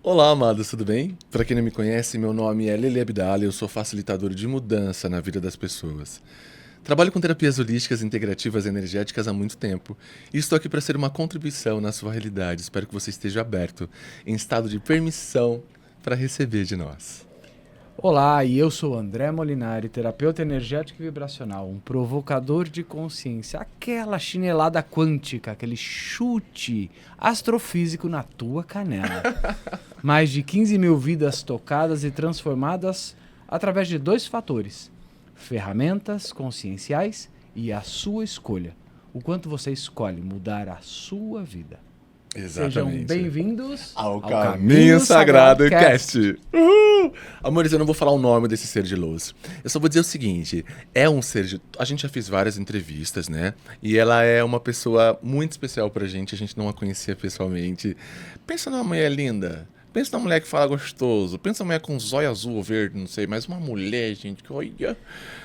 Olá, amados, tudo bem? Para quem não me conhece, meu nome é Lele Abdala e eu sou facilitador de mudança na vida das pessoas. Trabalho com terapias holísticas integrativas e energéticas há muito tempo e estou aqui para ser uma contribuição na sua realidade. Espero que você esteja aberto, em estado de permissão, para receber de nós. Olá, e eu sou André Molinari, terapeuta energético e vibracional, um provocador de consciência, aquela chinelada quântica, aquele chute astrofísico na tua canela. Mais de 15 mil vidas tocadas e transformadas através de 2 fatores: ferramentas conscienciais e a sua escolha. O quanto você escolhe mudar a sua vida. Sejam bem-vindos ao Caminho Sagrado Cast. Amores, eu não vou falar o nome desse ser de luz. Eu só vou dizer o seguinte, é um ser de... A gente já fez várias entrevistas, né? E ela é uma pessoa muito especial pra gente, a gente não a conhecia pessoalmente. Pensa numa mulher linda, pensa numa mulher que fala gostoso, pensa numa mulher com zóio azul ou verde, não sei, mas uma mulher, gente, que olha...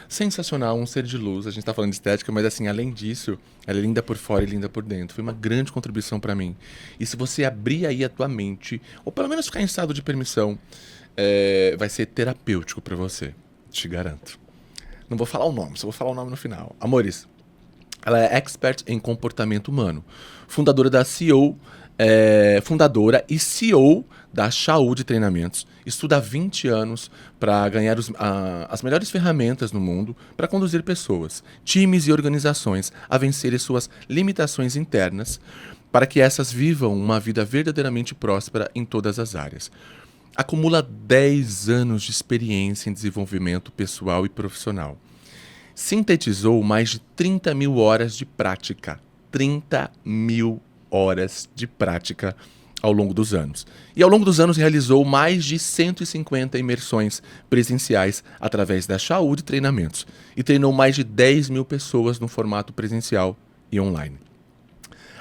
Sensacional, um ser de luz. A gente tá falando de estética, mas assim, além disso, ela é linda por fora e linda por dentro. Foi uma grande contribuição pra mim. E se você abrir aí a tua mente, ou pelo menos ficar em estado de permissão, vai ser terapêutico pra você. Te garanto. Não vou falar o nome, só vou falar o nome no final. Amores, ela é expert em comportamento humano. Fundadora da CEO, fundadora e CEO da Shaú de Treinamentos. Estuda há 20 anos para ganhar as melhores ferramentas no mundo para conduzir pessoas, times e organizações a vencerem suas limitações internas para que essas vivam uma vida verdadeiramente próspera em todas as áreas. Acumula 10 anos de experiência em desenvolvimento pessoal e profissional. Sintetizou mais de 30 mil horas de prática. 30 mil horas de prática ao longo dos anos. E ao longo dos anos realizou mais de 150 imersões presenciais através da Shaú de Treinamentos e treinou mais de 10 mil pessoas no formato presencial e online.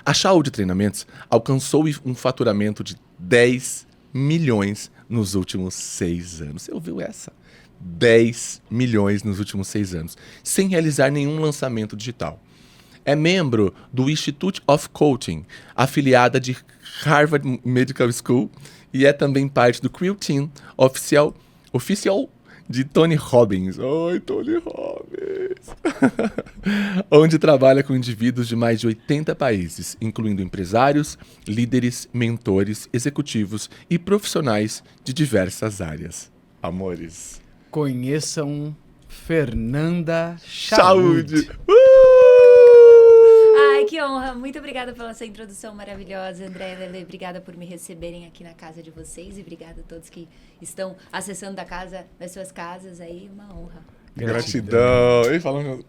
A Shaú de Treinamentos alcançou um faturamento de 10 milhões nos últimos 6 anos. Você ouviu essa? 10 milhões nos últimos 6 anos, sem realizar nenhum lançamento digital. É membro do Institute of Coaching, afiliada de Harvard Medical School, e é também parte do Crew Team oficial de Tony Robbins. Oi, Tony Robbins! Onde trabalha com indivíduos de mais de 80 países, incluindo empresários, líderes, mentores, executivos e profissionais de diversas áreas. Amores. Conheçam Fernanda Chaud. Ai, que honra. Muito obrigada pela sua introdução maravilhosa, André, Lele. Obrigada por me receberem aqui na casa de vocês e obrigada a todos que estão acessando das suas casas aí. Uma honra. Gratidão. Ei, falando...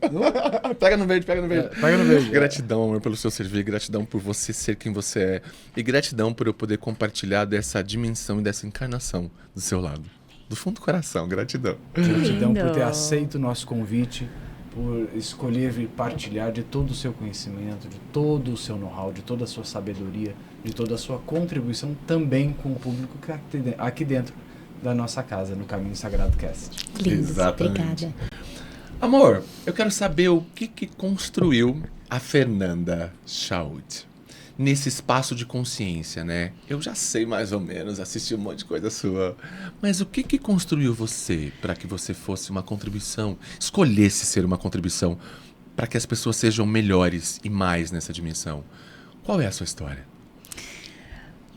Pega no verde, pega no verde. Pega no verde. Gratidão, amor, pelo seu servir. Gratidão por você ser quem você é. E gratidão por eu poder compartilhar dessa dimensão e dessa encarnação do seu lado. Do fundo do coração, gratidão. Gratidão por ter aceito o nosso convite, por escolher vir partilhar de todo o seu conhecimento, de todo o seu know-how, de toda a sua sabedoria, de toda a sua contribuição também com o público que aqui dentro da nossa casa, no Caminho Sagrado Cast. Lindos, Exatamente. obrigada. Amor, eu quero saber o que construiu a Fernanda Chaud nesse espaço de consciência, né? Eu já sei mais ou menos, assisti um monte de coisa sua, mas o que construiu você para que você fosse uma contribuição, escolhesse ser uma contribuição para que as pessoas sejam melhores e mais nessa dimensão? Qual é a sua história?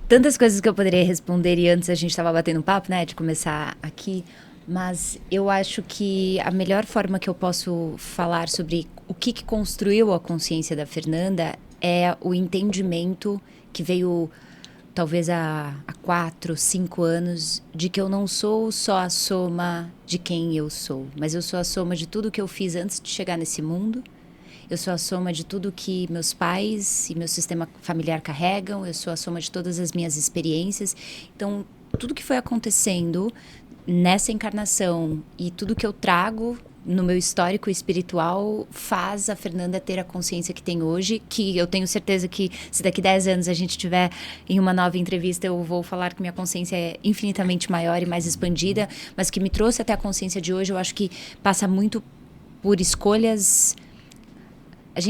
Tantas coisas que eu poderia responder e antes a gente estava batendo um papo, né, de começar aqui, mas eu acho que a melhor forma que eu posso falar sobre o que construiu a consciência da Fernanda é o entendimento que veio talvez há 4, 5 anos de que eu não sou só a soma de quem eu sou, mas eu sou a soma de tudo que eu fiz antes de chegar nesse mundo. Eu sou a soma de tudo que meus pais e meu sistema familiar carregam. Eu sou a soma de todas as minhas experiências. Então, tudo que foi acontecendo nessa encarnação e tudo que eu trago no meu histórico espiritual faz a Fernanda ter a consciência que tem hoje, que eu tenho certeza que se daqui 10 anos a gente estiver em uma nova entrevista, eu vou falar que minha consciência é infinitamente maior e mais expandida, mas que me trouxe até a consciência de hoje, eu acho que passa muito por escolhas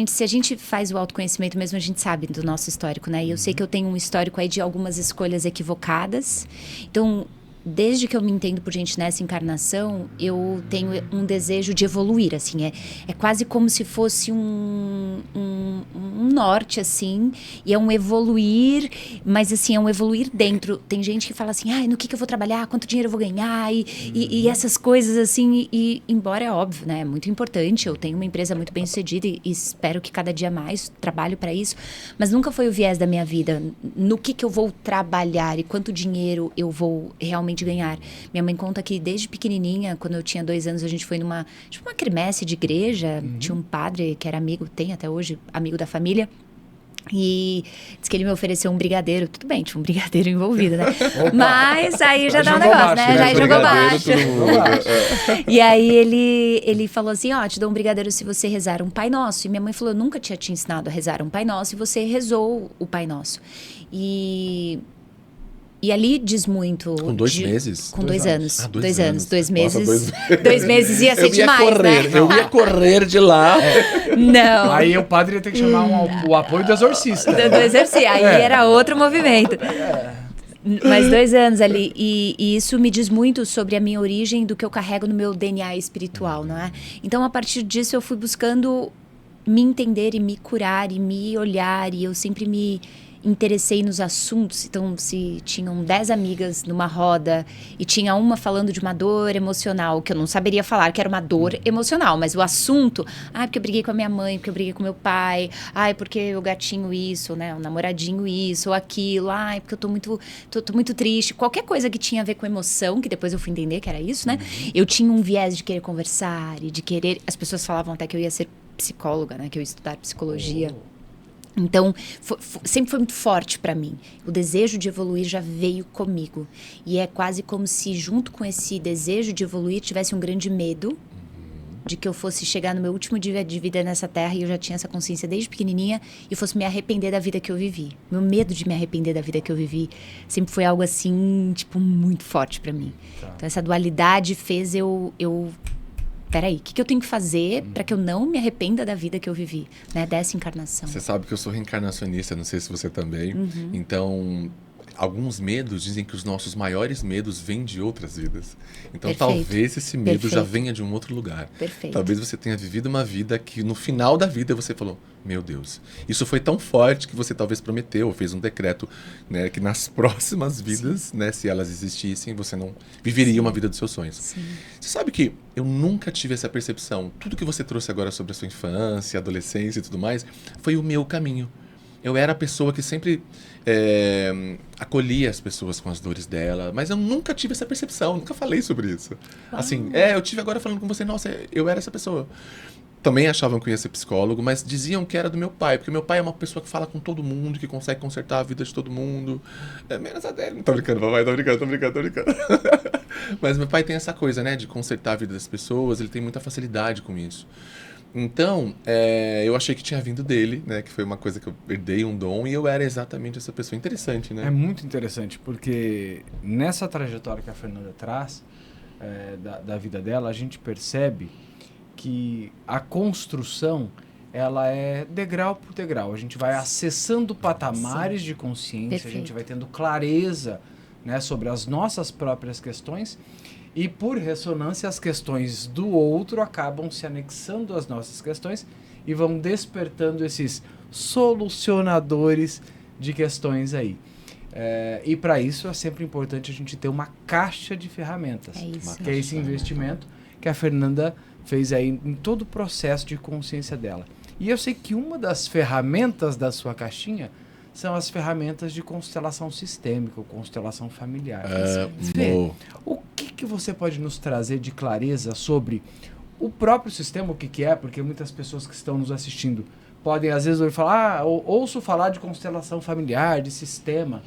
se a gente faz o autoconhecimento mesmo, a gente sabe do nosso histórico, né? E eu sei que eu tenho um histórico aí de algumas escolhas equivocadas. Então, desde que eu me entendo por gente nessa encarnação, eu tenho um desejo de evoluir, assim. É quase como se fosse um norte, assim. E é um evoluir, mas, assim, é um evoluir dentro. Tem gente que fala assim, no que eu vou trabalhar? Quanto dinheiro eu vou ganhar? E essas coisas, assim. E embora é óbvio, né? É muito importante. Eu tenho uma empresa muito bem sucedida e espero que cada dia mais trabalho para isso. Mas nunca foi o viés da minha vida. No que eu vou trabalhar e quanto dinheiro eu vou realmente ganhar. Minha mãe conta que desde pequenininha, quando eu tinha 2 anos, a gente foi numa quermesse de igreja. Tinha um padre que era amigo, tem até hoje, amigo da família. E disse que ele me ofereceu um brigadeiro. Tudo bem, tinha um brigadeiro envolvido, né? Mas aí já dá um negócio, né? Já jogou baixo. E aí ele falou assim, te dou um brigadeiro se você rezar um Pai Nosso. E minha mãe falou, eu nunca tinha te ensinado a rezar um Pai Nosso. E você rezou o Pai Nosso. E ali diz muito... Com 2 meses? Com 2 anos. 2 anos. 2 meses. Nossa, 2 meses ia ser demais, né? Eu ia correr de lá. Não. Aí o padre ia ter que chamar o apoio do exorcista. Do exorcista. Aí era outro movimento. Mas 2 anos ali. E isso me diz muito sobre a minha origem, do que eu carrego no meu DNA espiritual, não é? Então, a partir disso, eu fui buscando me entender e me curar e me olhar. E eu sempre me interessei nos assuntos. Então, se tinham 10 amigas numa roda e tinha uma falando de uma dor emocional, que eu não saberia falar que era uma dor emocional, mas o assunto, porque eu briguei com a minha mãe, porque eu briguei com meu pai, porque o gatinho isso, né, o namoradinho isso, ou aquilo, porque eu tô muito triste, qualquer coisa que tinha a ver com emoção, que depois eu fui entender que era isso, né, eu tinha um viés de querer conversar e de querer, as pessoas falavam até que eu ia ser psicóloga, né, que eu ia estudar psicologia. Então, sempre foi muito forte para mim. O desejo de evoluir já veio comigo. E é quase como se, junto com esse desejo de evoluir, tivesse um grande medo de que eu fosse chegar no meu último dia de vida nessa terra, e eu já tinha essa consciência desde pequenininha, e fosse me arrepender da vida que eu vivi. Meu medo de me arrepender da vida que eu vivi sempre foi algo assim, muito forte para mim. Tá. Então, essa dualidade fez eu peraí, o que eu tenho que fazer para que eu não me arrependa da vida que eu vivi, né? Dessa encarnação. Você sabe que eu sou reencarnacionista, não sei se você também. Então, alguns medos dizem que os nossos maiores medos vêm de outras vidas. Então, talvez esse medo já venha de um outro lugar. Perfeito. Talvez você tenha vivido uma vida que no final da vida você falou, meu Deus, isso foi tão forte que você talvez prometeu, ou fez um decreto, né, que nas próximas vidas, né, se elas existissem, você não viveria uma vida dos seus sonhos. Sim. Você sabe que eu nunca tive essa percepção. Tudo que você trouxe agora sobre a sua infância, adolescência e tudo mais, foi o meu caminho. Eu era a pessoa que sempre acolhia as pessoas com as dores dela, mas eu nunca tive essa percepção, nunca falei sobre isso. Assim, eu tive agora falando com você, nossa, eu era essa pessoa. Também achavam que eu ia ser psicólogo, mas diziam que era do meu pai, porque meu pai é uma pessoa que fala com todo mundo, que consegue consertar a vida de todo mundo. Menos a dele. Tô brincando, papai, tô brincando. Mas meu pai tem essa coisa, né, de consertar a vida das pessoas, ele tem muita facilidade com isso. Então, eu achei que tinha vindo dele, né? Que foi uma coisa que eu herdei um dom, e eu era exatamente essa pessoa. Interessante, né? É muito interessante, porque nessa trajetória que a Fernanda traz, da vida dela, a gente percebe que a construção, ela é degrau por degrau. A gente vai acessando patamares de consciência, Perfeito. A gente vai tendo clareza, né, sobre as nossas próprias questões, e por ressonância as questões do outro acabam se anexando às nossas questões e vão despertando esses solucionadores de questões aí. E para isso é sempre importante a gente ter uma caixa de ferramentas, que é esse investimento que a Fernanda fez aí em todo o processo de consciência dela. E eu sei que uma das ferramentas da sua caixinha são as ferramentas de constelação sistêmica ou constelação familiar. Fê, o que você pode nos trazer de clareza sobre o próprio sistema, o que é? Porque muitas pessoas que estão nos assistindo podem às vezes ouvir falar, ouço falar de constelação familiar, de sistema.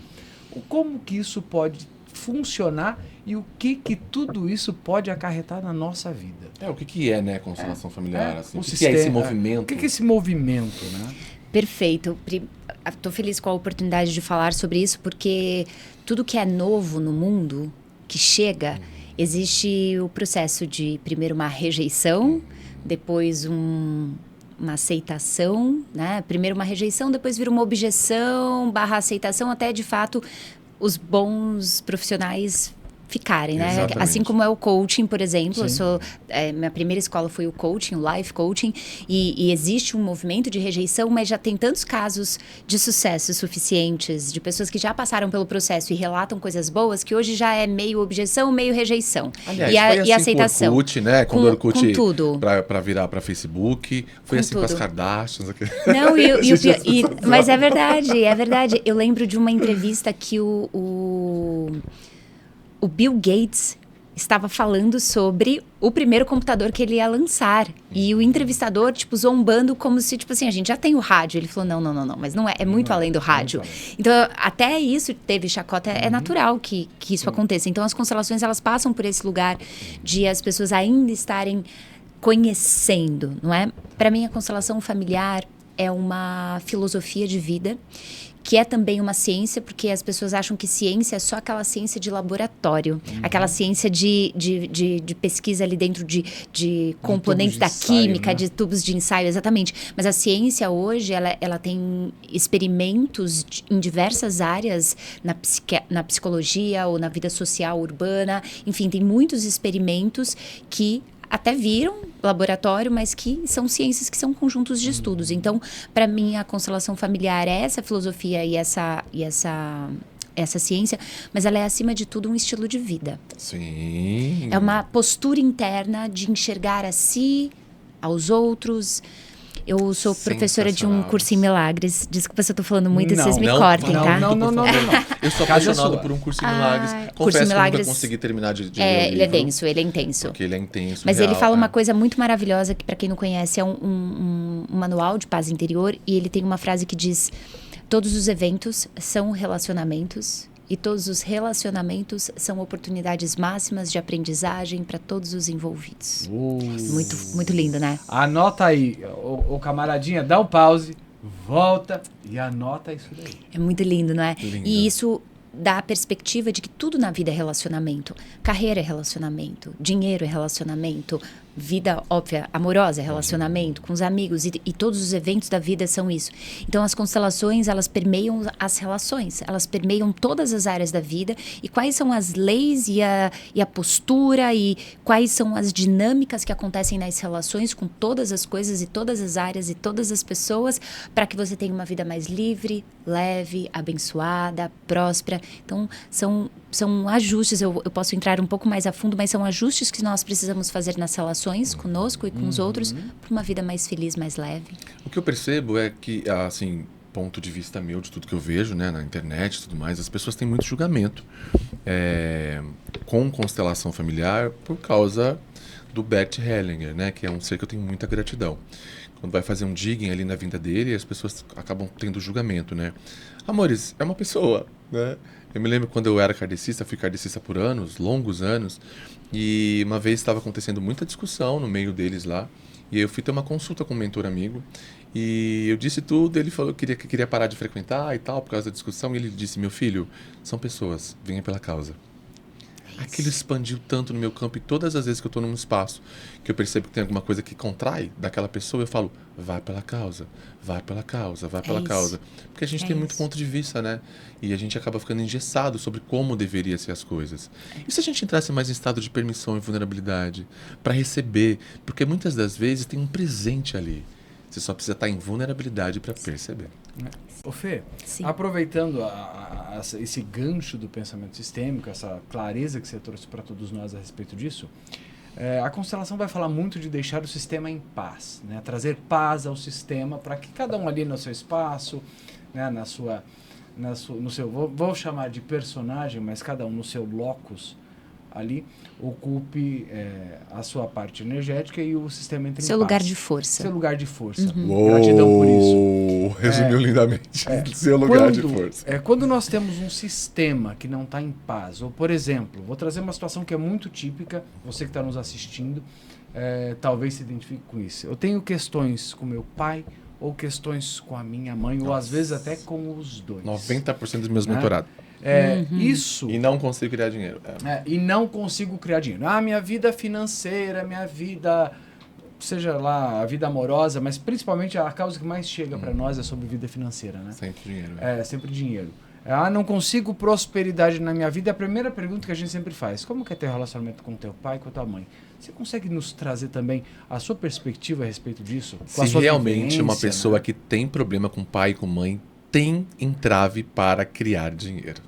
Como que isso pode funcionar e o que tudo isso pode acarretar na nossa vida? O que é, né, constelação familiar? Assim? O que sistema, é esse movimento? O que é esse movimento, né? Perfeito. Estou feliz com a oportunidade de falar sobre isso, porque tudo que é novo no mundo, que chega, existe o processo de, primeiro, uma rejeição, depois uma aceitação, né? Primeiro uma rejeição, depois vira uma objeção, / aceitação, até de fato os bons profissionais ficarem, né? Exatamente. Assim como é o coaching, por exemplo. Minha primeira escola foi o coaching, o life coaching, e existe um movimento de rejeição, mas já tem tantos casos de sucesso suficientes, de pessoas que já passaram pelo processo e relatam coisas boas, que hoje já é meio objeção, meio rejeição. Aliás, e foi assim aceitação. Com o Orkut, né? Quando o Orkut com tudo. Pra virar pra Facebook, foi assim com as Kardashians. Não, mas é verdade, é verdade. Eu lembro de uma entrevista que o Bill Gates estava falando sobre o primeiro computador que ele ia lançar. E o entrevistador, tipo, zombando como se, tipo assim, a gente já tem o rádio. Ele falou, não, mas não é, é muito além do rádio. Então, até isso teve chacota, é natural que isso aconteça. Então, as constelações, elas passam por esse lugar de as pessoas ainda estarem conhecendo, não é? Para mim, a constelação familiar é uma filosofia de vida, que é também uma ciência, porque as pessoas acham que ciência é só aquela ciência de laboratório, aquela ciência de pesquisa ali dentro de componentes da química, né? De tubos de ensaio, exatamente. Mas a ciência hoje, ela tem experimentos em diversas áreas, na psicologia ou na vida social urbana, enfim, tem muitos experimentos que até viram laboratório, mas que são ciências que são conjuntos de estudos. Então, para mim, a constelação familiar é essa filosofia e essa ciência, mas ela é, acima de tudo, um estilo de vida. Sim. É uma postura interna de enxergar a si, aos outros. Eu sou professora de um curso em milagres. Desculpa se eu tô falando muito e vocês me cortem, tá? Não. Eu sou apaixonado por um curso em milagres. Confesso que eu nunca consegui terminar de ler o livro. Ele é denso, ele é intenso. Porque ele é intenso, mas real, ele fala uma coisa muito maravilhosa, que para quem não conhece, é um manual de paz interior. E ele tem uma frase que diz: todos os eventos são relacionamentos. E todos os relacionamentos são oportunidades máximas de aprendizagem para todos os envolvidos. Muito, muito lindo, né? Anota aí, ô camaradinha, dá um pause, volta e anota isso daí. É muito lindo, não é? Lindo. E isso dá a perspectiva de que tudo na vida é relacionamento. Carreira é relacionamento, dinheiro é relacionamento, vida, óbvia, amorosa é relacionamento, com os amigos, e todos os eventos da vida são isso. Então, as constelações, elas permeiam as relações, elas permeiam todas as áreas da vida, e quais são as leis e a postura, e quais são as dinâmicas que acontecem nas relações com todas as coisas e todas as áreas e todas as pessoas, para que você tenha uma vida mais livre, leve, abençoada, próspera. Então, são ajustes, eu posso entrar um pouco mais a fundo, mas são ajustes que nós precisamos fazer nas relações conosco e com os outros, para uma vida mais feliz, mais leve. O que eu percebo é que, assim, ponto de vista meu, de tudo que eu vejo, né, na internet e tudo mais, as pessoas têm muito julgamento com constelação familiar por causa do Bert Hellinger, né, que é um ser que eu tenho muita gratidão. Quando vai fazer um digging ali na vida dele, as pessoas acabam tendo julgamento, né? Amores, é uma pessoa, né? Eu me lembro quando eu era kardecista, fui kardecista por anos, longos anos, e uma vez estava acontecendo muita discussão no meio deles lá, e eu fui ter uma consulta com um mentor amigo, e eu disse tudo, ele falou que queria parar de frequentar e tal, por causa da discussão, e ele disse: meu filho, são pessoas, venha pela causa. Aquilo expandiu tanto no meu campo, e todas as vezes que eu estou num espaço que eu percebo que tem alguma coisa que contrai daquela pessoa, eu falo: vai pela causa, vai pela causa, vai pela causa. Porque a gente tem muito ponto de vista, né? E a gente acaba ficando engessado sobre como deveria ser as coisas. E se a gente entrasse mais em estado de permissão e vulnerabilidade para receber? Porque muitas das vezes tem um presente ali. Você só precisa estar em vulnerabilidade para perceber. Ô Fê, Sim. aproveitando esse gancho do pensamento sistêmico, essa clareza que você trouxe para todos nós a respeito disso, a constelação vai falar muito de deixar o sistema em paz, né? Trazer paz ao sistema para que cada um ali no seu espaço, né? No seu, vou chamar de personagem, mas cada um no seu locus ali, ocupe a sua parte energética e o sistema entre em Seu paz. lugar de força. Seu lugar de força. Uou, gratidão por isso. Resumiu lindamente. Seu lugar de força. Quando nós temos um sistema que não está em paz, ou por exemplo, vou trazer uma situação que é muito típica, você que está nos assistindo, talvez se identifique com isso. Eu tenho questões com meu pai, ou questões com a minha mãe, ou às vezes até com os dois. 90% dos meus mentorados. Isso. E não consigo criar dinheiro. E não consigo criar dinheiro. Minha vida financeira, minha vida seja lá a vida amorosa, mas principalmente a causa que mais chega para nós é sobre vida financeira, né? Sempre dinheiro. É, sempre dinheiro. Não consigo prosperidade na minha vida. É a primeira pergunta que a gente sempre faz. Como que é teu relacionamento com teu pai e com a tua mãe? Você consegue nos trazer também a sua perspectiva a respeito disso? Se realmente uma pessoa que tem problema com pai e com mãe tem entrave para criar dinheiro.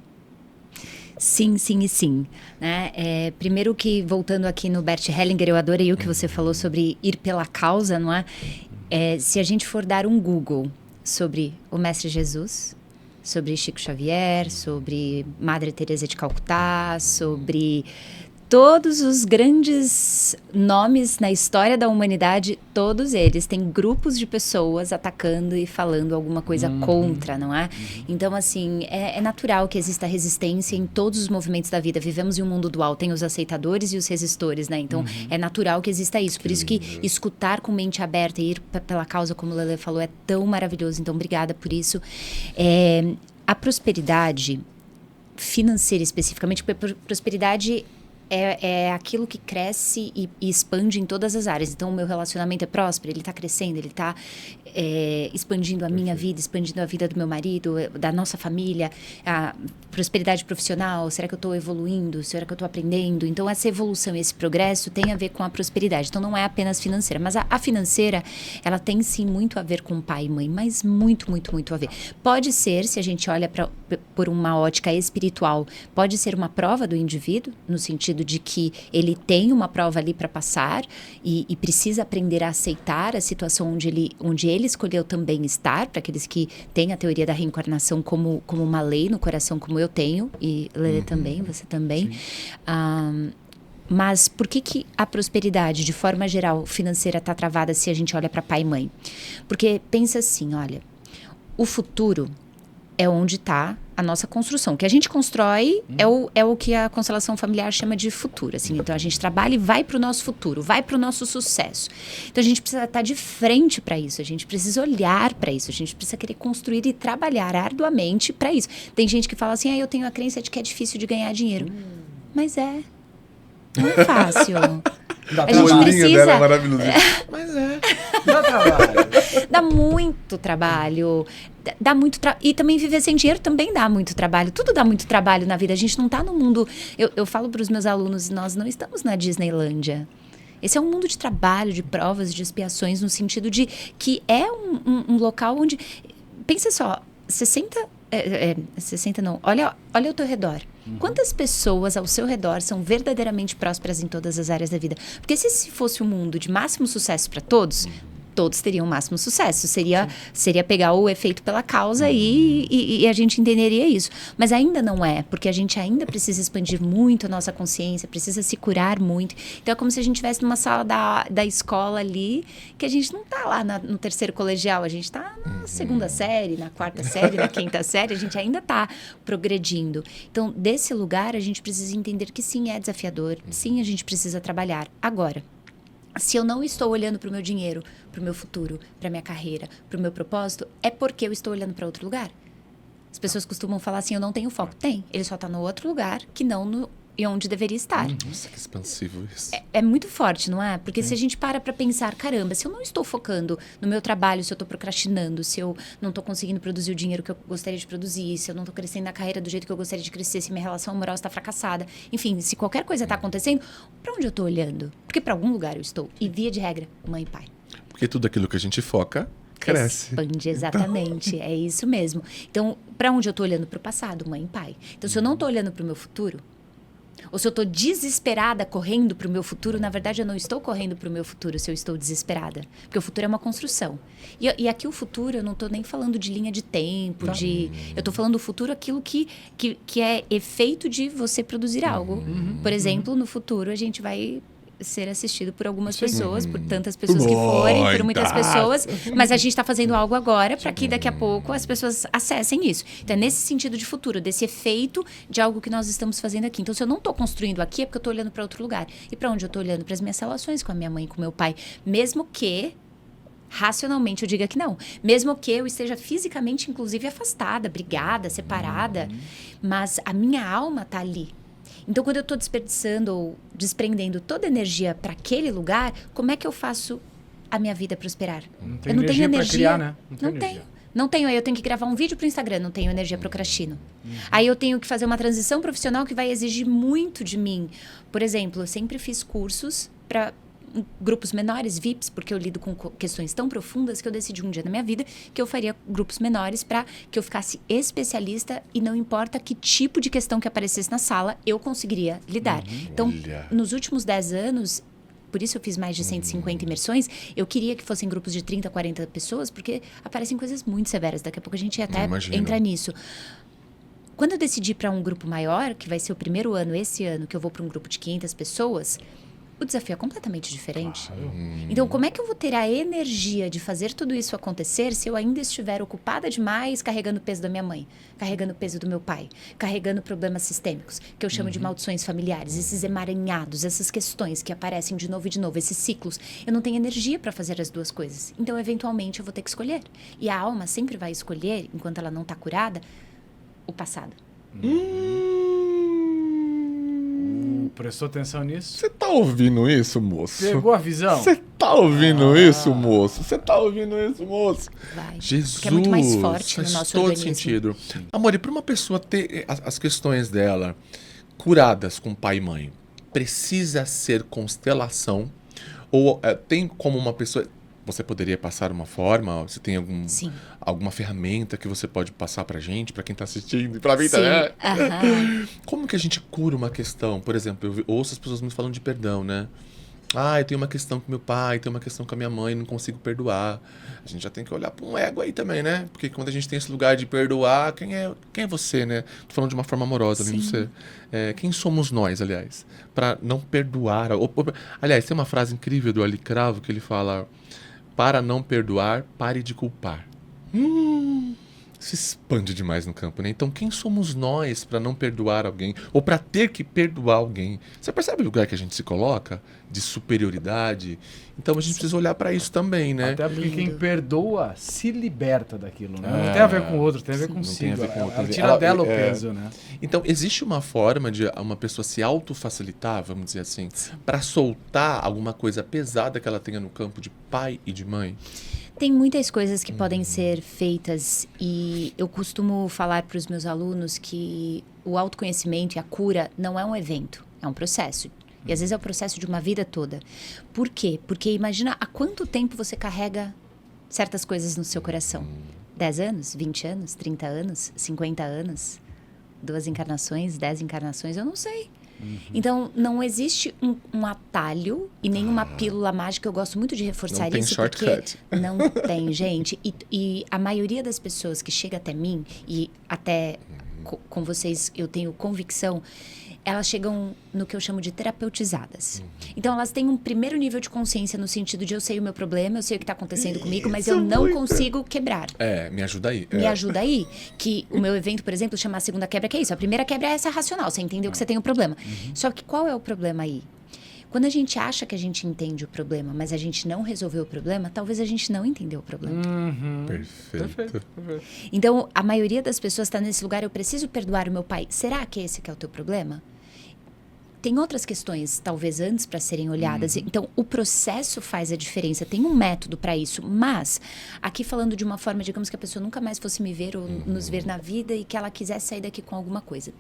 Sim, sim e sim. Né? Primeiro que, voltando aqui no Bert Hellinger, eu adorei o que você falou sobre ir pela causa, não é? Se a gente for dar um Google sobre o Mestre Jesus, sobre Chico Xavier, sobre Madre Teresa de Calcutá, sobre todos os grandes nomes na história da humanidade, todos eles têm grupos de pessoas atacando e falando alguma coisa contra, não é? Então, assim, é natural que exista resistência em todos os movimentos da vida. Vivemos em um mundo dual, tem os aceitadores e os resistores, né? Então, é natural que exista isso. Por isso que escutar com mente aberta e ir pela causa, como o Lelê falou, é tão maravilhoso. Então, obrigada por isso. A prosperidade financeira, especificamente, porque prosperidade é aquilo que cresce e expande em todas as áreas. Então, o meu relacionamento é próspero, ele está crescendo, ele está expandindo a minha vida, expandindo a vida do meu marido, da nossa família. A prosperidade profissional, será que eu estou evoluindo? Será que eu estou aprendendo? Então, essa evolução, esse progresso tem a ver com a prosperidade. Então, não é apenas financeira. Mas a financeira, ela tem sim muito a ver com pai e mãe, mas muito, muito, muito a ver. Pode ser, se a gente olha por uma ótica espiritual, pode ser uma prova do indivíduo, no sentido de que ele tem uma prova ali para passar e precisa aprender a aceitar a situação onde ele escolheu também estar, para aqueles que têm a teoria da reencarnação como uma lei no coração, como eu tenho, e Lelê também, você também. Mas por que a prosperidade, de forma geral, financeira está travada se a gente olha para pai e mãe? Porque pensa assim, olha, o futuro é onde está a nossa construção. O que a gente constrói é o que a constelação familiar chama de futuro. Assim. Então, a gente trabalha e vai para o nosso futuro, vai para o nosso sucesso. Então, a gente precisa estar de frente para isso, a gente precisa olhar para isso, a gente precisa querer construir e trabalhar arduamente para isso. Tem gente que fala assim, eu tenho a crença de que é difícil de ganhar dinheiro. Mas não é fácil. Dá a gente precisa... dela é maravilhoso. Mas Dá trabalho. Dá muito trabalho. Dá muito E também viver sem dinheiro também dá muito trabalho. Tudo dá muito trabalho na vida. A gente não está no mundo... Eu falo para os meus alunos, nós não estamos na Disneylândia. Esse é um mundo de trabalho, de provas, de expiações, no sentido de que é um local onde... Pensa só, 60 não. Olha ao teu redor. Quantas pessoas ao seu redor são verdadeiramente prósperas em todas as áreas da vida? Porque se esse fosse um mundo de máximo sucesso para todos, todos teriam o máximo sucesso. Seria pegar o efeito pela causa e a gente entenderia isso. Mas ainda não é, porque a gente ainda precisa expandir muito a nossa consciência, precisa se curar muito. Então é como se a gente estivesse numa sala da escola ali, que a gente não está lá no terceiro colegial, a gente está na segunda série, na quarta série, na quinta série, a gente ainda está progredindo. Então, desse lugar, a gente precisa entender que sim, é desafiador, sim, a gente precisa trabalhar. Agora, se eu não estou olhando para o meu dinheiro, para o meu futuro, para a minha carreira, para o meu propósito, é porque eu estou olhando para outro lugar. As pessoas costumam falar assim, eu não tenho foco. Tem, ele só está no outro lugar que não onde deveria estar. Nossa, que expansivo isso. É muito forte, não é? Porque se a gente para pensar, caramba, se eu não estou focando no meu trabalho, se eu estou procrastinando, se eu não estou conseguindo produzir o dinheiro que eu gostaria de produzir, se eu não estou crescendo na carreira do jeito que eu gostaria de crescer, se minha relação amorosa está fracassada, enfim, se qualquer coisa está acontecendo, para onde eu estou olhando? Porque para algum lugar eu estou. E via de regra, mãe e pai. Porque tudo aquilo que a gente foca cresce. Expande, exatamente. É isso mesmo. Então, para onde eu estou olhando? Para o passado, mãe e pai. Então, se eu não estou olhando para o meu futuro, ou se eu estou desesperada correndo para o meu futuro, na verdade eu não estou correndo para o meu futuro se eu estou desesperada. Porque o futuro é uma construção. E aqui o futuro, eu não estou nem falando de linha de tempo, eu estou falando do futuro aquilo que é efeito de você produzir algo. Por exemplo, no futuro a gente vai ser assistido por algumas pessoas, por tantas pessoas que forem, por muitas pessoas, mas a gente está fazendo algo agora para que daqui a pouco as pessoas acessem isso. Então é nesse sentido de futuro, desse efeito de algo que nós estamos fazendo aqui. Então se eu não estou construindo aqui é porque eu estou olhando para outro lugar. E para onde eu estou olhando? Para as minhas relações com a minha mãe, com o meu pai, mesmo que racionalmente eu diga que não. Mesmo que eu esteja fisicamente, inclusive, afastada, brigada, separada, mas a minha alma está ali. Então, quando eu estou desperdiçando ou desprendendo toda a energia para aquele lugar, como é que eu faço a minha vida prosperar. Eu não tenho energia pra criar, né? Não tenho. Aí eu tenho que gravar um vídeo pro Instagram, não tenho energia, procrastino. Aí eu tenho que fazer uma transição profissional que vai exigir muito de mim. Por exemplo, eu sempre fiz cursos para grupos menores, VIPs, porque eu lido com questões tão profundas que eu decidi um dia na minha vida que eu faria grupos menores para que eu ficasse especialista e não importa que tipo de questão que aparecesse na sala, eu conseguiria lidar. Então, nos últimos 10 anos... Por isso eu fiz mais de 150 imersões. Eu queria que fossem grupos de 30, 40 pessoas, porque aparecem coisas muito severas. Daqui a pouco a gente até entra nisso. Quando eu decidi para um grupo maior, que vai ser o primeiro ano, esse ano, que eu vou para um grupo de 500 pessoas, o desafio é completamente diferente. Então, como é que eu vou ter a energia de fazer tudo isso acontecer se eu ainda estiver ocupada demais carregando o peso da minha mãe, carregando o peso do meu pai, carregando problemas sistêmicos, que eu chamo de maldições familiares, esses emaranhados, essas questões que aparecem de novo e de novo, esses ciclos. Eu não tenho energia para fazer as duas coisas. Então, eventualmente, eu vou ter que escolher. E a alma sempre vai escolher, enquanto ela não está curada, o passado. Prestou atenção nisso? Você tá ouvindo isso, moço? Pegou a visão? Você tá ouvindo isso, moço? Você tá ouvindo isso, moço? Vai. Jesus, porque é muito mais forte no faz nosso todo organismo. sentido. Amor, e para uma pessoa ter as questões dela curadas com pai e mãe, precisa ser constelação? Ou tem como uma pessoa... Você poderia passar uma forma? Você tem alguma ferramenta que você pode passar pra gente, pra quem tá assistindo, pra mim também? Como que a gente cura uma questão? Por exemplo, eu ouço as pessoas muito falando de perdão, né? Eu tenho uma questão com meu pai, tenho uma questão com a minha mãe, não consigo perdoar. A gente já tem que olhar para um ego aí também, né? Porque quando a gente tem esse lugar de perdoar, quem é você, né? Tô falando de uma forma amorosa, nem você. Quem somos nós, aliás? Para não perdoar. Aliás, tem uma frase incrível do Ali Cravo que ele fala: para não perdoar, pare de culpar. Se expande demais no campo, né? Então, quem somos nós para não perdoar alguém? Ou para ter que perdoar alguém? Você percebe o lugar que a gente se coloca? De superioridade? Então, a gente precisa olhar para isso também, né? Até porque quem perdoa se liberta daquilo, né? Não tem a ver com o outro, tem a ver consigo. Ela tira dela o peso, né? Então, existe uma forma de uma pessoa se autofacilitar, vamos dizer assim, para soltar alguma coisa pesada que ela tenha no campo de pai e de mãe? Tem muitas coisas que podem ser feitas e eu costumo falar para os meus alunos que o autoconhecimento e a cura não é um evento, é um processo. E às vezes é o processo de uma vida toda. Por quê? Porque imagina há quanto tempo você carrega certas coisas no seu coração. 10 anos, 20 anos, 30 anos, 50 anos, 2 encarnações, 10 encarnações, eu não sei. Então, não existe um atalho e nem uma pílula mágica. Eu gosto muito de reforçar isso, porque não tem, gente. E a maioria das pessoas que chega até mim, e até com vocês eu tenho convicção, elas chegam no que eu chamo de terapeutizadas. Então, elas têm um primeiro nível de consciência no sentido de eu sei o meu problema, eu sei o que está acontecendo comigo, mas eu não consigo quebrar. Me ajuda aí. Me ajuda aí. Que o meu evento, por exemplo, chama a segunda quebra, que é isso. A primeira quebra é essa racional, você entendeu que você tem um problema. Só que qual é o problema aí? Quando a gente acha que a gente entende o problema, mas a gente não resolveu o problema, talvez a gente não entendeu o problema. Perfeito. Então, a maioria das pessoas está nesse lugar, eu preciso perdoar o meu pai. Será que esse que é o teu problema? Tem outras questões, talvez, antes para serem olhadas. Então, o processo faz a diferença. Tem um método para isso. Mas, aqui falando de uma forma, digamos que a pessoa nunca mais fosse me ver ou nos ver na vida e que ela quisesse sair daqui com alguma coisa.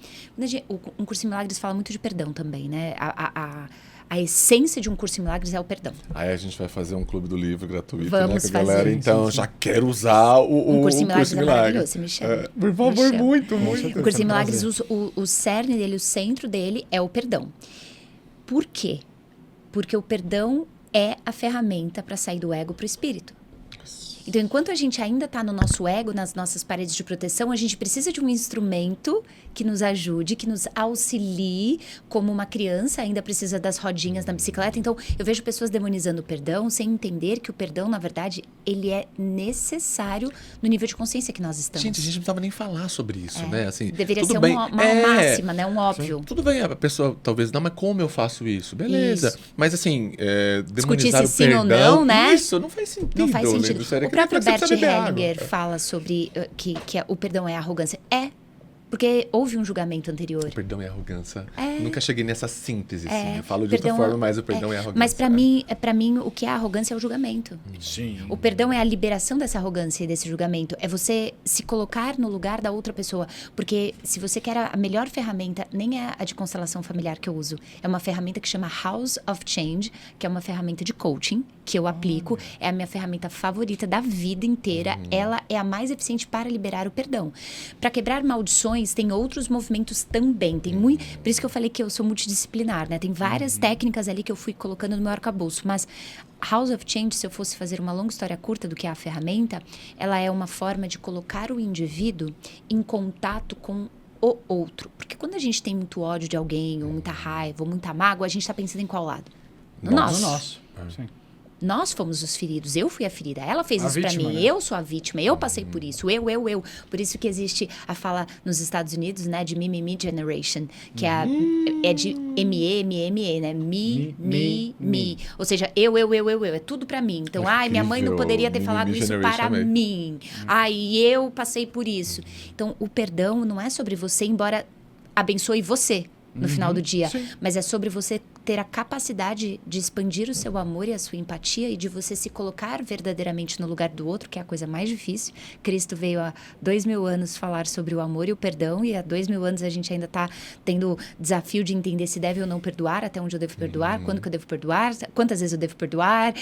Um Curso em Milagres fala muito de perdão também, né? A essência de um Curso em Milagres é o perdão. Aí a gente vai fazer um clube do livro gratuito, Vamos né, com a galera. fazer. Então, já quero usar o Curso em Milagres Curso em é Milagres. maravilhoso, você me chama. Por favor, muito. O Curso em Milagres, o cerne dele, o centro dele é o perdão. Por quê? Porque o perdão é a ferramenta para sair do ego para o espírito. Então, enquanto a gente ainda está no nosso ego, nas nossas paredes de proteção, a gente precisa de um instrumento que nos ajude, que nos auxilie, como uma criança ainda precisa das rodinhas na bicicleta. Então, eu vejo pessoas demonizando o perdão sem entender que o perdão, na verdade, ele é necessário no nível de consciência que nós estamos. Gente, a gente não precisava nem falar sobre isso, né? Assim, deveria ser bem. uma máxima, né? Um óbvio. Tudo bem, a pessoa talvez, não, mas como eu faço isso? Beleza. Isso. Mas assim, discutir demonizar se o sim perdão, ou não, né? Isso, não faz sentido. Não faz sentido. Né? O próprio Bert Hellinger fala sobre que o perdão é arrogância. Porque houve um julgamento anterior. O perdão e a arrogância. Nunca cheguei nessa síntese, assim. Eu falo de Perdão, outra forma, mas o perdão e a arrogância. Mas para mim, o que é a arrogância é o julgamento. Sim. O perdão é a liberação dessa arrogância e desse julgamento. É você se colocar no lugar da outra pessoa. Porque se você quer a melhor ferramenta, nem é a de constelação familiar que eu uso. É uma ferramenta que chama House of Change, que é uma ferramenta de coaching, que eu aplico. É a minha ferramenta favorita da vida inteira. Ela é a mais eficiente para liberar o perdão. Para quebrar maldições, tem outros movimentos também. Tem muito, por isso que eu falei que eu sou multidisciplinar, né? Tem várias técnicas ali que eu fui colocando no meu arcabouço. Mas House of Change, se eu fosse fazer uma longa história curta do que é a ferramenta, ela é uma forma de colocar o indivíduo em contato com o outro. Porque quando a gente tem muito ódio de alguém, ou muita raiva, ou muita mágoa, a gente está pensando em qual lado? No nosso. No nosso. Sim. Nós fomos os feridos, eu fui a ferida, ela fez A isso pra vítima, mim, né? eu sou a vítima, eu passei por isso, eu. Por isso que existe a fala nos Estados Unidos, né, de Me Generation, que é de M-E, né, me. Ou seja, eu, é tudo pra mim. Então, minha mãe não poderia ter falado isso para mim. Eu passei por isso. Então, o perdão não é sobre você, embora abençoe você no final do dia, mas é sobre você ter a capacidade de expandir o seu amor e a sua empatia e de você se colocar verdadeiramente no lugar do outro, que é a coisa mais difícil. Cristo veio há 2000 anos falar sobre o amor e o perdão, e há 2000 anos a gente ainda está tendo desafio de entender se deve ou não perdoar, até onde eu devo perdoar, quando que eu devo perdoar, quantas vezes eu devo perdoar.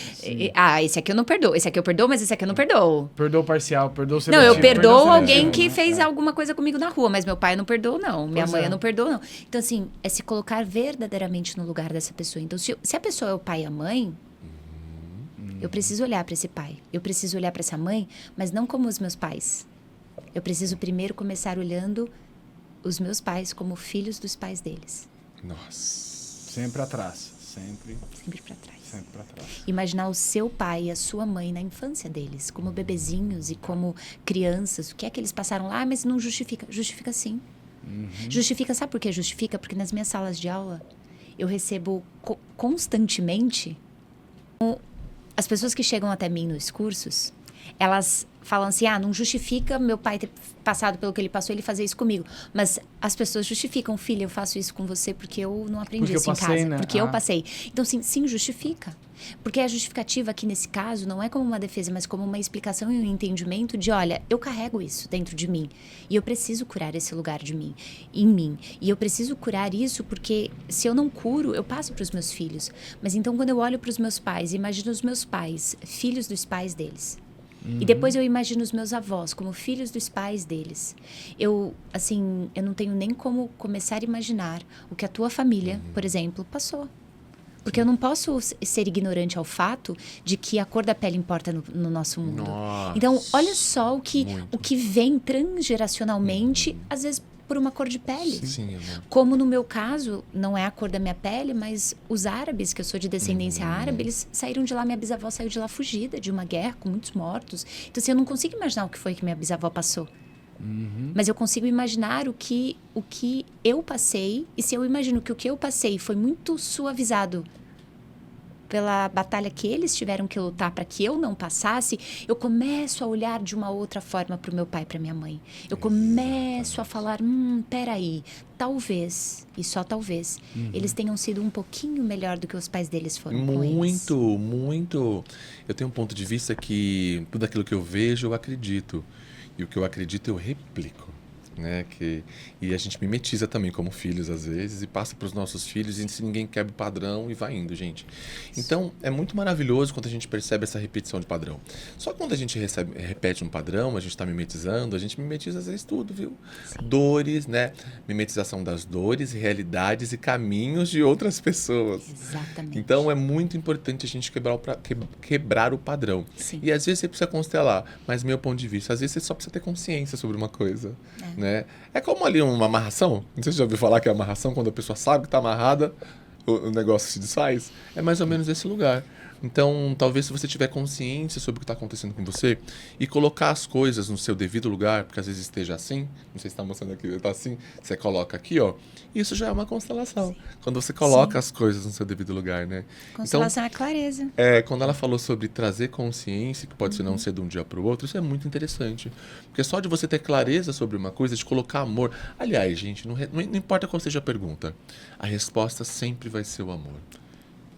Esse aqui eu não perdoo, esse aqui eu perdoo, mas esse aqui eu não perdoo. Perdoo parcial, perdoo Não, seletivo. eu perdoo perdoo alguém seletivo, que né? fez alguma coisa comigo na rua, mas meu pai eu não perdoou, não. Minha Pois mãe é. eu não perdoo, não. Então, assim, é se colocar verdadeiramente no lugar dessa pessoa. Então, se a pessoa é o pai e a mãe, eu preciso olhar para esse pai. Eu preciso olhar para essa mãe, mas não como os meus pais. Eu preciso primeiro começar olhando os meus pais como filhos dos pais deles. Nossa. Sempre atrás. Sempre Sempre para trás. para trás. Imaginar o seu pai e a sua mãe na infância deles, como bebezinhos e como crianças. O que é que eles passaram lá? Mas não justifica. Justifica sim. Justifica, sabe por que justifica? Porque nas minhas salas de aula, eu recebo constantemente as pessoas que chegam até mim nos cursos, elas falam assim, não justifica meu pai ter passado pelo que ele passou, ele fazer isso comigo. Mas as pessoas justificam, filha, eu faço isso com você porque eu não aprendi Porque isso eu em passei, casa. né? Porque eu passei. Então, sim, justifica. Porque a justificativa aqui nesse caso não é como uma defesa, mas como uma explicação e um entendimento de, olha, eu carrego isso dentro de mim e eu preciso curar esse lugar em mim. E eu preciso curar isso porque se eu não curo, eu passo para os meus filhos. Mas então quando eu olho para os meus pais, imagino os meus pais, filhos dos pais deles. E depois eu imagino os meus avós como filhos dos pais deles. Eu não tenho nem como começar a imaginar o que a tua família, por exemplo, passou. Porque eu não posso ser ignorante ao fato de que a cor da pele importa no nosso mundo. Nossa. Então, olha só o que vem transgeracionalmente, às vezes por uma cor de pele. Sim, amor. Como no meu caso, não é a cor da minha pele, mas os árabes, que eu sou de descendência árabe, eles saíram de lá, minha bisavó saiu de lá fugida de uma guerra com muitos mortos. Então, assim, eu não consigo imaginar o que foi que minha bisavó passou. Mas eu consigo imaginar o que eu passei, e se eu imagino que o que eu passei foi muito suavizado pela batalha que eles tiveram que lutar para que eu não passasse, eu começo a olhar de uma outra forma para o meu pai e para minha mãe. Eu começo a falar, peraí, talvez, e só talvez, eles tenham sido um pouquinho melhor do que os pais deles foram com eles. Muito. Eu tenho um ponto de vista que tudo aquilo que eu vejo, eu acredito. E o que eu acredito, eu replico. Né? E a gente mimetiza também como filhos, às vezes, e passa para os nossos filhos, e se ninguém quebra o padrão, e vai indo, gente. Então, é muito maravilhoso quando a gente percebe essa repetição de padrão. Só que quando a gente repete um padrão, a gente está mimetizando, a gente mimetiza às vezes tudo, viu? Sim. Dores, né? Mimetização das dores, realidades e caminhos de outras pessoas. Exatamente. Então, é muito importante a gente quebrar o padrão. Sim. E às vezes você precisa constelar, mas meu ponto de vista, às vezes você só precisa ter consciência sobre uma coisa. Né? É como ali uma amarração. Não sei se você já ouviu falar que é amarração, quando a pessoa sabe que está amarrada, o negócio se desfaz. É mais ou menos esse lugar. Então, talvez se você tiver consciência sobre o que está acontecendo com você e colocar as coisas no seu devido lugar, porque às vezes esteja assim, não sei se está mostrando aqui, está assim, você coloca aqui, ó, isso já é uma constelação. Sim. Quando você coloca as coisas no seu devido lugar, né? Constelação então, é clareza. Quando ela falou sobre trazer consciência, que pode ser não ser de um dia para o outro, isso é muito interessante. Porque só de você ter clareza sobre uma coisa, de colocar amor... Aliás, gente, não importa qual seja a pergunta, a resposta sempre vai ser o amor.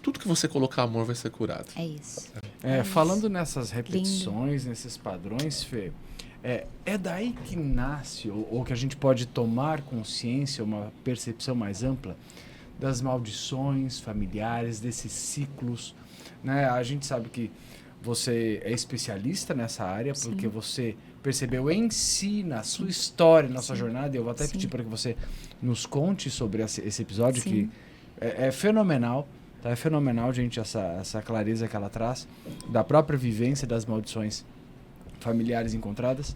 Tudo que você colocar amor vai ser curado. É isso. Falando nessas repetições, nesses padrões, Fê, é daí que nasce, ou que a gente pode tomar consciência, uma percepção mais ampla, das maldições familiares, desses ciclos, né? A gente sabe que você é especialista nessa área, Sim. porque você percebeu em si, na sua história, na sua jornada, e eu vou até pedir para que você nos conte sobre esse episódio, Sim. que é fenomenal. Tá? É fenomenal, gente, essa clareza que ela traz da própria vivência das maldições familiares encontradas.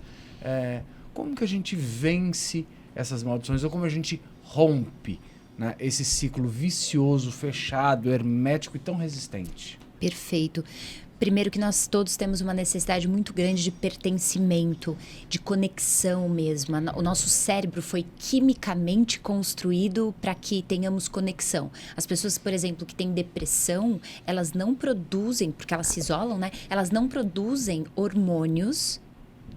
Como que a gente vence essas maldições ou como a gente rompe, né, esse ciclo vicioso, fechado, hermético e tão resistente? Perfeito. Primeiro que nós todos temos uma necessidade muito grande de pertencimento, de conexão mesmo. O nosso cérebro foi quimicamente construído para que tenhamos conexão. As pessoas, por exemplo, que têm depressão, elas não produzem, porque elas se isolam, né? Elas não produzem hormônios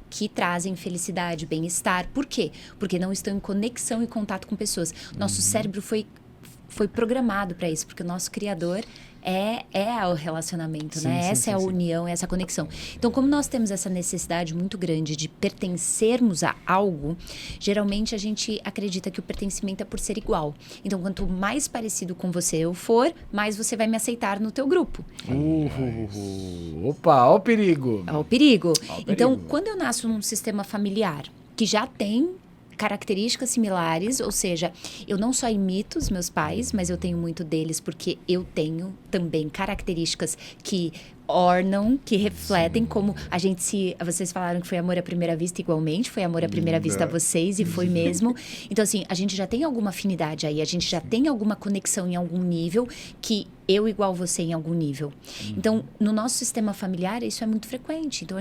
que trazem felicidade, bem-estar. Por quê? Porque não estão em conexão e contato com pessoas. Nosso cérebro foi programado para isso, porque o nosso criador é o relacionamento, sim, né? Essa é a união, essa conexão. Então, como nós temos essa necessidade muito grande de pertencermos a algo, geralmente a gente acredita que o pertencimento é por ser igual. Então, quanto mais parecido com você eu for, mais você vai me aceitar no teu grupo. Opa, ó o perigo. Ó o perigo. Então, quando eu nasço num sistema familiar que já tem características similares, ou seja, eu não só imito os meus pais, mas eu tenho muito deles porque eu tenho também características que ornam, que refletem como a gente vocês falaram que foi amor à primeira vista igualmente, foi amor à primeira vista a vocês e foi mesmo. Então assim, a gente já tem alguma afinidade aí, a gente já tem alguma conexão em algum nível que eu igual você em algum nível. Então, no nosso sistema familiar isso é muito frequente. Então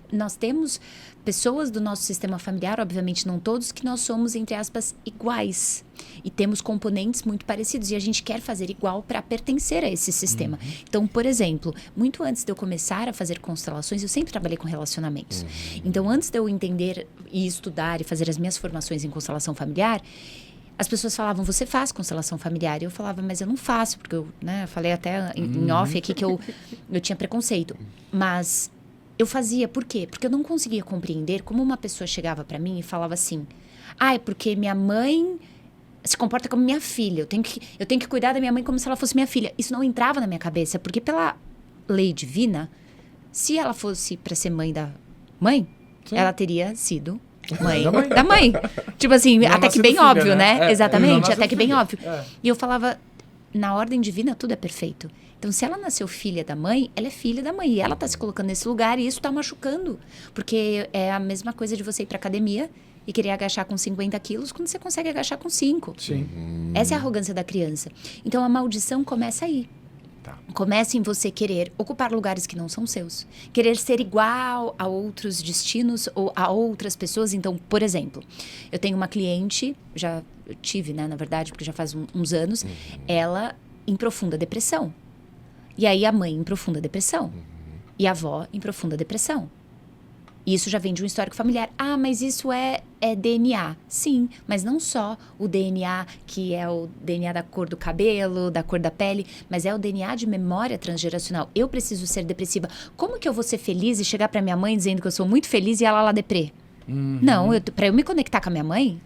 nós temos pessoas do nosso sistema familiar, obviamente não todos, que nós somos, entre aspas, iguais. E temos componentes muito parecidos. E a gente quer fazer igual para pertencer a esse sistema. Então, por exemplo, muito antes de eu começar a fazer constelações, eu sempre trabalhei com relacionamentos. Então, antes de eu entender e estudar e fazer as minhas formações em constelação familiar, as pessoas falavam, você faz constelação familiar? E eu falava, mas eu não faço, porque eu falei até em off aqui que eu tinha preconceito. Mas eu fazia, por quê? Porque eu não conseguia compreender como uma pessoa chegava para mim e falava assim, é porque minha mãe se comporta como minha filha, eu tenho que cuidar da minha mãe como se ela fosse minha filha. Isso não entrava na minha cabeça, porque pela lei divina, se ela fosse para ser mãe da mãe, Sim. ela teria sido mãe da mãe. Tipo assim, não até que bem filha, óbvio, né? Exatamente, até que bem óbvio. E eu falava, na ordem divina tudo é perfeito. Então, se ela nasceu filha da mãe, ela é filha da mãe. E ela está se colocando nesse lugar e isso está machucando. Porque é a mesma coisa de você ir para academia e querer agachar com 50 quilos quando você consegue agachar com 5. Sim. Essa é a arrogância da criança. Então, a maldição começa aí. Tá. Começa em você querer ocupar lugares que não são seus. Querer ser igual a outros destinos ou a outras pessoas. Então, por exemplo, eu tenho uma cliente, eu tive, né, na verdade, porque já faz uns anos, ela em profunda depressão. E aí a mãe em profunda depressão. E a avó em profunda depressão. E isso já vem de um histórico familiar. Mas isso é DNA. Sim, mas não só o DNA, que é o DNA da cor do cabelo, da cor da pele, mas é o DNA de memória transgeracional. Eu preciso ser depressiva. Como que eu vou ser feliz e chegar pra minha mãe dizendo que eu sou muito feliz e ela lá deprê? Não, pra eu me conectar com a minha mãe,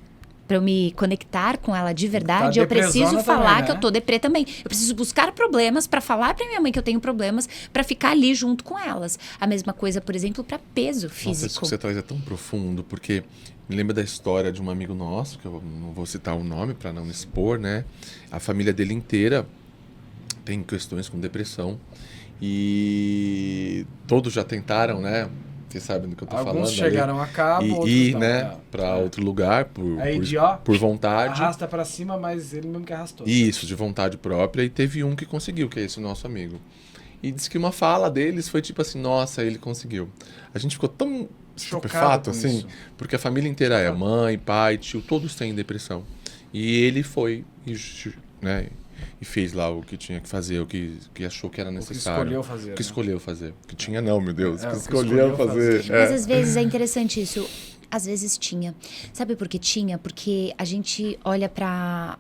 para eu me conectar com ela de verdade, eu preciso falar também, né? Que eu tô deprê também. Eu preciso buscar problemas para falar para minha mãe que eu tenho problemas, para ficar ali junto com elas. A mesma coisa, por exemplo, para peso físico. Nossa, isso que você traz é tão profundo, porque me lembra da história de um amigo nosso, que eu não vou citar o nome para não expor, né? A família dele inteira tem questões com depressão e todos já tentaram, né? Vocês sabem do que eu tô falando. Alguns chegaram a cabo, e ir, né, para outro lugar por vontade. Arrasta para cima, mas ele mesmo que arrastou. Isso, de vontade própria. E teve um que conseguiu, que é esse nosso amigo. E diz que uma fala deles foi tipo assim, nossa, ele conseguiu. A gente ficou tão Chocado estupefato, com assim, isso. porque a família inteira é mãe, pai, tio, todos têm depressão. E ele foi né, e fez lá o que tinha que fazer, o que achou que era necessário. escolheu fazer, O que né? escolheu fazer. Que tinha não, meu Deus. É, que o que escolheu escolheu fazer. fazer. Mas às vezes é interessante isso. Às vezes tinha. Sabe por que tinha? Porque a gente olha para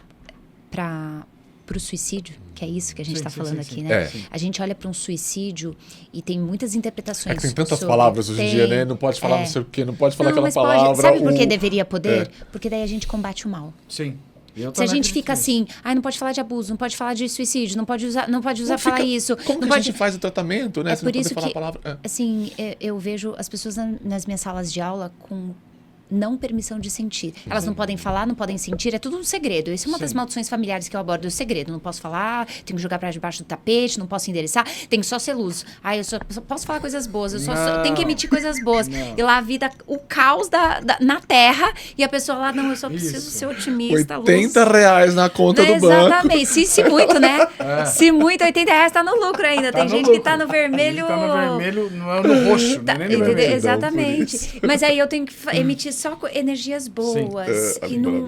o suicídio, que é isso que a gente está falando aqui, né? É. A gente olha para um suicídio e tem muitas interpretações. É que tem tantas sobre- palavras hoje em dia, né? Não pode falar é. não sei o quê, não pode falar Não, aquela mas pode. palavra. Sabe por que deveria poder? É. Porque daí a gente combate o mal. Sim. Eu Se a também gente acredito fica nisso. assim, não pode falar de abuso, não pode falar de suicídio, não pode usar Não falar fica- isso. Como não que a pode... gente faz o tratamento, né? É Se não por poder isso falar que, a palavra. É. assim, eu vejo as pessoas nas minhas salas de aula com não permissão de sentir. Elas não podem falar, não podem sentir, é tudo um segredo. Isso é uma das maldições familiares que eu abordo, o segredo. Não posso falar, tenho que jogar pra debaixo do tapete, não posso endereçar, tem que só ser luz. Eu só posso falar coisas boas, eu só tenho que emitir coisas boas. E lá a vida, o caos na Terra, e a pessoa lá, não, eu só preciso Isso. ser otimista, luz. R$80 na conta do banco. Exatamente, se muito, né? Se muito, R$80 tá no lucro ainda. Tem no gente lucro. que tá no vermelho. Tá no vermelho, não é no roxo, Tá, não é nem no entendeu? vermelho. Exatamente. Mas aí eu tenho que emitir só energias boas. É, E não...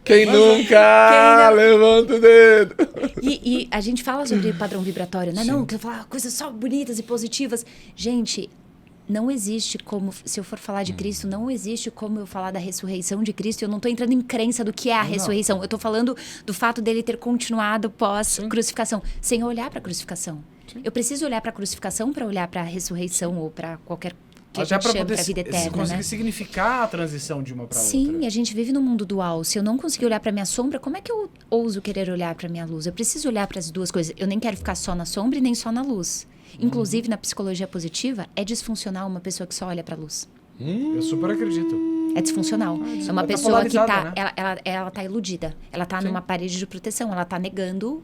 Quem nunca levanta o dedo. E a gente fala sobre padrão vibratório, né? Não, que eu falar coisas só bonitas e positivas. Gente, não existe como, se eu for falar de Cristo, não existe como eu falar da ressurreição de Cristo. Eu não estou entrando em crença do que é a ressurreição. Eu estou falando do fato dele ter continuado pós-crucificação, sem olhar para a crucificação. Eu preciso olhar para a crucificação para olhar para a ressurreição ou para qualquer que a Até gente para chama poder para a vida eterna, conseguir né? significar a transição de uma para outra. Sim, a gente vive num mundo dual. Se eu não conseguir olhar para minha sombra, como é que eu ouso querer olhar para minha luz? Eu preciso olhar para as duas coisas. Eu nem quero ficar só na sombra e nem só na luz. Inclusive, na psicologia positiva, é disfuncional uma pessoa que só olha para a luz. Eu super acredito. É disfuncional. É uma tá pessoa que polarizada, tá, né? ela tá iludida. Ela tá numa parede de proteção. Ela tá negando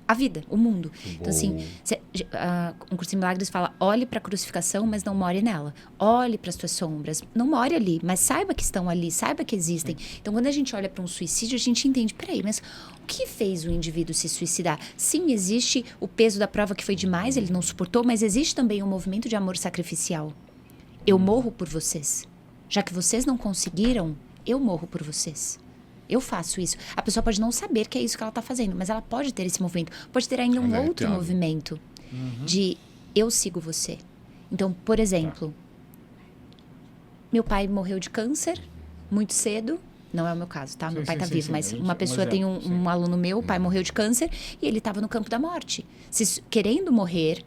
a vida, o mundo. Então, assim, um curso em milagres fala, olhe para a crucificação, mas não more nela. Olhe para as tuas sombras. Não more ali, mas saiba que estão ali, saiba que existem. Então, quando a gente olha para um suicídio, a gente entende, peraí, mas o que fez o indivíduo se suicidar? Sim, existe o peso da prova que foi demais, ele não suportou, mas existe também um movimento de amor sacrificial. Eu morro por vocês. Já que vocês não conseguiram, eu morro por vocês. Eu faço isso. A pessoa pode não saber que é isso que ela está fazendo, mas ela pode ter esse movimento. Pode ter ainda um outro movimento de eu sigo você. Então, por exemplo, meu pai morreu de câncer muito cedo. Não é o meu caso, tá? Meu pai tá vivo, mas uma pessoa tem um aluno meu, o pai morreu de câncer e ele estava no campo da morte, querendo morrer.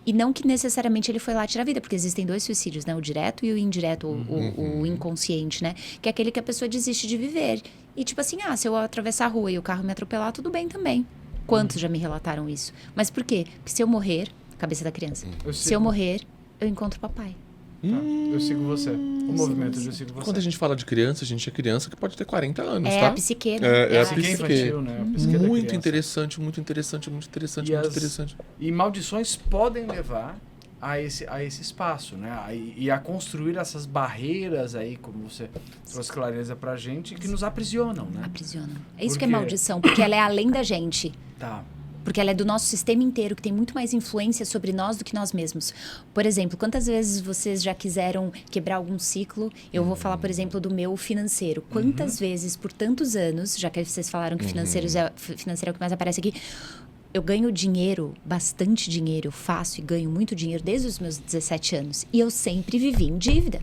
E não que necessariamente ele foi lá tirar a vida, porque existem dois suicídios, né? O direto e o indireto, o inconsciente, né? Que é aquele que a pessoa desiste de viver. E tipo assim, se eu atravessar a rua e o carro me atropelar, tudo bem também. Quantos já me relataram isso? Mas por quê? Porque se eu morrer, cabeça da criança, se eu morrer, eu encontro o papai. Tá, eu sigo você. O movimento de eu sigo você. Quando a gente fala de criança, a gente é criança que pode ter 40 anos, É tá? a psique, né? É a Psique psique. infantil, né? A psique da Muito criança. interessante, muito interessante, muito interessante, E muito as- interessante. E maldições podem levar a esse espaço, né? E a construir essas barreiras aí, como você trouxe clareza pra gente, que nos aprisionam, né? Aprisionam. É isso Por que é quê? maldição, porque ela é além da gente. Tá. Porque ela é do nosso sistema inteiro, que tem muito mais influência sobre nós do que nós mesmos. Por exemplo, quantas vezes vocês já quiseram quebrar algum ciclo? Eu vou falar, por exemplo, do meu financeiro. Quantas vezes, por tantos anos, já que vocês falaram que financeiro é o que mais aparece aqui, eu ganho dinheiro, bastante dinheiro, eu faço e ganho muito dinheiro desde os meus 17 anos. E eu sempre vivi em dívida.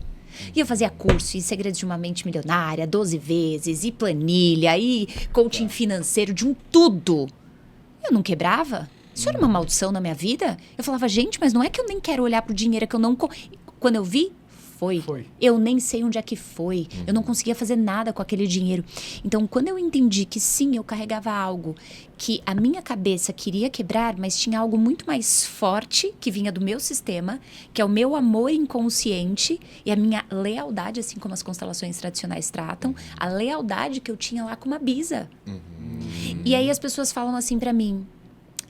E eu fazia curso, e Segredos de uma Mente Milionária, 12 vezes, e planilha, e coaching financeiro, de um tudo. Eu não quebrava. Isso era uma maldição na minha vida. Eu falava, gente, mas não é que eu nem quero olhar pro dinheiro, é que eu não... Quando eu vi, foi. Eu nem sei onde é que foi. Eu não conseguia fazer nada com aquele dinheiro. Então, quando eu entendi que sim, eu carregava algo que a minha cabeça queria quebrar, mas tinha algo muito mais forte que vinha do meu sistema, que é o meu amor inconsciente e a minha lealdade, assim como as constelações tradicionais tratam, a lealdade que eu tinha lá com uma bisa. E aí as pessoas falam assim pra mim,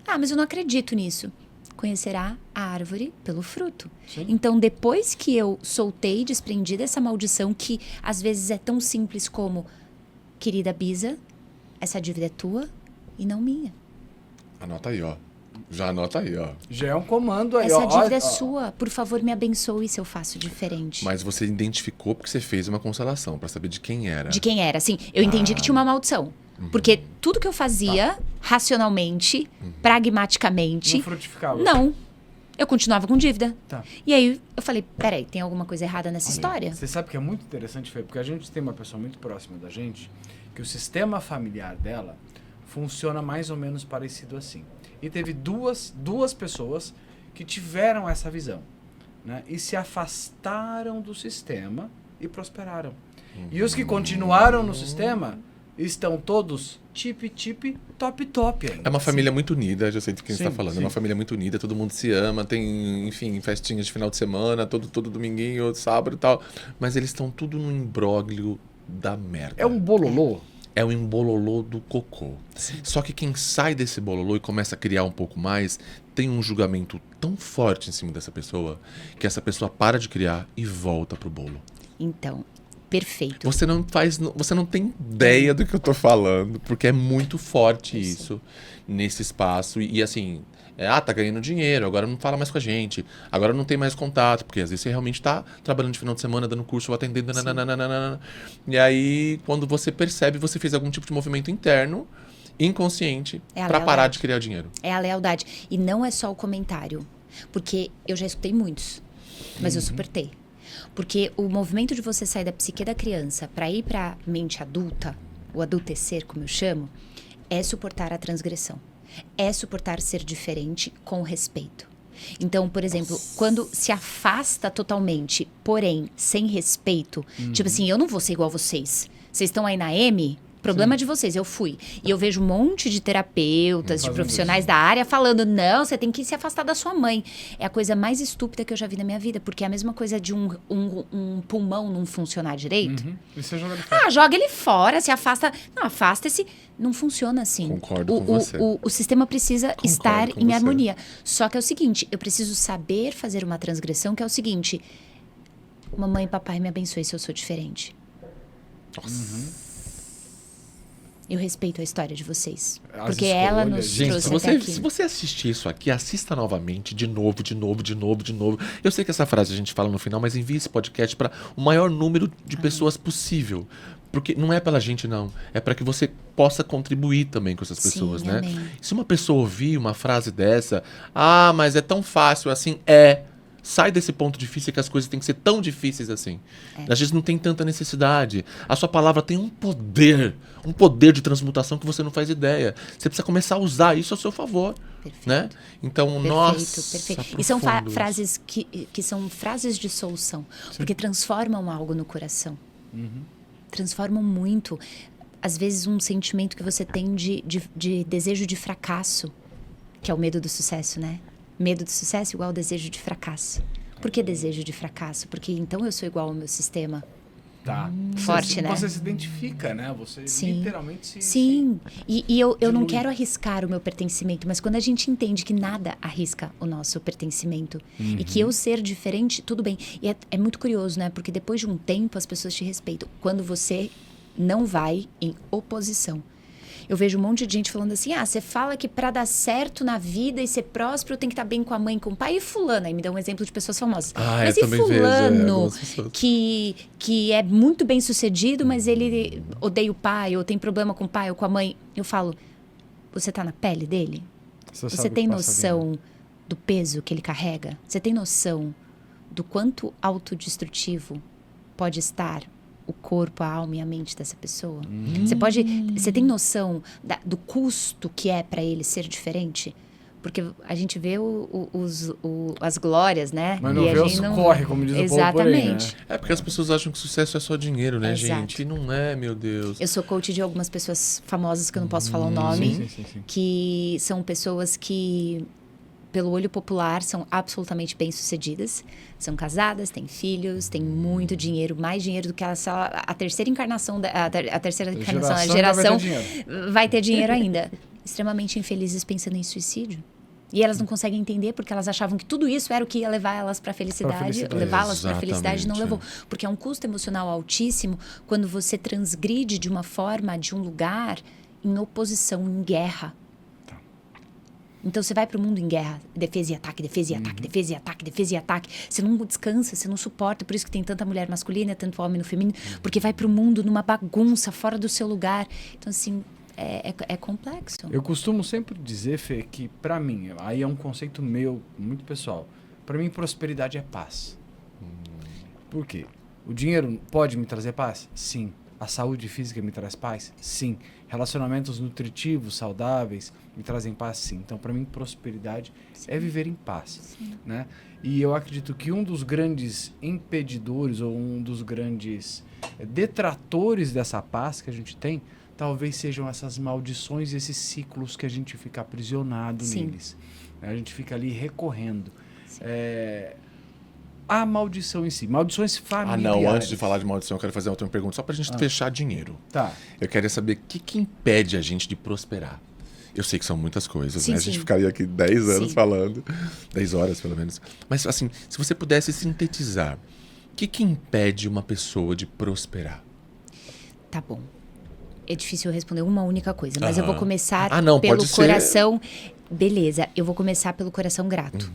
mas eu não acredito nisso. Conhecerá a árvore pelo fruto. Sim. Então, depois que eu soltei, desprendi dessa maldição, que às vezes é tão simples como, querida Bisa, essa dívida é tua e não minha. Anota aí, ó. Já anota aí, ó. Já é um comando aí, Essa ó. dívida é ó. sua. Por favor, me abençoe se eu faço diferente. Mas você identificou porque você fez uma constelação pra saber de quem era. De quem era, assim. Eu entendi que tinha uma maldição. Porque tudo que eu fazia, racionalmente, pragmaticamente... Não frutificava. Não. Eu continuava com dívida. Tá. E aí eu falei, peraí, tem alguma coisa errada nessa história? Você sabe que é muito interessante, Fê, porque a gente tem uma pessoa muito próxima da gente, que o sistema familiar dela funciona mais ou menos parecido assim. E teve duas pessoas que tiveram essa visão, né? E se afastaram do sistema e prosperaram. E os que continuaram no sistema estão todos top ainda. É uma família muito unida, já sei de quem você Sim, tá falando. sim. É uma família muito unida, todo mundo se ama, tem, enfim, festinhas de final de semana, todo dominguinho, sábado e tal. Mas eles estão tudo no imbróglio da merda. É um bololô. É o embololô do cocô. Só que quem sai desse bololô e começa a criar um pouco mais, tem um julgamento tão forte em cima dessa pessoa, que essa pessoa para de criar e volta pro bolo. Então, perfeito. Você não tem ideia do que eu tô falando, porque é muito forte isso nesse espaço. E assim, tá ganhando dinheiro, agora não fala mais com a gente, agora não tem mais contato, porque às vezes você realmente tá trabalhando de final de semana, dando curso, atendendo, nananana. E aí, quando você percebe, você fez algum tipo de movimento interno, inconsciente, É a pra parar lealdade. de criar dinheiro. É a lealdade. E não é só o comentário. Porque eu já escutei muitos, mas eu supertei. Porque o movimento de você sair da psique da criança para ir para mente adulta, o adultecer, como eu chamo, é suportar a transgressão. É suportar ser diferente com respeito. Então, por exemplo, quando se afasta totalmente, porém sem respeito, tipo assim, eu não vou ser igual a vocês. Vocês estão aí na M, problema de vocês, eu fui. E eu vejo um monte de terapeutas, de Fazendo profissionais isso. da área falando, não, você tem que se afastar da sua mãe. É a coisa mais estúpida que eu já vi na minha vida, porque é a mesma coisa de um pulmão não funcionar direito. E você joga ele fora. Ah, joga ele fora, se afasta. Não, afasta-se. Não funciona assim. Concordo com você. O sistema precisa estar com em você. harmonia. Só que é o seguinte, eu preciso saber fazer uma transgressão, que é o seguinte. Mamãe e papai, me abençoe se eu sou diferente. Nossa. Eu respeito a história de vocês. As Porque ela escolhas. nos Gente, trouxe até aqui. se você assistir isso aqui, assista novamente, de novo. Eu sei que essa frase a gente fala no final, mas envie esse podcast para o maior número de pessoas possível. Porque não é pela gente, não. É para que você possa contribuir também com essas Sim, pessoas, né? amém. Se uma pessoa ouvir uma frase dessa, mas é tão fácil assim, sai desse ponto difícil que as coisas têm que ser tão difíceis assim. Às vezes não tem tanta necessidade. A sua palavra tem um poder de transmutação que você não faz ideia. Você precisa começar a usar isso a seu favor, Perfeito. né? Então, nossa, Perfeito. E são profundo isso. frases que são frases de solução. Porque transformam algo no coração. Transformam muito. Às vezes um sentimento que você tem de desejo de fracasso, que é o medo do sucesso, né? Medo do sucesso igual desejo de fracasso. Por que desejo de fracasso? Porque então eu sou igual ao meu sistema. Tá. Forte, né? Você se identifica, né? Você Sim. literalmente se... Sim, e eu não Dilui. quero arriscar o meu pertencimento, mas quando a gente entende que nada arrisca o nosso pertencimento e que eu ser diferente, tudo bem. E é muito curioso, né? Porque depois de um tempo as pessoas te respeitam. Quando você não vai em oposição. Eu vejo um monte de gente falando assim, você fala que pra dar certo na vida e ser próspero tem que estar bem com a mãe e com o pai. E fulano, aí me dá um exemplo de pessoas famosas. Mas eu e também vejo, fulano algumas pessoas. que é muito bem sucedido, mas ele odeia o pai, ou tem problema com o pai ou com a mãe. Eu falo, você tá na pele dele? sabe Você o tem que passa ali, né? noção do peso que ele carrega? Você tem noção do quanto autodestrutivo pode estar o corpo, a alma e a mente dessa pessoa? Você tem noção do custo que é para ele ser diferente? Porque a gente vê as glórias, né? Mas não E a vê gente os corre, como diz o povo por aí, né? Exatamente. É porque as pessoas acham que sucesso é só dinheiro, né, Exato. gente? E não é, meu Deus. Eu sou coach de algumas pessoas famosas, que eu não posso falar o nome, Sim. que são pessoas que, pelo olho popular, são absolutamente bem-sucedidas. São casadas, têm filhos, têm muito dinheiro, mais dinheiro do que a terceira encarnação, a terceira encarnação, a Geração geração vai ter dinheiro. vai ter dinheiro ainda. Extremamente infelizes pensando em suicídio. E elas não conseguem entender porque elas achavam que tudo isso era o que ia levar elas para a felicidade. Levá-las para a felicidade não Exatamente, levou. Porque é um custo emocional altíssimo quando você transgride de uma forma, de um lugar, em oposição, em guerra. Então você vai pro mundo em guerra, defesa e ataque, defesa e ataque, defesa e ataque, defesa e ataque. Você não descansa, você não suporta, por isso que tem tanta mulher masculina, tanto homem no feminino, porque vai pro mundo numa bagunça, fora do seu lugar. Então assim, é complexo. Eu costumo sempre dizer, Fê, que pra mim, aí é um conceito meu, muito pessoal, pra mim prosperidade é paz. Por quê? O dinheiro pode me trazer paz? Sim. A saúde física me traz paz? Sim. Relacionamentos nutritivos, saudáveis, me trazem paz? Sim. Então, para mim, prosperidade é viver em paz. Né? E eu acredito que um dos grandes impedidores ou um dos grandes detratores dessa paz que a gente tem, talvez sejam essas maldições e esses ciclos que a gente fica aprisionado neles. A gente fica ali recorrendo. A maldição em si, maldições familiares. Ah, não, antes de falar de maldição, eu quero fazer outra pergunta, só pra gente fechar dinheiro. Tá. Eu queria saber o que impede a gente de prosperar. Eu sei que são muitas coisas, Sim, né? A sim. gente ficaria aqui 10 anos Sim. falando, 10 horas pelo menos. Mas assim, se você pudesse sintetizar, o que impede uma pessoa de prosperar? Tá bom. É difícil eu responder uma única coisa, mas eu vou começar não, pelo pode ser. coração. Beleza, eu vou começar pelo coração grato.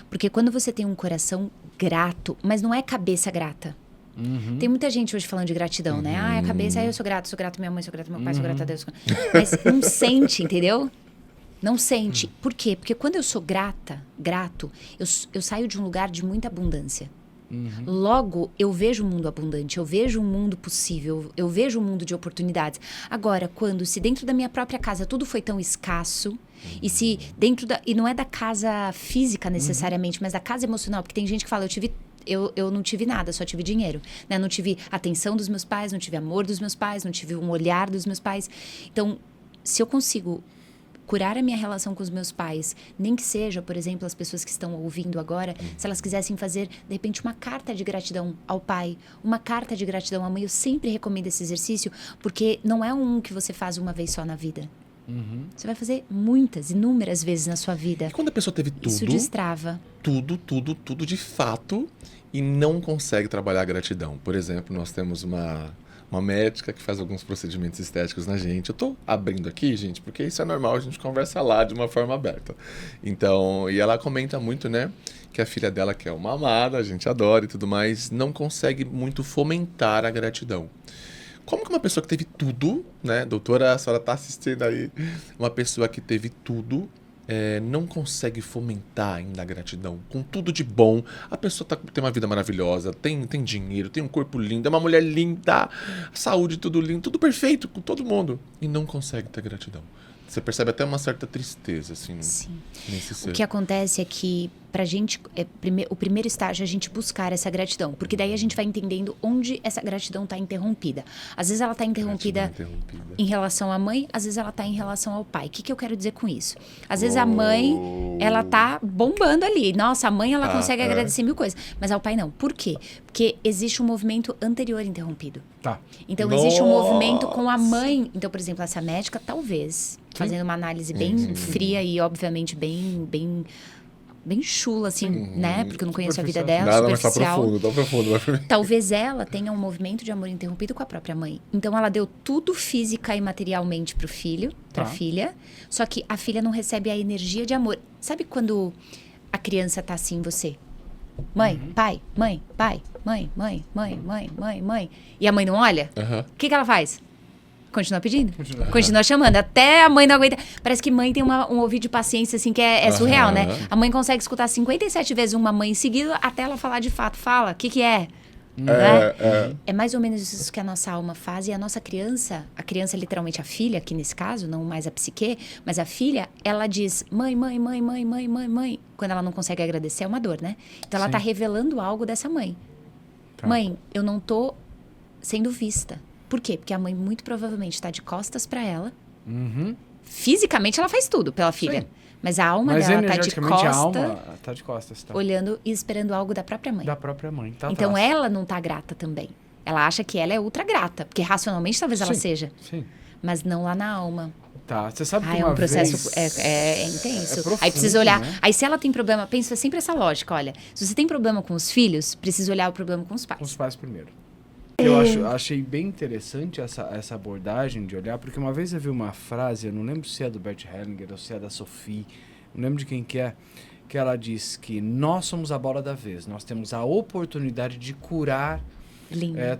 Porque quando você tem um coração grato, mas não é cabeça grata. Tem muita gente hoje falando de gratidão, né? Ah, a cabeça, eu sou grato à minha mãe, sou grato ao meu pai, sou grato a Deus. Mas não sente, entendeu? Não sente. Por quê? Porque quando eu sou grato, eu saio de um lugar de muita abundância. Logo, eu vejo um mundo abundante, eu vejo um mundo possível, eu vejo um mundo de oportunidades. Agora, se dentro da minha própria casa tudo foi tão escasso, e se dentro e não é da casa física necessariamente, mas da casa emocional, porque tem gente que fala, eu não tive nada, só tive dinheiro, né? Não tive atenção dos meus pais, não tive amor dos meus pais, não tive um olhar dos meus pais. Então, se eu consigo curar a minha relação com os meus pais, nem que seja, por exemplo, as pessoas que estão ouvindo agora, se elas quisessem fazer, de repente, uma carta de gratidão ao pai, uma carta de gratidão à mãe, eu sempre recomendo esse exercício, porque não é um que você faz uma vez só na vida. Você vai fazer inúmeras vezes na sua vida. E quando a pessoa teve tudo, Isso destrava. tudo de fato, e não consegue trabalhar a gratidão. Por exemplo, nós temos uma médica que faz alguns procedimentos estéticos na gente. Eu tô abrindo aqui, gente, porque isso é normal, a gente conversa lá de uma forma aberta. Então, e ela comenta muito, né, que a filha dela, que é uma amada, a gente adora e tudo mais, não consegue muito fomentar a gratidão. Como que uma pessoa que teve tudo, né, doutora, a senhora tá assistindo aí, uma pessoa que teve tudo, não consegue fomentar ainda a gratidão, com tudo de bom, a pessoa tem uma vida maravilhosa, tem dinheiro, tem um corpo lindo, é uma mulher linda, saúde, tudo lindo, tudo perfeito com todo mundo, e não consegue ter gratidão. Você percebe até uma certa tristeza, assim, nesse ser. O que acontece é que, pra gente, o primeiro estágio é a gente buscar essa gratidão. Porque daí a gente vai entendendo onde essa gratidão está interrompida. Às vezes ela está interrompida em relação à mãe, às vezes ela está em relação ao pai. O que eu quero dizer com isso? Às vezes a mãe, ela tá bombando ali. Nossa, a mãe, ela consegue agradecer mil coisas. Mas ao pai não. Por quê? Porque existe um movimento anterior interrompido. Tá. Então, existe um movimento com a mãe. Então, por exemplo, essa médica, talvez, fazendo uma análise bem fria e, obviamente, bem chula, assim, né? Porque eu não conheço a vida dela, Nada, mas superficial. tá profundo. Talvez ela tenha um movimento de amor interrompido com a própria mãe. Então, ela deu tudo física e materialmente pro filho, pra filha. Só que a filha não recebe a energia de amor. Sabe quando a criança tá assim em você? Mãe, pai, mãe, pai, mãe. E a mãe não olha? O que ela faz? Continua pedindo. Continua chamando. Até a mãe não aguenta. Parece que mãe tem um ouvido de paciência, assim, que é surreal, né? A mãe consegue escutar 57 vezes uma mãe em seguida até ela falar de fato. Fala, o que é? É mais ou menos isso que a nossa alma faz. E a nossa criança, literalmente a filha, aqui nesse caso, não mais a psique, mas a filha, ela diz mãe. Quando ela não consegue agradecer, é uma dor, né? Então ela tá revelando algo dessa mãe. Mãe, eu não tô sendo vista. Por quê? Porque a mãe muito provavelmente está de costas para ela. Fisicamente ela faz tudo pela filha. Sim. Mas a alma dela tá de costas. A alma tá de costas, tá. Olhando e esperando algo da própria mãe. Da própria mãe. Tá então atrás. ela não tá grata também. Ela acha que ela é ultra grata. Porque racionalmente talvez ela seja. Sim. Mas não lá na alma. Tá, você sabe que é uma um processo vez... é intenso. profundo, aí precisa olhar. Né? Aí se ela tem problema, pensa sempre essa lógica, olha. Se você tem problema com os filhos, precisa olhar o problema com os pais. Com os pais primeiro. Achei bem interessante essa abordagem de olhar, porque uma vez eu vi uma frase, eu não lembro se é do Bert Hellinger ou se é da Sophie, não lembro de quem que é, que ela diz que nós somos a bola da vez, nós temos a oportunidade de curar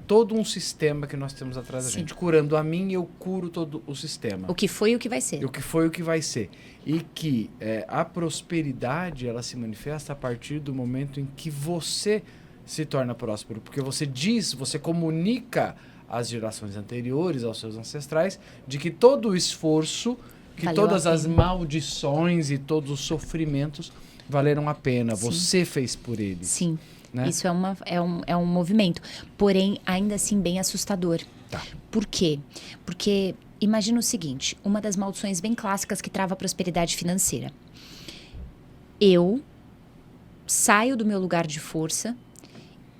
todo um sistema que nós temos atrás da gente. Curando a mim, eu curo todo o sistema. O que foi e o que vai ser. O que foi e o que vai ser. E que a prosperidade, ela se manifesta a partir do momento em que você se torna próspero. Porque você comunica às gerações anteriores, aos seus ancestrais, de que todo o esforço, que valeu todas as maldições e todos os sofrimentos valeram a pena. Sim. Você fez por eles. Sim. Né? Isso é um movimento, porém, ainda assim, bem assustador. Tá. Por quê? Porque imagina o seguinte, uma das maldições bem clássicas que trava a prosperidade financeira. Eu saio do meu lugar de força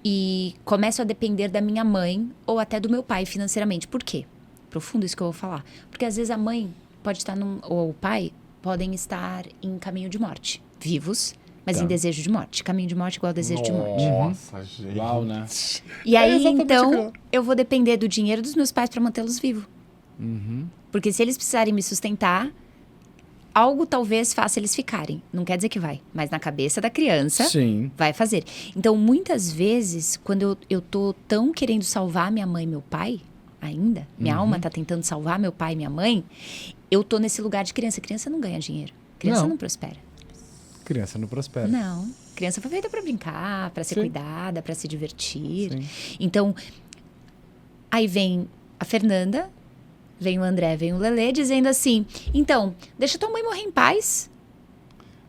e começo a depender da minha mãe ou até do meu pai financeiramente. Por quê? Profundo isso que eu vou falar. Porque às vezes a mãe pode estar, ou o pai, podem estar em caminho de morte, vivos, mas em desejo de morte. Caminho de morte igual desejo de morte. Nossa, gente. Uau, né? E aí, então, eu vou depender do dinheiro dos meus pais para mantê-los vivos. Porque se eles precisarem me sustentar, algo talvez faça eles ficarem. Não quer dizer que vai, mas na cabeça da criança vai fazer. Então, muitas vezes, quando eu tô tão querendo salvar minha mãe e meu pai, ainda, minha alma tá tentando salvar meu pai e minha mãe, eu tô nesse lugar de criança. Criança não ganha dinheiro. Criança não prospera. Criança não prospera. Não. Criança foi feita para brincar, para ser cuidada, para se divertir. Sim. Então, aí vem a Fernanda, vem o André, vem o Lelê, dizendo assim, então, deixa tua mãe morrer em paz.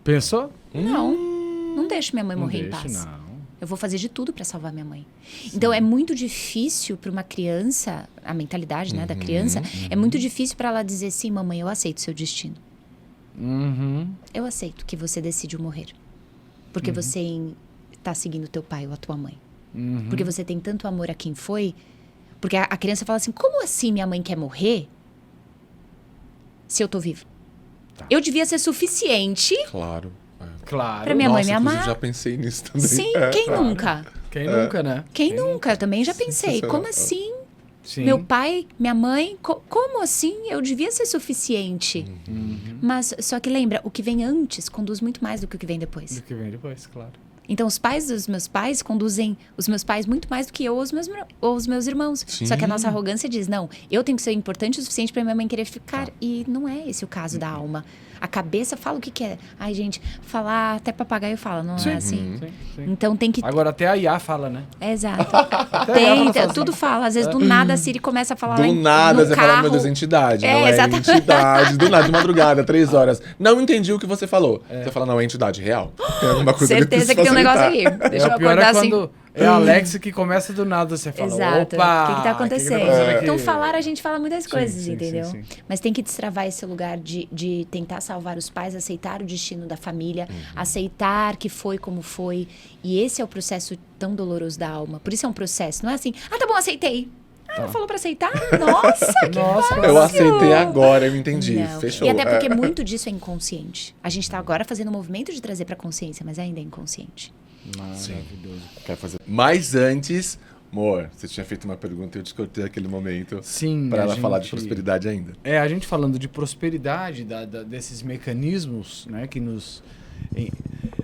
Pensou? Não deixo minha mãe morrer em paz. Não. Eu vou fazer de tudo para salvar minha mãe. Sim. Então, é muito difícil para uma criança, a mentalidade da criança, é muito difícil para ela dizer, sim, mamãe, eu aceito seu destino. Eu aceito que você decidiu morrer. Porque você está seguindo teu pai ou a tua mãe. Porque você tem tanto amor a quem foi. Porque a criança fala assim, como assim minha mãe quer morrer se eu tô vivo? Tá. Eu devia ser suficiente Claro. Pra minha mãe me amar. Eu já pensei nisso também. Sim, quem nunca? Quem nunca, né? Quem nunca? Eu também já pensei. Como assim? Sim. Meu pai, minha mãe, como assim? Eu devia ser suficiente. Mas, só que lembra, o que vem antes conduz muito mais do que o que vem depois. Do que vem depois, claro. Então, os pais dos meus pais conduzem os meus pais muito mais do que eu ou os meus irmãos. Sim. Só que a nossa arrogância diz, não, eu tenho que ser importante o suficiente para minha mãe querer ficar. E não é esse o caso da alma. A cabeça fala o que quer. Ai, gente, falar até papagaio fala, não é assim? Sim. Então tem que... Agora até a IA fala, né? Exato. Tudo fala. Às vezes do nada a Siri começa a falar do lá nada no você carro. fala, meu Deus, entidade. É, não é exatamente. entidade. Do nada, de madrugada, 3 horas. Não entendi o que você falou. Você fala, não, é entidade real. Tem alguma coisa Certeza que tem um negócio aí. Deixa eu o pior acordar é assim. quando é a Alexa que começa do nada, você fala, Exato. opa! O que tá acontecendo? aqui? Então, falar, a gente fala muitas coisas, sim, entendeu? sim. Mas tem que destravar esse lugar de tentar salvar os pais, aceitar o destino da família, aceitar que foi como foi. E esse é o processo tão doloroso da alma. Por isso é um processo. Não é assim, tá bom, aceitei. Ela falou pra aceitar? Nossa, que fácil! Eu aceitei agora, eu entendi. Não. Fechou. E até porque muito disso é inconsciente. A gente tá agora fazendo um movimento de trazer pra consciência, mas ainda é inconsciente. Maravilhoso. Quer fazer? Mas antes, amor, você tinha feito uma pergunta e eu descortei aquele momento. Sim, pra ela falar de prosperidade ainda. A gente falando de prosperidade, desses mecanismos, né, que nos...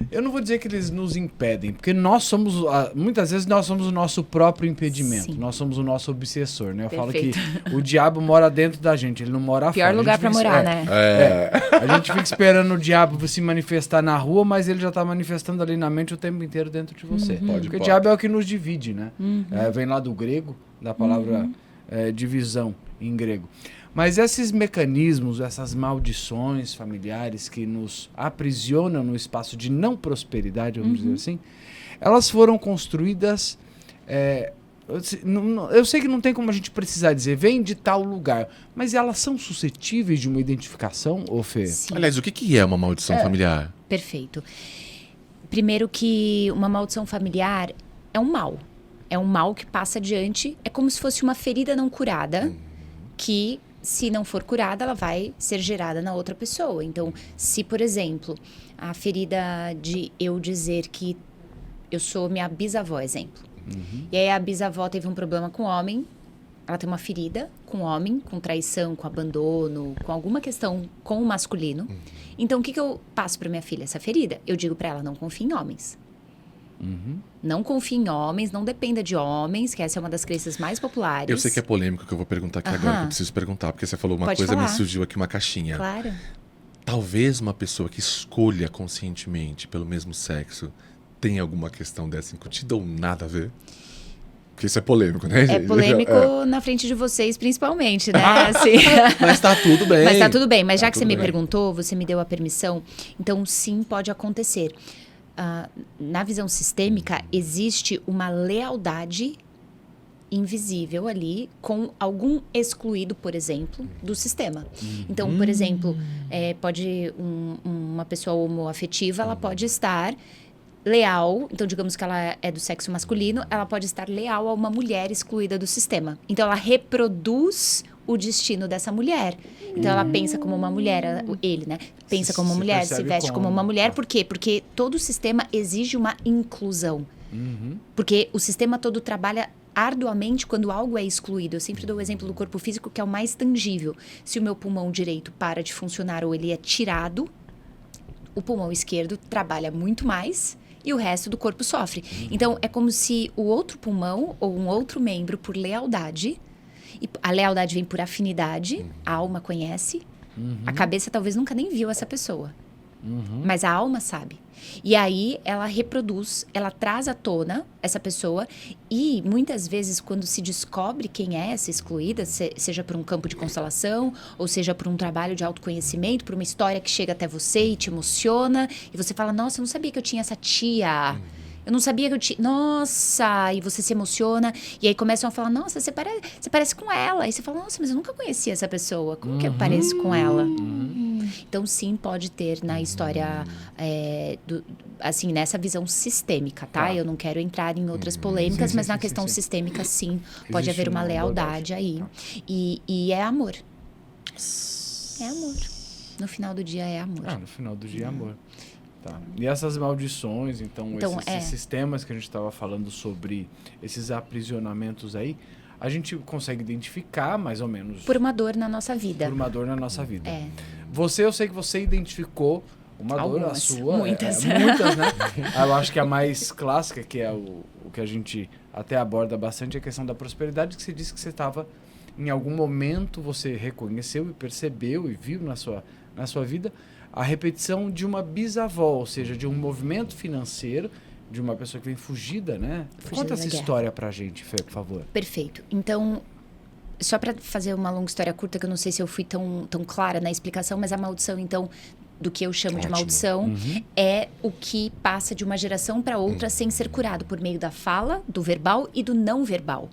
Eu não vou dizer que eles nos impedem, porque nós somos, muitas vezes nós somos o nosso próprio impedimento, Sim. nós somos o nosso obsessor, né? Eu Perfeito. falo que o diabo mora dentro da gente, ele não mora Pior fora. lugar pra morar, né? A gente fica esperando o diabo se manifestar na rua, mas ele já tá manifestando ali na mente o tempo inteiro dentro de você. Porque o diabo é o que nos divide, né? Vem lá do grego, da palavra divisão em grego. Mas esses mecanismos, essas maldições familiares que nos aprisionam no espaço de não prosperidade, vamos dizer assim, elas foram construídas... eu sei que não tem como a gente precisar dizer, vem de tal lugar, mas elas são suscetíveis de uma identificação, ô Fê? Sim. Aliás, o que é uma maldição familiar? Perfeito. Primeiro que uma maldição familiar é um mal. É um mal que passa adiante, é como se fosse uma ferida não curada, que... se não for curada, ela vai ser gerada na outra pessoa. Então, se, por exemplo, a ferida de eu dizer que eu sou minha bisavó, exemplo. E aí a bisavó teve um problema com o homem, ela tem uma ferida com o homem, com traição, com abandono, com alguma questão com o masculino. Então, o que eu passo para minha filha? Essa ferida. Eu digo para ela, não confie em homens. Não confie em homens, não dependa de homens, que essa é uma das crenças mais populares. Eu sei que é polêmico que eu vou perguntar aqui agora, que eu preciso perguntar, porque você falou uma Pode coisa, falar. me surgiu aqui uma caixinha. Claro. Talvez uma pessoa que escolha conscientemente pelo mesmo sexo tenha alguma questão dessa incutida ou nada a ver? Porque isso é polêmico, né, gente? É polêmico na frente de vocês, principalmente, né? Assim. Mas tá tudo bem. Mas tá tudo bem. Mas já Tá que você tudo me bem. perguntou, você me deu a permissão. Então, sim, pode acontecer. Na visão sistêmica, existe uma lealdade invisível ali com algum excluído, por exemplo, do sistema. Então, por exemplo, pode uma pessoa homoafetiva, ela pode estar leal, então digamos que ela é do sexo masculino, ela pode estar leal a uma mulher excluída do sistema. Então ela reproduz o destino dessa mulher. Então ela pensa como uma mulher, ele, né? Pensa como uma Se mulher, se percebe veste como uma como. mulher. Por quê? Porque todo o sistema exige uma inclusão. Porque o sistema todo trabalha arduamente quando algo é excluído. Eu sempre dou o exemplo do corpo físico, que é o mais tangível. Se o meu pulmão direito para de funcionar ou ele é tirado, o pulmão esquerdo trabalha muito mais e o resto do corpo sofre. Então, é como se o outro pulmão ou um outro membro, por lealdade, e a lealdade vem por afinidade, a alma conhece, a cabeça talvez nunca nem viu essa pessoa, mas a alma sabe. E aí, ela reproduz, ela traz à tona essa pessoa e, muitas vezes, quando se descobre quem é essa excluída, seja por um campo de constelação, ou seja por um trabalho de autoconhecimento, por uma história que chega até você e te emociona, e você fala, nossa, eu não sabia que eu tinha essa tia... Eu não sabia que eu tinha... Nossa! E você se emociona. E aí começam a falar, nossa, você parece com ela. E você fala, nossa, mas eu nunca conhecia essa pessoa. Como que eu pareço com ela? Então, sim, pode ter na história, assim, nessa visão sistêmica, tá? Eu não quero entrar em outras polêmicas, mas na questão sistêmica, sim, pode Existe haver uma uma lealdade aí. E é amor. É amor. No final do dia, é amor. No final do dia é amor. Tá. E essas maldições, então esses sistemas que a gente estava falando sobre esses aprisionamentos aí, a gente consegue identificar mais ou menos... Por uma dor na nossa vida. Por uma dor na nossa vida. É. Eu sei que você identificou uma dor, a Algumas, sua. muitas. Muitas, né? Eu acho que a mais clássica, que é o que a gente até aborda bastante, é a questão da prosperidade, que você disse que você estava, em algum momento, você reconheceu e percebeu e viu na sua vida a repetição de uma bisavó, ou seja, de um movimento financeiro de uma pessoa que vem fugida, né? Conta essa história pra gente, Fê, por favor. Perfeito. Então, só para fazer uma longa história curta, que eu não sei se eu fui tão clara na explicação, mas a maldição, então, do que eu chamo de maldição, é o que passa de uma geração para outra sem ser curado, por meio da fala, do verbal e do não verbal.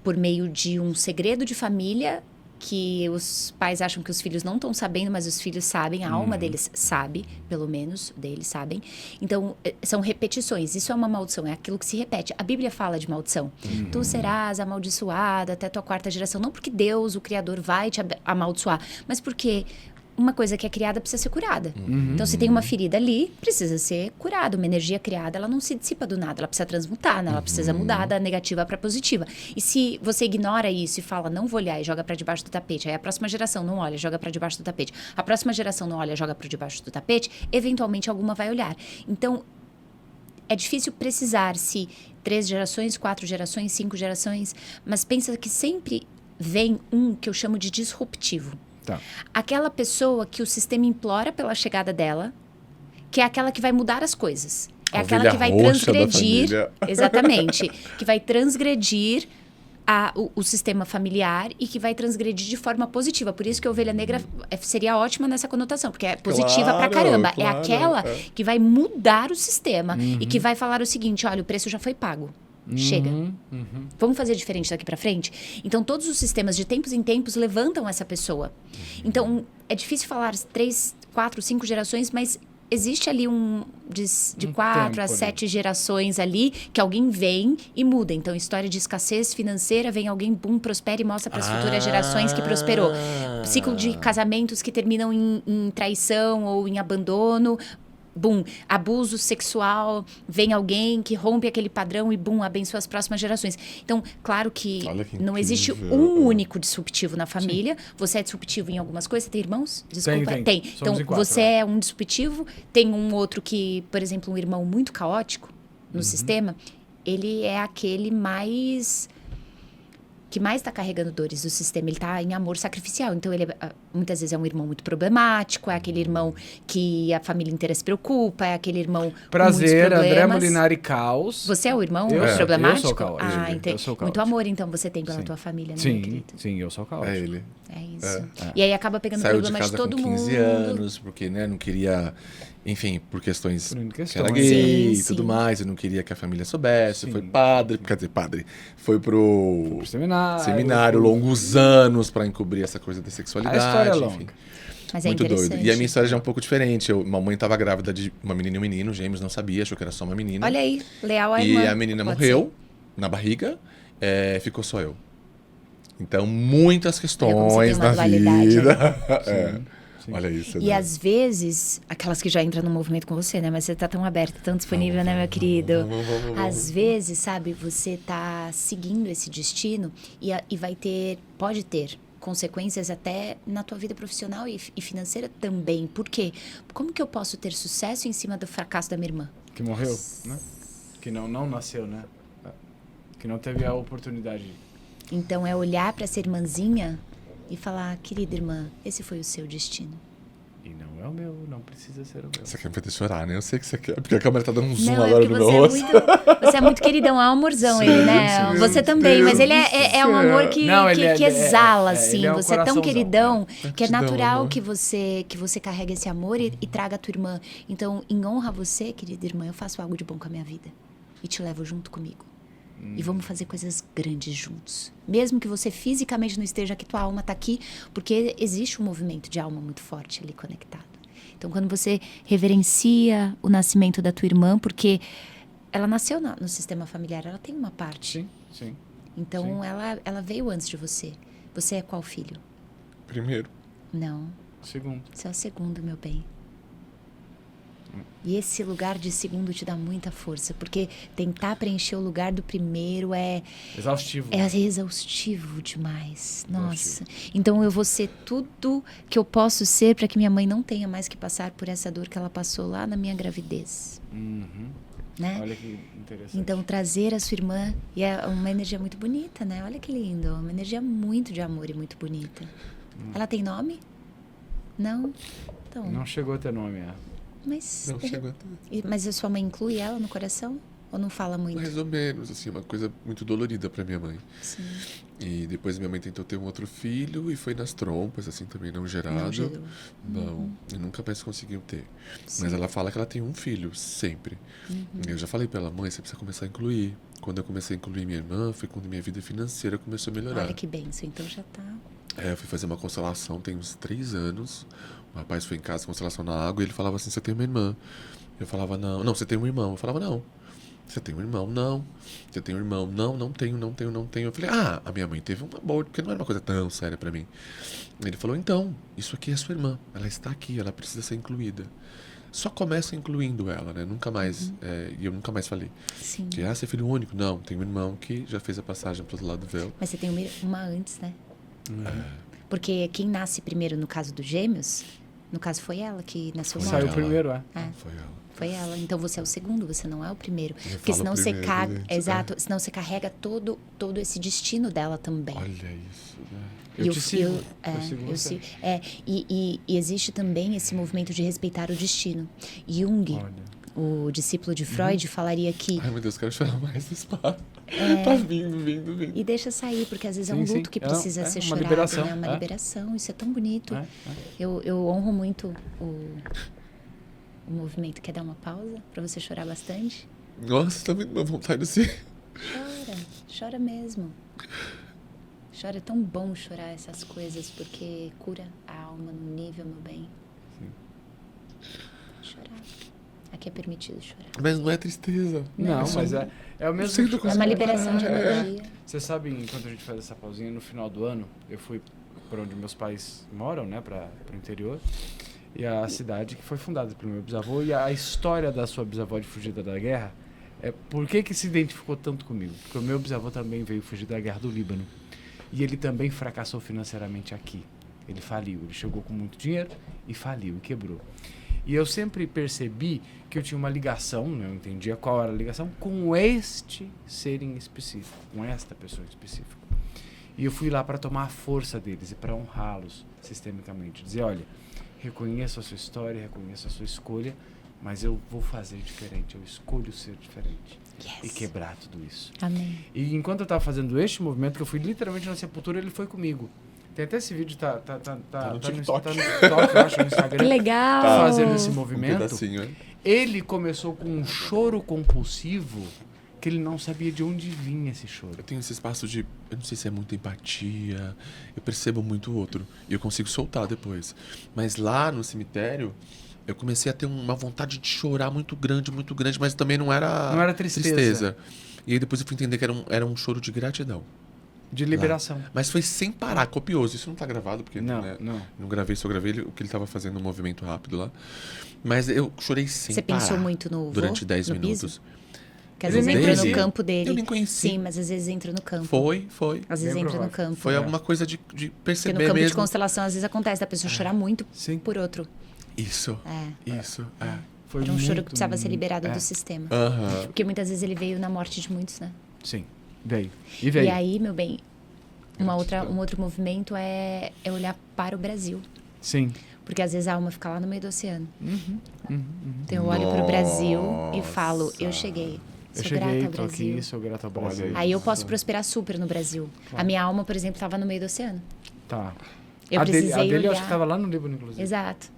Por meio de um segredo de família que os pais acham que os filhos não estão sabendo, mas os filhos sabem, a alma deles sabe, pelo menos deles sabem. Então, são repetições. Isso é uma maldição, é aquilo que se repete. A Bíblia fala de maldição. Tu serás amaldiçoada até tua quarta geração. Não porque Deus, o Criador, vai te amaldiçoar, mas porque uma coisa que é criada precisa ser curada. Então, se tem uma ferida ali, precisa ser curada. Uma energia criada, ela não se dissipa do nada. Ela precisa transmutar, né? Ela precisa mudar da negativa para positiva. E se você ignora isso e fala, não vou olhar e joga para debaixo do tapete, aí a próxima geração não olha, joga para debaixo do tapete. A próxima geração não olha, joga para debaixo do tapete, eventualmente alguma vai olhar. Então, é difícil precisar se 3 gerações, 4 gerações, 5 gerações, mas pensa que sempre vem um que eu chamo de disruptivo. Tá. Aquela pessoa que o sistema implora pela chegada dela, que é aquela que vai mudar as coisas. É aquela que vai transgredir. Exatamente. Que vai transgredir o sistema familiar e que vai transgredir de forma positiva. Por isso que a ovelha negra seria ótima nessa conotação, porque é positiva pra caramba. É aquela que vai mudar o sistema e que vai falar o seguinte: olha, o preço já foi pago. Chega. Vamos fazer diferente daqui pra frente? Então, todos os sistemas, de tempos em tempos, levantam essa pessoa. Então, é difícil falar 3, 4, 5 gerações, mas existe ali de 4 a 7 gerações ali, que alguém vem e muda. Então, história de escassez financeira, vem alguém, boom, prospera e mostra para as futuras gerações que prosperou. Ciclo de casamentos que terminam em traição ou em abandono. bum, abuso sexual, vem alguém que rompe aquele padrão e, bum, abençoa as próximas gerações. Então, claro que Olha que não existe incrível. um único disruptivo na família. Você é disruptivo em algumas coisas. Você tem irmãos? Desculpa. Tem. Então, Somos em 4, você é um disruptivo. Tem um outro que, por exemplo, um irmão muito caótico no sistema. Ele é aquele que mais está carregando dores do sistema. Ele está em amor sacrificial. Então, ele muitas vezes é um irmão muito problemático, é aquele irmão que a família inteira se preocupa, é aquele irmão Prazer, com muitos André problemas. Molinari Caos. Você é o irmão Eu problemático? sou caótico. Ah, entendi. Eu sou Muito caótico. amor, então, você tem pela Sim. tua família, né, meu Sim, querido? sim, eu sou caótico. É ele. É isso. E aí acaba pegando Saiu de problema casa de todo com 15 mundo. anos, porque né, não queria... Enfim, por questões Por que questões. era gay Sim, e tudo sim. mais, eu não queria que a família soubesse. Sim. Foi padre, quer dizer, padre. Foi pro Pro seminário. seminário, longos anos pra encobrir essa coisa da sexualidade. A história é enfim. longa. Mas é Muito interessante. doido. E a minha história já é um pouco diferente. Mamãe tava grávida de uma menina e um menino, gêmeos, não sabia, achou que era só uma menina. Olha aí, leal à E irmã. a menina Pode morreu na barriga, ficou só eu. Então, muitas como você tem questões uma na dualidade, vida. Sim. Olha isso, E né? às vezes, aquelas que já entram no movimento com você, né? Mas você tá tão aberto, tão disponível, né, meu querido? Às vezes, sabe, você tá seguindo esse destino e vai ter, pode ter consequências até na tua vida profissional e financeira também. Por quê? Como que eu posso ter sucesso em cima do fracasso da minha irmã? Que morreu, né? Que não nasceu, né? Que não teve a oportunidade. Então, é olhar para essa irmãzinha e falar, querida irmã, esse foi o seu destino. E não é o meu, não precisa ser o meu. Você quer me fazer chorar, né? Eu sei que você quer, porque a câmera tá dando um zoom Não, agora é no porque meu rosto. você é muito queridão, é um amorzão ele, né? sim, Você meu também, Deus mas ele do é um amor que, Não, ele que é- exala, é, assim. ele é um Você é tão coraçãozão, queridão que é Gratidão, natural né? que você carregue esse amor e traga a tua irmã. Então, em honra a você, querida irmã, eu faço algo de bom com a minha vida. E te levo junto comigo. E vamos fazer coisas grandes juntos. Mesmo que você fisicamente não esteja aqui, tua alma está aqui, porque existe um movimento de alma muito forte ali conectado. Então, quando você reverencia o nascimento da tua irmã, porque ela nasceu no sistema familiar, ela tem uma parte. Sim. Então, ela veio antes de você. Você é qual filho? Primeiro. Não, Segundo. você é o segundo, meu bem. E esse lugar de segundo te dá muita força, porque tentar preencher o lugar do primeiro é Exaustivo. exaustivo demais. Nossa. Então eu vou ser tudo que eu posso ser para que minha mãe não tenha mais que passar por essa dor que ela passou lá na minha gravidez, Uhum. né? Olha que interessante. Então trazer a sua irmã e é uma energia muito bonita, né? Olha que lindo, uma energia muito de amor e muito bonita. Ela tem nome? Não. Então, Não chegou a ter nome, mas Não chegou até. mas a sua mãe inclui ela no coração ou não fala muito? Mais ou menos, assim, uma coisa muito dolorida pra minha mãe. Sim. E depois minha mãe tentou ter um outro filho e foi nas trompas, assim, também não gerado. Não gerou. Não, e nunca mais conseguiu ter. Sim. Mas ela fala que ela tem um filho, sempre. Eu já falei pra ela, mãe, você precisa começar a incluir. Quando eu comecei a incluir minha irmã, foi quando minha vida financeira começou a melhorar. Olha que benção, então já tá. Eu fui fazer uma constelação tem uns 3 anos. O rapaz foi em casa, constelação na água, e ele falava assim, você tem uma irmã? Eu falava, não. Não, você tem um irmão. Eu falava, não. Você tem um irmão? Não. Você tem um irmão? Não, não tenho. Eu falei, a minha mãe teve um aborto, porque não era uma coisa tão séria pra mim. Ele falou, então, isso aqui é sua irmã. Ela está aqui, ela precisa ser incluída. Só começa incluindo ela, né? Nunca mais, e eu nunca mais falei. Sim. Que, você é filho único? Não, tem um irmão que já fez a passagem pro outro lado do véu. Mas você tem uma antes, né? Porque quem nasce primeiro no caso dos gêmeos, no caso foi ela que nasceu Foi Saiu morta. ela. primeiro, É. Foi ela. Foi ela. Então você é o segundo, você não é o primeiro. Eu Porque falo senão você primeiro, carrega. gente. Exato, senão você carrega todo esse destino dela também. Olha isso, né? Eu E te o sigo. fio- Eu sigo você. e existe também esse movimento de respeitar o destino. Jung, Olha. o discípulo de Freud, falaria que Ai, meu Deus, quero chorar mais nesse papo. Tá vindo. e deixa sair, porque às vezes é Sim, um sim. luto que precisa ser uma chorado, liberação, né? Uma é. liberação, isso é tão bonito. É, é. Eu honro muito o movimento. Quer dar uma pausa pra você chorar bastante? Nossa, tá me dando uma vontade assim. Chora mesmo. Chora, é tão bom chorar essas coisas, porque cura a alma no nível, meu bem. Chorar. Aqui é permitido chorar. Mas não é tristeza. Não, só mas um- é o mesmo. Sinto É coisa uma pra liberação de caralho. energia. Você sabe, enquanto a gente faz essa pausinha, no final do ano, eu fui para onde meus pais moram, né, para o interior. E a cidade que foi fundada pelo meu bisavô. E a história da sua bisavó de fugida da guerra, por que se identificou tanto comigo? Porque o meu bisavô também veio fugir da guerra do Líbano. E ele também fracassou financeiramente aqui. Ele faliu. Ele chegou com muito dinheiro e faliu e quebrou. E eu sempre percebi que eu tinha uma ligação, eu entendia qual era a ligação, com este ser em específico, com esta pessoa em específico. E eu fui lá para tomar a força deles e para honrá-los sistemicamente. Dizer, olha, reconheço a sua história, reconheço a sua escolha, mas eu vou fazer diferente, eu escolho ser diferente. Yes. E quebrar tudo isso. Amém. E enquanto eu estava fazendo este movimento, que eu fui literalmente na sepultura, ele foi comigo. Tem até esse vídeo, tá no TikTok. Tá no TikTok, eu acho, no Instagram. Que legal! Fazendo esse Um movimento. pedacinho, hein? Ele começou com um choro compulsivo que ele não sabia de onde vinha esse choro. Eu tenho esse espaço de, eu não sei se é muita empatia, eu percebo muito o outro e eu consigo soltar depois. Mas lá no cemitério, eu comecei a ter uma vontade de chorar muito grande, mas também não era tristeza. E aí depois eu fui entender que era um choro de gratidão. De liberação. Mas foi sem parar, copioso. Isso não tá gravado, porque Não, né, não. não gravei, só gravei o que ele tava fazendo, um movimento rápido lá. Mas eu chorei sem Você parar. pensou muito no vô, durante 10 no minutos. Biso? Que às No vezes entra Daisy? no campo dele. Eu nem conheci. Sim, mas às vezes entra no campo. Foi. Às vezes Bem entra no provável. campo. Foi alguma coisa de Porque perceber no campo de mesmo. constelação, às vezes acontece da pessoa chorar muito Sim. por outro. Isso. É. Foi Era um choro muito, que precisava ser liberado é. do sistema. Aham. Porque muitas vezes ele veio na morte de muitos, né? Sim, veio. E veio. E aí, meu bem, um Gratidão. outro movimento é olhar para o Brasil. Sim. Porque às vezes a alma fica lá no meio do oceano. Uhum. Então eu olho para o Brasil e Nossa. falo, eu cheguei. Eu Sou grata cheguei, ao tô Brasil. aqui, sou grato ao Brasil. Olha Aí eu posso prosperar super no Brasil. Claro. A minha alma, por exemplo, estava no meio do oceano. Tá. Eu a precisei dele eu acho olhar. que tava lá no Líbano, inclusive. Exato.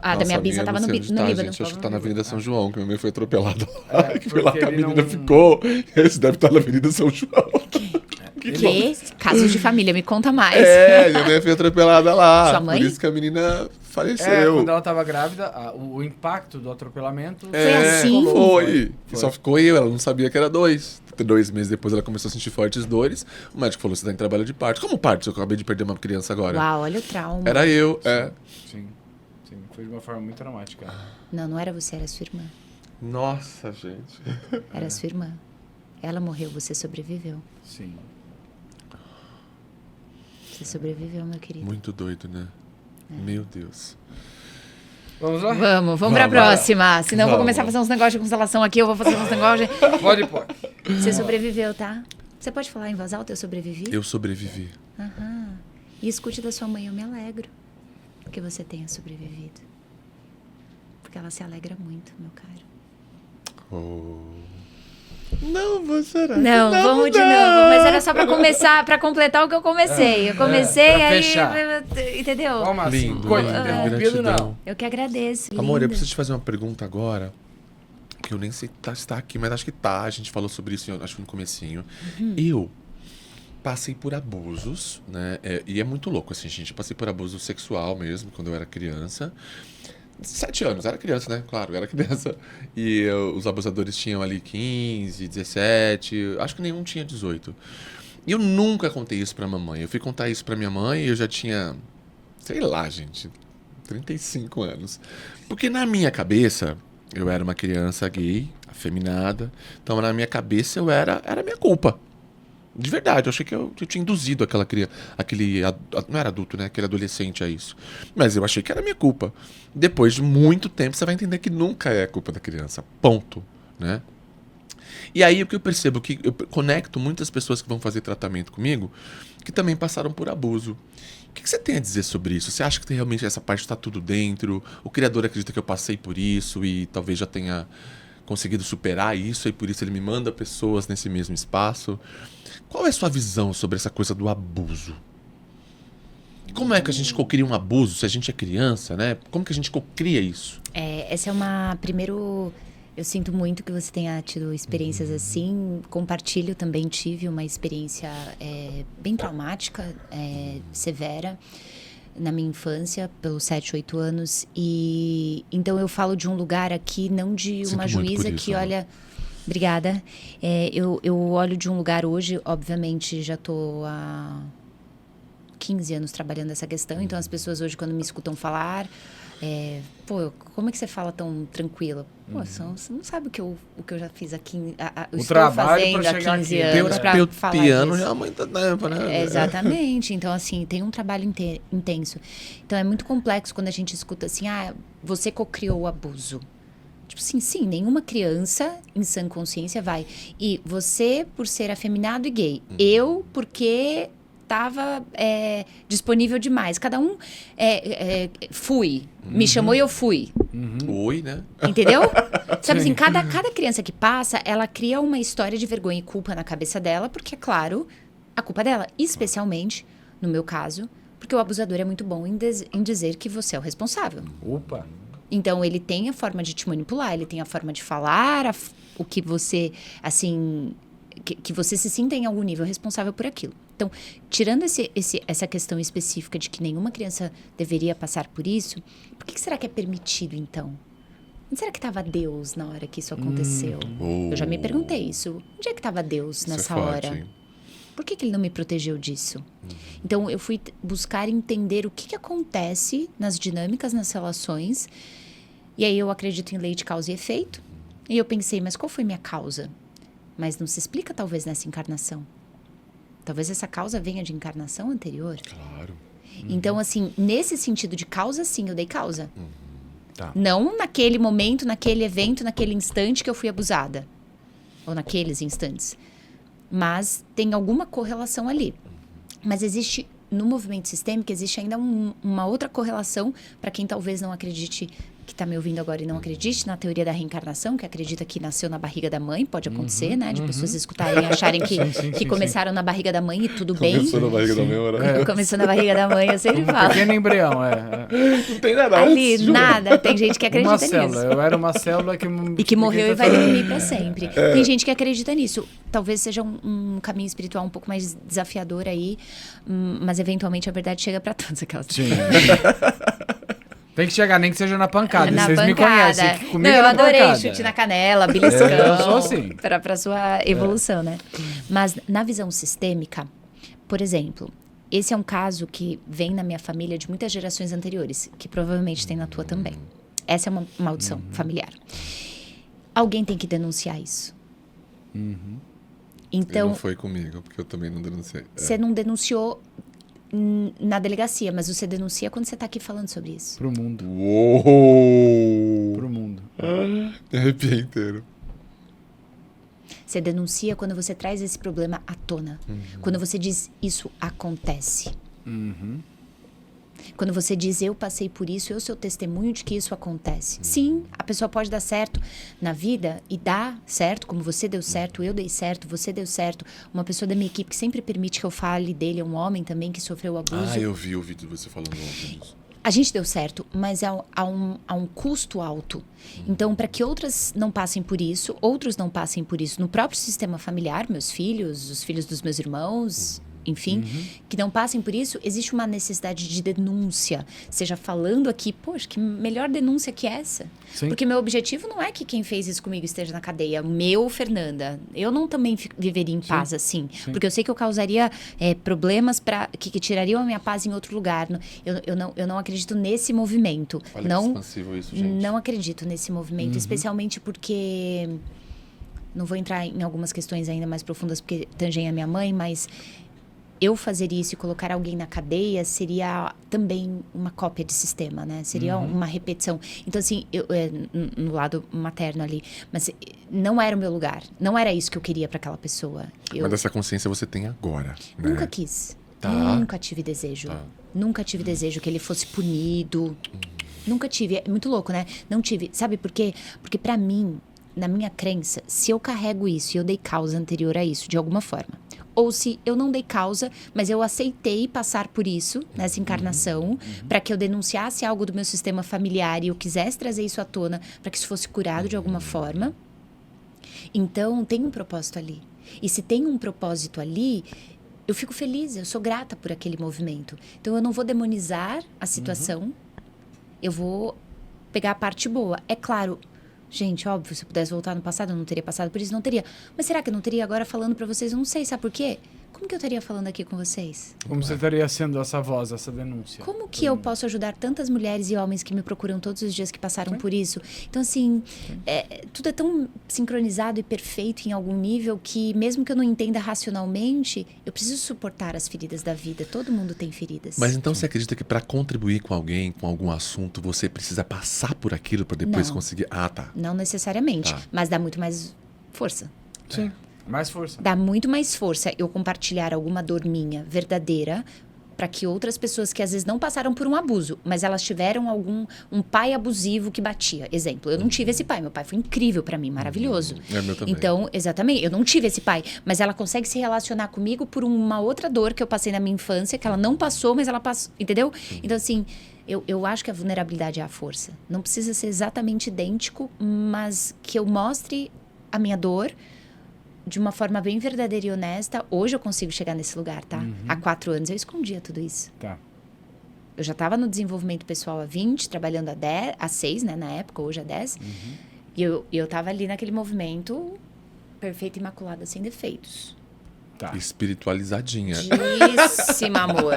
A da Nossa, minha bisa estava no Luciano, no tá, Líbano. gente, eu acho que tá na Avenida São João, que minha mãe foi atropelada lá. É, que foi lá porque que a ele menina não- ficou. Esse deve estar na Avenida São João. Que? Casos de família, me conta mais. É, minha mãe foi atropelada lá. Sua mãe? Por isso que a menina faleceu. É, quando ela tava grávida, o impacto do atropelamento... Foi assim? Foi. Foi. Só ficou eu, ela não sabia que era 2. 2 meses depois ela começou a sentir fortes dores. O médico falou, você tá em trabalho de parto. Como parto? Se eu acabei de perder uma criança agora. Uau, olha o trauma. Era eu, é. Sim, foi de uma forma muito traumática. Não era você, era sua irmã. Nossa, gente. Era sua irmã. Ela morreu, você sobreviveu. Sim. Você sobreviveu, meu querido. Muito doido, né? Meu Deus. Vamos lá? Vamos pra próxima. Senão eu vou Vamos. começar a fazer uns negócios de constelação aqui, eu vou fazer uns negócios. Pode pôr. Você sobreviveu, tá? Você pode falar em voz alta, eu sobrevivi? Eu sobrevivi. Aham. E escute da sua mãe, eu me alegro que você tenha sobrevivido. Porque ela se alegra muito, meu caro. Oh. Não, vou chorar. Não, vamos de novo. Mas era só pra começar, pra completar o que eu comecei. Eu comecei pra aí, fechar. entendeu? Calma, assim, Lindo, coisa lindo, interrompido, gratidão. não. Eu que agradeço. Amor, lindo. eu preciso te fazer uma pergunta agora. Que eu nem sei se tá aqui, mas acho que tá. A gente falou sobre isso, acho que no comecinho. Eu passei por abusos, né? E é muito louco, assim, gente. Eu passei por abuso sexual mesmo, quando eu era criança. 7 anos, era criança, né? Claro, era criança. E os abusadores tinham ali 15, 17, acho que nenhum tinha 18. E eu nunca contei isso pra mamãe. Eu fui contar isso pra minha mãe e eu já tinha, sei lá, gente, 35 anos. Porque na minha cabeça, eu era uma criança gay, afeminada. Então na minha cabeça era minha culpa. De verdade, eu achei que eu tinha induzido aquela criança, não era adulto, né? Aquele adolescente a isso. Mas eu achei que era minha culpa. Depois de muito tempo, você vai entender que nunca é culpa da criança. Ponto, né? E aí o que eu percebo que eu conecto muitas pessoas que vão fazer tratamento comigo que também passaram por abuso. O que você tem a dizer sobre isso? Você acha que realmente essa parte está tudo dentro? O criador acredita que eu passei por isso e talvez já tenha conseguido superar isso e por isso ele me manda pessoas nesse mesmo espaço? Qual é a sua visão sobre essa coisa do abuso? Como é que a gente cocria um abuso se a gente é criança, né? Como que a gente cocria isso? Essa é uma... Primeiro, eu sinto muito que você tenha tido experiências assim. Compartilho, também tive uma experiência bem traumática, severa, na minha infância, pelos 7, 8 anos. E então eu falo de um lugar aqui, não de Sinto uma muito por juíza isso, que amor. olha... Obrigada. Eu olho de um lugar hoje, obviamente já estou há 15 anos trabalhando essa questão, então as pessoas hoje quando me escutam falar, Pô, como é que você fala tão tranquila? Pô, você não sabe o que eu já fiz aqui, O estou trabalho fazendo pra há chegar 15 aqui. anos pra falar Piano disso. já há muito tempo, né? Exatamente. Então, assim, tem um trabalho intenso. Então, é muito complexo quando a gente escuta assim, você cocriou o abuso. Tipo assim, sim, nenhuma criança em sã consciência vai. E você, por ser afeminado e gay. Eu, porque estava disponível demais. Cada um fui. Me chamou e eu fui. Oi, né? Entendeu? Sabe assim, cada criança que passa, ela cria uma história de vergonha e culpa na cabeça dela, porque, é claro, a culpa é dela. Especialmente, no meu caso, porque o abusador é muito bom em dizer que você é o responsável. Opa! Então, ele tem a forma de te manipular, ele tem a forma de falar o que você, assim, que você se sinta em algum nível responsável por aquilo. Então, tirando essa questão específica de que nenhuma criança deveria passar por isso, por que será que é permitido, então? Onde será que estava Deus na hora que isso aconteceu? Eu já me perguntei isso. Onde é que estava Deus nessa hora? Hein? Por que ele não me protegeu disso? Então, eu fui buscar entender o que acontece nas dinâmicas, nas relações. E aí, eu acredito em lei de causa e efeito. E eu pensei, mas qual foi minha causa? Mas não se explica, talvez, nessa encarnação. Talvez essa causa venha de encarnação anterior. Claro. Então, assim, nesse sentido de causa, sim, eu dei causa. Tá. Não naquele momento, naquele evento, naquele instante que eu fui abusada. Ou naqueles instantes. Mas tem alguma correlação ali. Mas existe, no movimento sistêmico, existe ainda uma outra correlação para quem talvez não acredite, que está me ouvindo agora e não acredite na teoria da reencarnação, que acredita que nasceu na barriga da mãe, pode acontecer, né? De pessoas escutarem e acharem que começaram na barriga da mãe e tudo bem. Começou na barriga da minha Começou na barriga da mãe, eu sempre falo. Pequeno embrião, Não tem nada. Ali, juro. nada. Tem gente que acredita Uma nisso. célula. Eu era uma célula que... E que morreu e vai dormir pra sempre. Tem gente que acredita nisso. Talvez seja um caminho espiritual um pouco mais desafiador aí, mas eventualmente a verdade chega pra todos aquelas. Sim. Tem que chegar, nem que seja na pancada. Na Vocês pancada. me conhecem. Comigo Não, é eu na adorei pancada. chute na canela, beliscão. Eu sou assim. Pra sua evolução, né? Mas na visão sistêmica, por exemplo, esse é um caso que vem na minha família de muitas gerações anteriores, que provavelmente tem na tua também. Essa é uma maldição familiar. Alguém tem que denunciar isso. Ele Então, não foi comigo, porque eu também não denunciei. você não denunciou na delegacia, mas você denuncia quando você tá aqui falando sobre isso. Pro mundo. Uou! Pro mundo. Me arrepiei inteiro. Você denuncia quando você traz esse problema à tona. Quando você diz, isso acontece. Quando você diz, eu passei por isso, eu sou testemunho de que isso acontece. Sim, a pessoa pode dar certo na vida e dá certo, como você deu certo, eu dei certo, você deu certo. Uma pessoa da minha equipe que sempre permite que eu fale dele é um homem também que sofreu abuso. Eu vi o vídeo de você falando ontem disso. A gente deu certo, mas há um custo alto. Então, para que outras não passem por isso, outros não passem por isso no próprio sistema familiar, meus filhos, os filhos dos meus irmãos, enfim, que não passem por isso, existe uma necessidade de denúncia. Seja falando aqui, poxa, que melhor denúncia que essa? Sim. Porque meu objetivo não é que quem fez isso comigo esteja na cadeia. Meu, Fernanda. Eu não também viveria em paz assim. Porque eu sei que eu causaria problemas que tirariam a minha paz em outro lugar. Eu não acredito nesse movimento. Olha que não, expansivo isso, gente. não acredito nesse movimento, especialmente porque... Não vou entrar em algumas questões ainda mais profundas, porque tangem a minha mãe, mas... Eu fazer isso e colocar alguém na cadeia seria também uma cópia de sistema, né? Seria uma repetição. Então, assim, no lado materno ali. Mas não era o meu lugar. Não era isso que eu queria para aquela pessoa. Mas essa consciência você tem agora, né? Nunca quis. Tá. Nunca tive desejo. Tá. Nunca tive desejo que ele fosse punido. Nunca tive. É muito louco, né? Não tive. Sabe por quê? Porque para mim, na minha crença, se eu carrego isso e eu dei causa anterior a isso, de alguma forma... Ou se eu não dei causa, mas eu aceitei passar por isso, nessa encarnação, para que eu denunciasse algo do meu sistema familiar e eu quisesse trazer isso à tona, para que isso fosse curado de alguma forma. Então, tem um propósito ali. E se tem um propósito ali, eu fico feliz, eu sou grata por aquele movimento. Então, eu não vou demonizar a situação, eu vou pegar a parte boa. É claro... Gente, óbvio, se eu pudesse voltar no passado, eu não teria passado por isso, não teria. Mas será que eu não teria agora falando pra vocês? Eu não sei, sabe por quê? como que eu estaria falando aqui com vocês? Como você estaria sendo essa voz, essa denúncia? Como que eu posso ajudar tantas mulheres e homens que me procuram todos os dias que passaram por isso? Então, assim, tudo é tão sincronizado e perfeito em algum nível que, mesmo que eu não entenda racionalmente, eu preciso suportar as feridas da vida. Todo mundo tem feridas. Mas então você acredita que para contribuir com alguém, com algum assunto, você precisa passar por aquilo para depois Não. conseguir... Ah, tá. Não necessariamente, Tá. mas dá muito mais força. Sim. Mais força. Dá muito mais força eu compartilhar alguma dor minha verdadeira para que outras pessoas que às vezes não passaram por um abuso, mas elas tiveram um pai abusivo que batia. Exemplo, eu não tive esse pai. Meu pai foi incrível para mim, maravilhoso. É meu também. Então, exatamente, eu não tive esse pai, mas ela consegue se relacionar comigo por uma outra dor que eu passei na minha infância, que ela não passou, mas ela passou, entendeu? Então, assim, eu acho que a vulnerabilidade é a força. Não precisa ser exatamente idêntico, mas que eu mostre a minha dor de uma forma bem verdadeira e honesta. Hoje eu consigo chegar nesse lugar, tá? Há 4 anos eu escondia tudo isso. Tá. Eu já estava no desenvolvimento pessoal há 20, trabalhando há 6, né, na época, hoje há 10. E eu tava ali naquele movimento perfeita, imaculada, sem defeitos. Tá. Espiritualizadinha. Díssima, amor.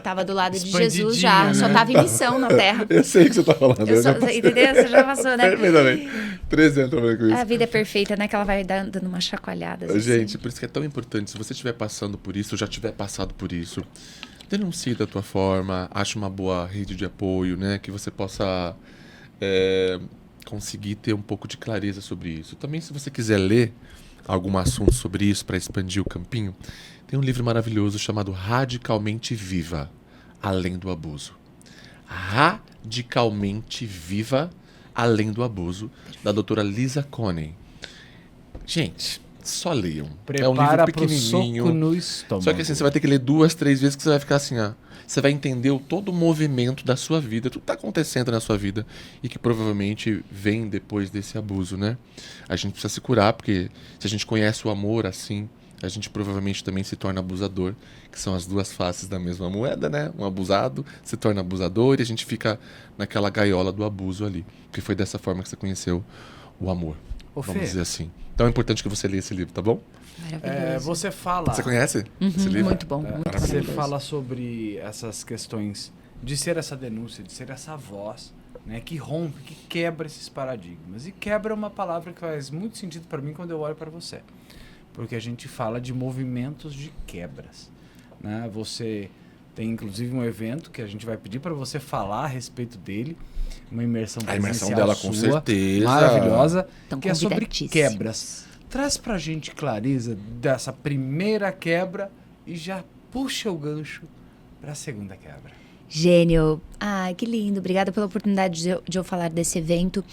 Tava do lado de Jesus já, Expandidinha, só né? tava em missão na Terra. Eu sei o que você tá falando. Eu só, entendeu? Você já passou, né? Perfeitamente. 300 também com isso. A vida é perfeita, né? Que ela vai dando uma chacoalhada. assim. Gente, por isso que é tão importante, se você estiver passando por isso, ou já tiver passado por isso, denuncie da tua forma, ache uma boa rede de apoio, né? Que você possa conseguir ter um pouco de clareza sobre isso. Também, se você quiser ler algum assunto sobre isso para expandir o campinho, tem um livro maravilhoso chamado Radicalmente Viva, Além do Abuso. Radicalmente Viva, Além do Abuso, da doutora Lisa Coney. Gente, só leiam. É um livro Prepara pro pequenininho. soco no estômago. Só que assim, você vai ter que ler 2, 3 vezes que você vai ficar assim, ó. Você vai entender todo o movimento da sua vida, tudo que tá acontecendo na sua vida e que provavelmente vem depois desse abuso, né? A gente precisa se curar, porque se a gente conhece o amor assim, a gente provavelmente também se torna abusador, que são as duas faces da mesma moeda, né? Um abusado se torna abusador e a gente fica naquela gaiola do abuso ali. Porque foi dessa forma que você conheceu o amor, Ô, vamos Fê, dizer assim. Então é importante que você leia esse livro, tá bom? Maravilhoso. você fala... Você conhece esse livro? Muito bom, muito Você maravilhoso. fala sobre essas questões de ser essa denúncia, de ser essa voz, né, que rompe, que quebra esses paradigmas. E quebra é uma palavra que faz muito sentido para mim quando eu olho para você. Porque a gente fala de movimentos de quebras, né? Você tem inclusive um evento que a gente vai pedir para você falar a respeito dele, uma imersão A imersão presencial dela, com sua, certeza. maravilhosa, Então, que é sobre convidadíssimos. quebras. Traz pra gente clareza dessa primeira quebra e já puxa o gancho pra segunda quebra. Gênio. Ah, que lindo. Obrigada pela oportunidade de eu falar desse evento.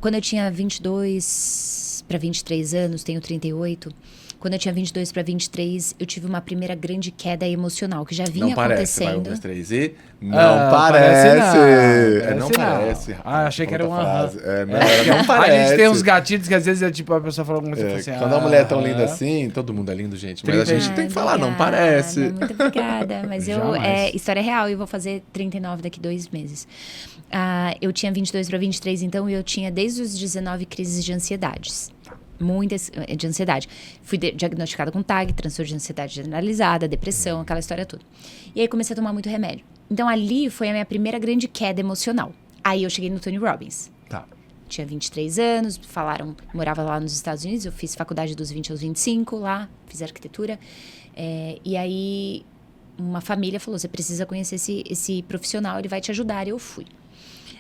Quando eu tinha 22 para 23 anos, tenho 38. Quando eu tinha 22 para 23, eu tive uma primeira grande queda emocional, que já vinha Não parece, vai, 1, acontecendo. 2, 3 e... Não Ah, parece! não. Não Parece parece. não. Ah, achei que era um aham. Não, ela não parece. A gente tem uns gatilhos que às vezes é tipo a pessoa fala alguma coisa e fala assim, Quando a mulher é tão ah, linda assim, todo mundo é lindo, gente. Mas a 30. gente tem que falar, não Obrigada, parece. Muito obrigada. Mas Jamais. história real, eu vou fazer 39 daqui 2 meses. Eu tinha 22 para 23, então eu tinha desde os 19 crises de ansiedades. Muitas de ansiedade. Fui diagnosticada com TAG, transtorno de ansiedade generalizada, depressão, aquela história toda. E aí comecei a tomar muito remédio. Então ali foi a minha primeira grande queda emocional. Aí eu cheguei no Tony Robbins. Tá. Tinha 23 anos, morava lá nos Estados Unidos, eu fiz faculdade dos 20 aos 25 lá, fiz arquitetura. E aí uma família falou, você precisa conhecer esse profissional, ele vai te ajudar, e eu fui.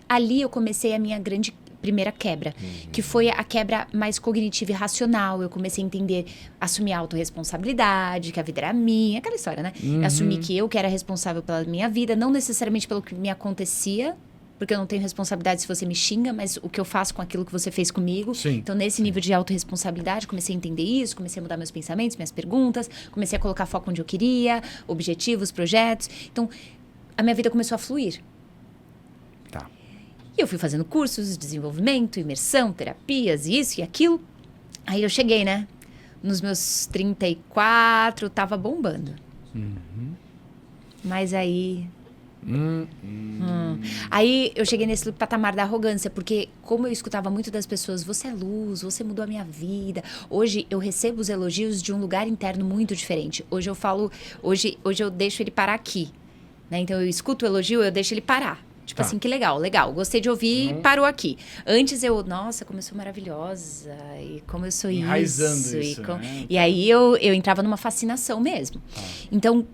Ali eu comecei a minha grande primeira quebra, que foi a quebra mais cognitiva e racional. Eu comecei a entender, assumir a autorresponsabilidade, que a vida era minha, aquela história, né? Assumir que eu que era responsável pela minha vida, não necessariamente pelo que me acontecia, porque eu não tenho responsabilidade se você me xinga, mas o que eu faço com aquilo que você fez comigo. Sim. Então, nesse nível de autorresponsabilidade, comecei a entender isso, comecei a mudar meus pensamentos, minhas perguntas, comecei a colocar foco onde eu queria, objetivos, projetos. Então, a minha vida começou a fluir. Tá. E eu fui fazendo cursos de desenvolvimento, imersão, terapias, isso e aquilo. Aí eu cheguei, né? Nos meus 34, tava bombando. Mas aí... Aí eu cheguei nesse patamar da arrogância, porque como eu escutava muito das pessoas, você é luz, você mudou a minha vida. Hoje eu recebo os elogios de um lugar interno muito diferente. Hoje eu falo, hoje eu deixo ele parar aqui, né? Então eu escuto o elogio, eu deixo ele parar. Tipo assim, que legal, legal. Gostei de ouvir, parou aqui. Antes nossa, como eu sou maravilhosa, e como eu sou Enraizando isso. Né? E aí eu entrava numa fascinação mesmo. Então,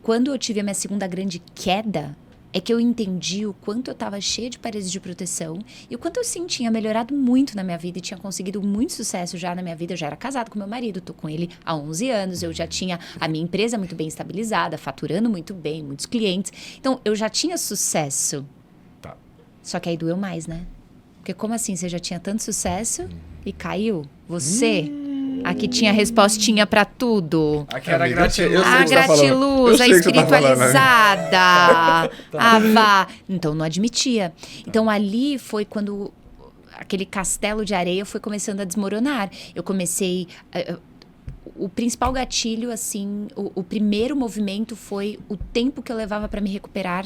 quando eu tive a minha segunda grande queda, é que eu entendi o quanto eu estava cheia de paredes de proteção e o quanto eu sim tinha melhorado muito na minha vida e tinha conseguido muito sucesso já na minha vida. Eu já era casada com meu marido, tô com ele há 11 anos, eu já tinha a minha empresa muito bem estabilizada, faturando muito bem, muitos clientes. Então, eu já tinha sucesso. Só que aí doeu mais, né? Porque como assim? Você já tinha tanto sucesso e caiu? Você, aqui tinha respostinha pra tudo. Aqui era Amiga, gratiluz. A gratiluz, a espiritualizada. A vá. Então, não admitia. Então, ali foi quando aquele castelo de areia foi começando a desmoronar. Eu comecei... O principal gatilho, assim, o primeiro movimento foi o tempo que eu levava para me recuperar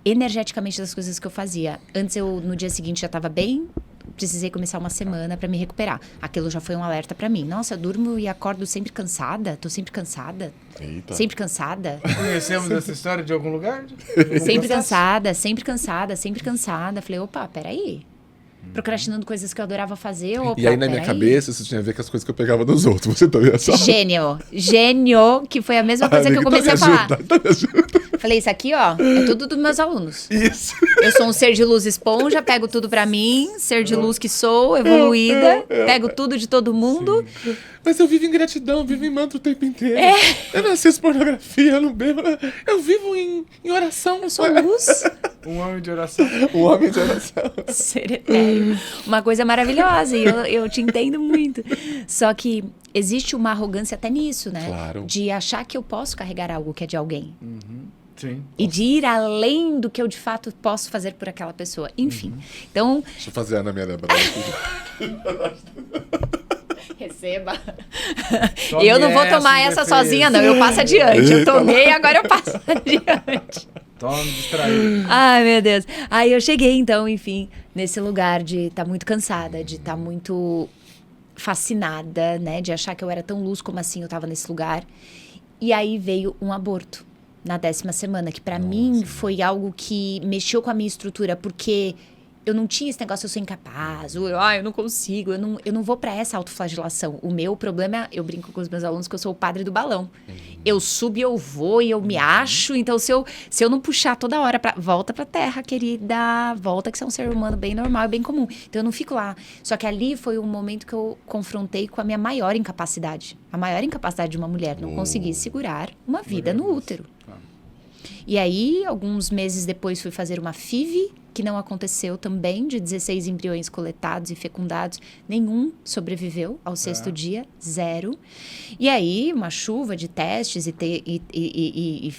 energeticamente das coisas que eu fazia. Antes, no dia seguinte, já estava bem, precisei começar uma semana para me recuperar. Aquilo já foi um alerta para mim. Nossa, eu durmo e acordo sempre cansada, tô sempre cansada. Eita. Sempre cansada. Conhecemos essa história de algum lugar? Sempre cansada. Falei, opa, peraí. Procrastinando coisas que eu adorava fazer. Opa, E aí, na minha cabeça, isso tinha a ver com as coisas que eu pegava dos outros. Você também é só... Gênio, que foi a mesma coisa que eu comecei a falar. Me ajuda. Falei, isso aqui, ó, é tudo dos meus alunos. Isso. Eu sou um ser de luz esponja, pego tudo pra mim, ser de luz que sou, evoluída, pego tudo de todo mundo. Sim. Mas eu vivo em gratidão, vivo em mantra o tempo inteiro. Eu não assisto pornografia, eu não bebo. Eu vivo em oração. Eu sou luz. Um homem de oração. Um homem de oração. Ser etéreo. Uma coisa maravilhosa, e eu te entendo muito. Só que existe uma arrogância até nisso, né? Claro. De achar que eu posso carregar algo que é de alguém. Sim. E de ir além do que eu de fato posso fazer por aquela pessoa. Enfim. Então. Deixa eu fazer a Ana Maria Braga. Receba. Tome Eu não vou tomar essa sozinha, não. Eu passo adiante. Eu tomei, agora eu passo adiante. Tome distraído. Ai, meu Deus. Aí eu cheguei, então, enfim, nesse lugar de estar muito cansada, de estar muito fascinada, né? De achar que eu era tão luz como assim eu estava nesse lugar. E aí veio um aborto na 10ª semana, que para mim foi algo que mexeu com a minha estrutura, porque eu não tinha esse negócio, eu sou incapaz, eu não consigo, eu não vou para essa autoflagelação. O meu problema, eu brinco com os meus alunos que eu sou o padre do balão. Eu subo e eu vou e eu me acho, então se eu não puxar toda hora, volta pra terra, querida, volta que você é um ser humano bem normal e bem comum. Então eu não fico lá. Só que ali foi um momento que eu confrontei com a minha maior incapacidade. A maior incapacidade de uma mulher, não conseguir segurar uma vida no útero. E aí, alguns meses depois, fui fazer uma FIV, que não aconteceu também, de 16 embriões coletados e fecundados. Nenhum sobreviveu ao 6º dia, 0. E aí, uma chuva de testes e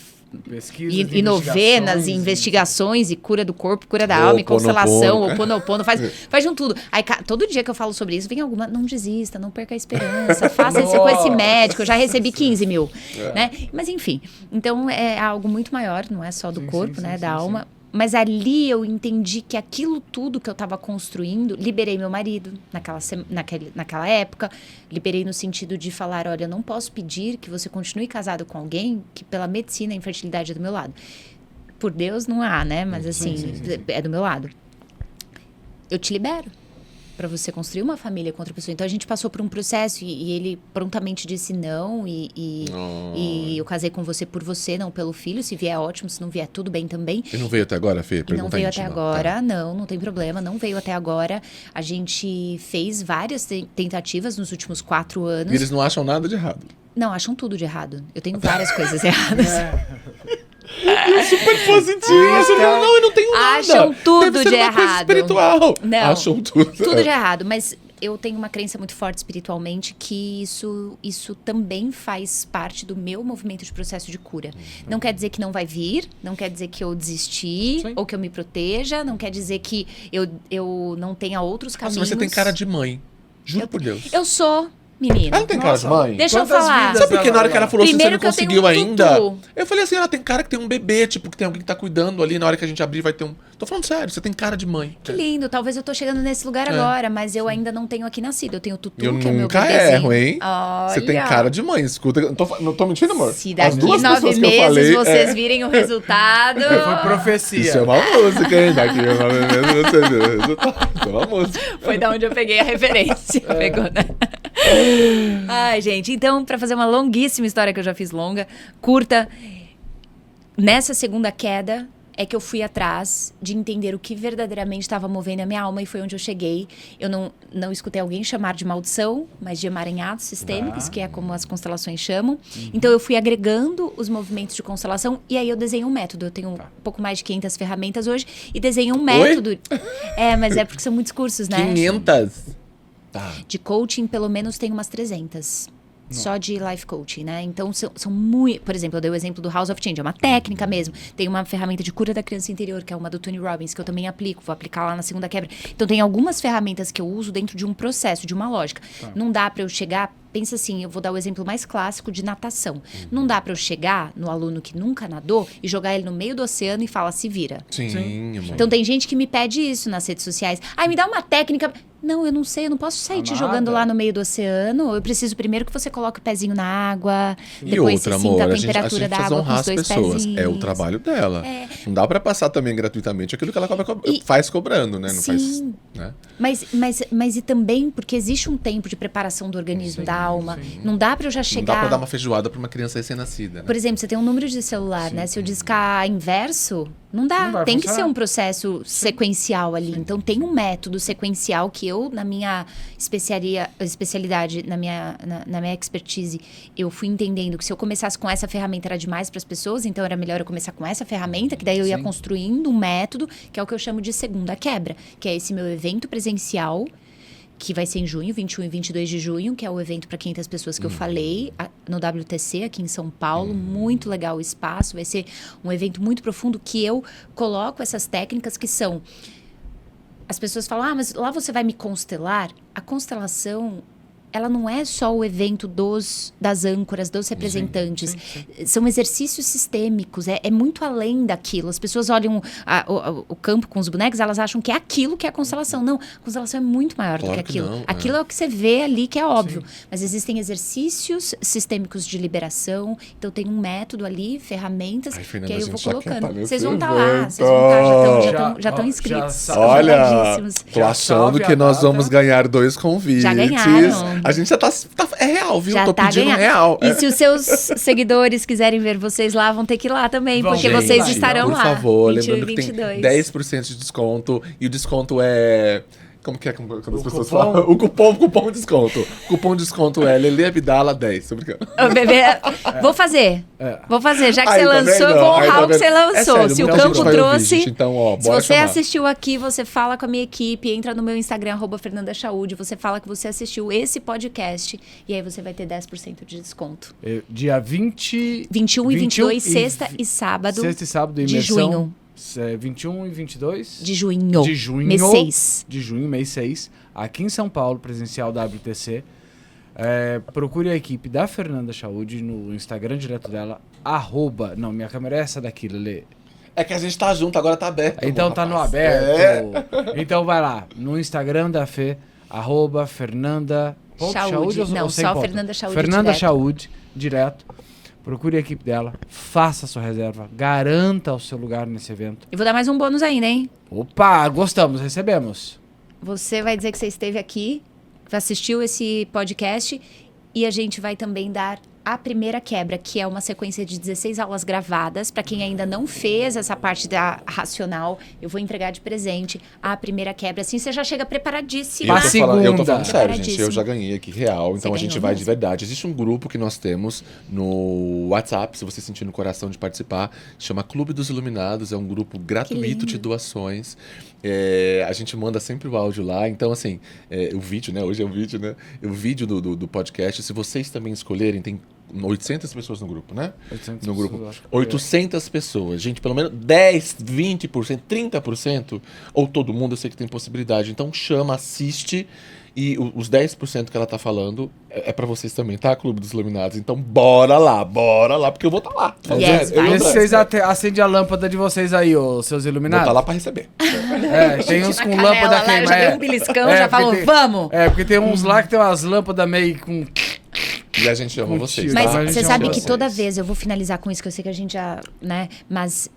novenas, e investigações, e cura do corpo, cura da alma, e constelação, Ho'oponopono, faz de um tudo. Aí, todo dia que eu falo sobre isso, vem alguma, não desista, não perca a esperança, faça isso com esse médico, eu já recebi 15 mil, né? Mas enfim, então é algo muito maior, não é só do corpo, né, da alma. Mas ali eu entendi que aquilo tudo que eu estava construindo, liberei meu marido naquela época, liberei no sentido de falar, olha, eu não posso pedir que você continue casado com alguém que pela medicina a infertilidade é do meu lado. Por Deus não há, né? Mas assim, é do meu lado. Eu te libero para você construir uma família com outra pessoa. Então a gente passou por um processo e ele prontamente disse não e eu casei com você por você, não pelo filho. Se vier ótimo, se não vier tudo bem também. E não veio até agora, Fê? Não veio até agora, não tem problema, não veio até agora. A gente fez várias tentativas nos últimos 4 anos. E eles não acham nada de errado? Não, acham tudo de errado. Eu tenho várias coisas erradas. Super positivo. Não, eu não tenho nada. Acham tudo Deve ser de uma coisa errado. espiritual. Não, acham tudo. Tudo de errado, mas eu tenho uma crença muito forte espiritualmente que isso também faz parte do meu movimento de processo de cura. Não quer dizer que não vai vir, não quer dizer que eu desisti, ou que eu me proteja, não quer dizer que eu não tenha outros caminhos. Nossa, mas você tem cara de mãe. Juro por Deus. Eu sou. menino. Ela não tem cara de mãe? Deixa eu Quantas falar. vidas Sabe porque na hora que ela falou assim, você Primeiro não que eu tenho conseguiu um ainda? tutu. Eu falei assim, ela tem cara que tem um bebê, tipo, que tem alguém que tá cuidando ali, na hora que a gente abrir vai ter um... Tô falando sério, você tem cara de mãe. Que lindo, talvez eu tô chegando nesse lugar agora, mas eu ainda não tenho aqui nascido. Eu tenho o Tutu, Eu que é meu nunca bebezinho. erro, hein? Você tem Olha. cara de mãe, escuta. Não tô mentindo, amor? Se As daqui duas 9 pessoas que eu meses falei, vocês virem o resultado... Foi profecia. Isso é uma música, hein? Daqui 9 meses você vê o resultado. Isso é uma música. Foi da onde eu peguei a referência. Pegou, né? Ai, gente. Então, pra fazer uma longuíssima história que eu já fiz longa, curta, nessa segunda queda é que eu fui atrás de entender o que verdadeiramente estava movendo a minha alma e foi onde eu cheguei. Eu não escutei alguém chamar de maldição, mas de emaranhados sistêmicos, que é como as constelações chamam. Então, eu fui agregando os movimentos de constelação e aí eu desenhei um método. Eu tenho um pouco mais de 500 ferramentas hoje e desenhei um método. Mas é porque são muitos cursos, né? 500? Tá. De coaching, pelo menos tem umas 300. Só de life coaching, né? Então, são muito... Por exemplo, eu dei o exemplo do House of Change. É uma técnica mesmo. Tem uma ferramenta de cura da criança interior, que é uma do Tony Robbins, que eu também aplico. Vou aplicar lá na segunda quebra. Então, tem algumas ferramentas que eu uso dentro de um processo, de uma lógica. Não dá pra eu chegar... Pensa assim, eu vou dar o exemplo mais clássico de natação. Não dá pra eu chegar no aluno que nunca nadou e jogar ele no meio do oceano e falar, se vira. Sim, amor. Então, tem gente que me pede isso nas redes sociais. Ai, me dá uma técnica... Não, eu não sei, eu não posso sair te jogando lá no meio do oceano. Eu preciso primeiro que você coloque o pezinho na água, E depois outra, você sinta amor, a temperatura da precisa água com honrar os as dois pessoas. pezinhos. É o trabalho dela. Não dá pra passar também gratuitamente aquilo que ela E- faz cobrando, né? Não faz, Sim. né? Mas e também porque existe um tempo de preparação do organismo, da alma. Não dá pra eu já Não dá chegar... pra dar uma feijoada pra uma criança recém-nascida, né? Por exemplo, você tem um número de celular, né? Se eu discar inverso, não dá. Não vai Tem que funcionar. ser um processo sequencial ali. Então, tem um método sequencial que eu, na minha especialidade, na minha expertise, eu fui entendendo que se eu começasse com essa ferramenta era demais para as pessoas, então era melhor eu começar com essa ferramenta, que daí eu ia construindo um método, que é o que eu chamo de segunda quebra, que é esse meu evento presencial, que vai ser em junho, 21 e 22 de junho, que é o evento para 500 pessoas que eu falei, no WTC, aqui em São Paulo. Muito legal o espaço, vai ser um evento muito profundo que eu coloco essas técnicas que são... As pessoas falam, mas lá você vai me constelar? A constelação... ela não é só o evento das âncoras, dos representantes. São exercícios sistêmicos, é muito além daquilo. As pessoas olham o campo com os bonecos, elas acham que é aquilo que é a constelação. Não, a constelação é muito maior do que aquilo. Não, aquilo é o que você vê ali, que é óbvio. Mas existem exercícios sistêmicos de liberação. Então, tem um método ali, ferramentas, Ai, Fernanda, que aí eu a vou gente já quer colocando. tá nesse Vocês vão estar evento. lá, vocês vão estar, já estão inscritos. Olha, Convidadíssimos. tô Já achando salve que a nós data. vamos ganhar 2 convites. Já ganharam. A gente já tá é real, viu? Já Tô tá pedindo ganhando. real. E se os seus seguidores quiserem ver vocês lá, vão ter que ir lá também, Vão, porque gente, vocês lá, estarão por lá. favor, 21 lembrando e que tem 22. 10% de desconto. E o desconto é... Como que é quando as pessoas cupom? falam? O cupom de desconto. O cupom de desconto é Lele Abdala 10. Tô brincando. Ô, bebê, vou fazer. Vou fazer. Já que Aí, você tá lançou, vendo? eu vou Aí, honrar tá o que vendo? você lançou. É sério, Se o muita gente campo vai ouvir, trouxe... gente, então, ó, se bora você chamar. assistiu aqui, você fala com a minha equipe, entra no meu Instagram, @FernandaChaude, você fala que você assistiu esse podcast e aí você vai ter 10% de desconto. Dia 20... 21 e 22, sexta e sábado Sexta e sábado, de imersão. junho. 21 e 22 De junho. de junho. Mês 6. De junho, mês 6. Aqui em São Paulo, presencial WTC. Procure a equipe da Fernanda Chaude no Instagram direto dela. Não, minha câmera é essa daqui, Lelê. É que a gente tá junto, agora tá aberto. Então tá no rapaz. aberto. Então vai lá, no Instagram da Fê, @Fernanda... Chaude. Não, sem só ponto? Fernanda Chaude Fernanda direto. Chaude, direto. Procure a equipe dela, faça a sua reserva, garanta o seu lugar nesse evento. E vou dar mais um bônus ainda, hein? Opa, gostamos, recebemos. Você vai dizer que você esteve aqui, assistiu esse podcast e a gente vai também dar a primeira quebra, que é uma sequência de 16 aulas gravadas. Para quem ainda não fez essa parte da racional, eu vou entregar de presente a primeira quebra. Assim você já chega preparadíssima. Pra segunda. Eu tô falando sério, gente. Preparadíssimo. Eu já ganhei aqui real. Então Você a gente ganhou vai mesmo? de verdade. Existe um grupo que nós temos no WhatsApp, se você sentir no coração de participar, chama Clube dos Iluminados. É um grupo gratuito de doações. A gente manda sempre o áudio lá. Então, assim, o vídeo, né? Hoje é o vídeo, né? O vídeo do podcast. Se vocês também escolherem, tem 800 pessoas no grupo, né? 800 no grupo. pessoas, acho que 800 pessoas. Gente, pelo menos 10, 20%, 30%, ou todo mundo, eu sei que tem possibilidade. Então chama, assiste. E os 10% que ela tá falando é pra vocês também, tá? Clube dos Iluminados. Então bora lá, porque eu vou estar lá. Yes, vai. Vê se vocês acendem a lâmpada de vocês aí, ô, seus Vou iluminados. estar lá pra receber. Tem uns Na com canela lâmpada lá, queimada. já deu um beliscão, já porque falou, vamos! Porque tem uns lá que tem umas lâmpadas meio com... E a gente ama Com vocês. tiro. tá? Mas a gente você ama sabe que vocês. toda vez, eu vou finalizar com isso, que eu sei que a gente já, né? Mas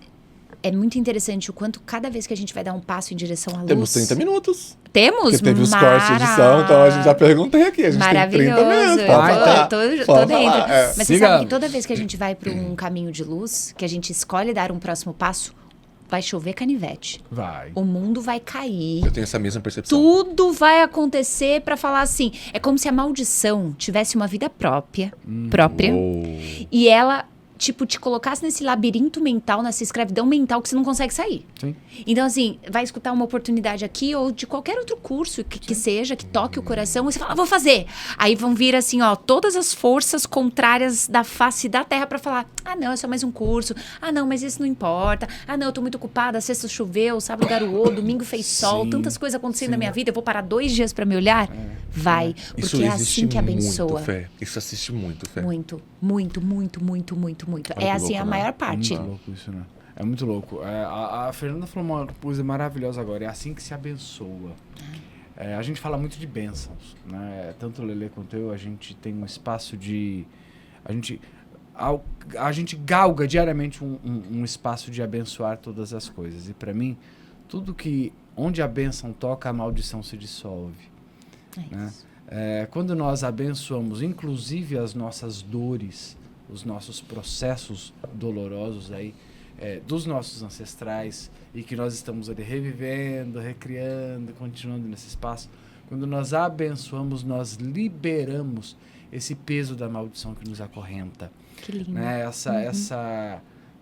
é muito interessante o quanto cada vez que a gente vai dar um passo em direção à luz... Temos 30 minutos. Temos? Porque teve os cortes de edição, então a gente já perguntei aqui. A gente tem 30 Maravilhoso. minutos. Eu Pode falar. tô Pode dentro. falar, é. Mas você Sigamos. sabe que toda vez que a gente vai para um caminho de luz, que a gente escolhe dar um próximo passo, vai chover canivete. Vai. O mundo vai cair. Eu tenho essa mesma percepção. Tudo vai acontecer para falar assim. É como se a maldição tivesse uma vida própria. Uou. E ela, tipo, te colocasse nesse labirinto mental, nessa escravidão mental que você não consegue sair. Sim. Então, assim, vai escutar uma oportunidade aqui ou de qualquer outro curso que seja, que toque o coração, e você fala, vou fazer. Aí vão vir, assim, ó, todas as forças contrárias da face da terra pra falar, ah, não, é só mais um curso. Ah, não, mas isso não importa. Ah, não, eu tô muito ocupada, sexta choveu, sábado garoou, domingo fez sol, Sim. tantas coisas acontecendo na minha vida, eu vou parar 2 dias pra me olhar? Vai, Isso porque é existe assim que muito, abençoa. Fé. Isso assiste muito, Fé. Muito, muito, muito, muito, muito, muito. Olha É que assim louco, a né? maior É parte. muito louco isso, né? É muito louco. A Fernanda falou uma coisa maravilhosa agora. É assim que se abençoa. A gente fala muito de bênçãos, né? Tanto o Lelê quanto eu, a gente tem um espaço de... A gente galga diariamente um espaço de abençoar todas as coisas. E para mim, tudo que... Onde a bênção toca, a maldição se dissolve. É Né? isso. Quando nós abençoamos, inclusive as nossas dores, os nossos processos dolorosos aí, dos nossos ancestrais, e que nós estamos ali revivendo, recriando, continuando nesse espaço, quando nós abençoamos, nós liberamos esse peso da maldição que nos acorrenta. Que lindo. Né?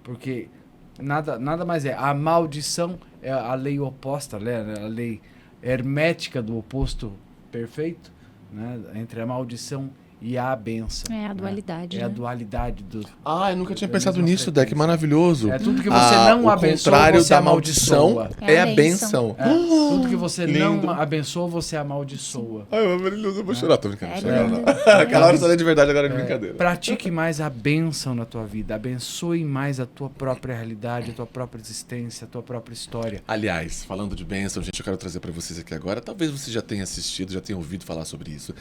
Porque nada mais é. A maldição é a lei oposta, né? A lei hermética do oposto perfeito, né? Entre a maldição e a bênção. É a né? dualidade, É a né? dualidade do... Ah, eu nunca tinha Da pensado mesma nisso, Deck. frequência. Maravilhoso. É tudo que você não o abençoa, contrário você da amaldiçoa. maldição é a bênção. Tudo que você lindo. não abençoa, você amaldiçoa. Ai, maravilhoso, eu vou chorar, tô brincando. É Chega lindo. lá. Aquela hora eu falei de verdade, agora é de brincadeira. Pratique mais a bênção na tua vida. Abençoe mais a tua própria realidade, a tua própria existência, a tua própria história. Aliás, falando de bênção, gente, eu quero trazer pra vocês aqui agora. Talvez você já tenha assistido, já tenha ouvido falar sobre isso.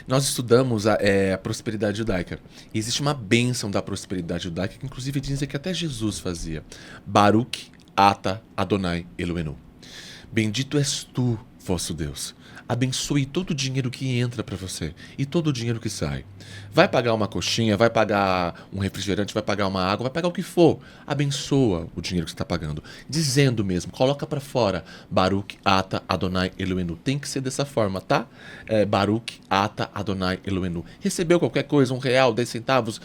Nós estudamos a prosperidade judaica. E existe uma bênção da prosperidade judaica que, inclusive, dizem que até Jesus fazia. Baruch ata Adonai Eloheinu. Bendito és tu, vosso Deus. Abençoe todo o dinheiro que entra para você e todo o dinheiro que sai. Vai pagar uma coxinha, vai pagar um refrigerante, vai pagar uma água, vai pagar o que for. Abençoa o dinheiro que você está pagando. Dizendo mesmo, coloca para fora. Baruch ata Adonai Eloheinu. Tem que ser dessa forma, tá? Baruch ata Adonai Eloheinu. Recebeu qualquer coisa, R$1, 10 centavos,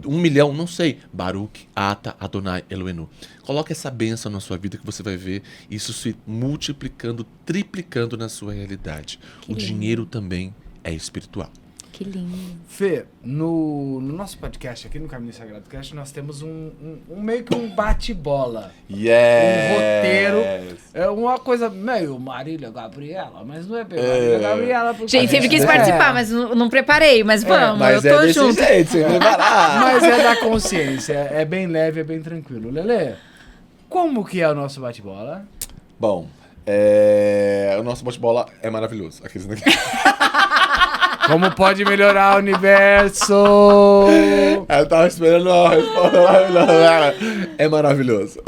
1 milhão, não sei. Baruch ata Adonai Eloheinu. Coloca essa bênção na sua vida que você vai ver isso se multiplicando, triplicando na sua realidade. Que O lindo. dinheiro também é espiritual. Que lindo. Fê, no nosso podcast aqui no Caminho Sagrado Cast, nós temos meio que um bate-bola. Um roteiro. É uma coisa meio Marília Gabriela, mas não é bem Marília Gabriela. porque Gente, sempre quis é- participar, mas não preparei. Mas vamos, Mas eu tô desse junto. jeito, sem preparar. Mas é da consciência, é bem leve, é bem tranquilo. Lelê, como que é o nosso bate-bola? Bom, o nosso bate-bola é maravilhoso. Aqueles daqui. Como pode melhorar o universo? Eu tava esperando uma resposta maravilhosa. É maravilhoso.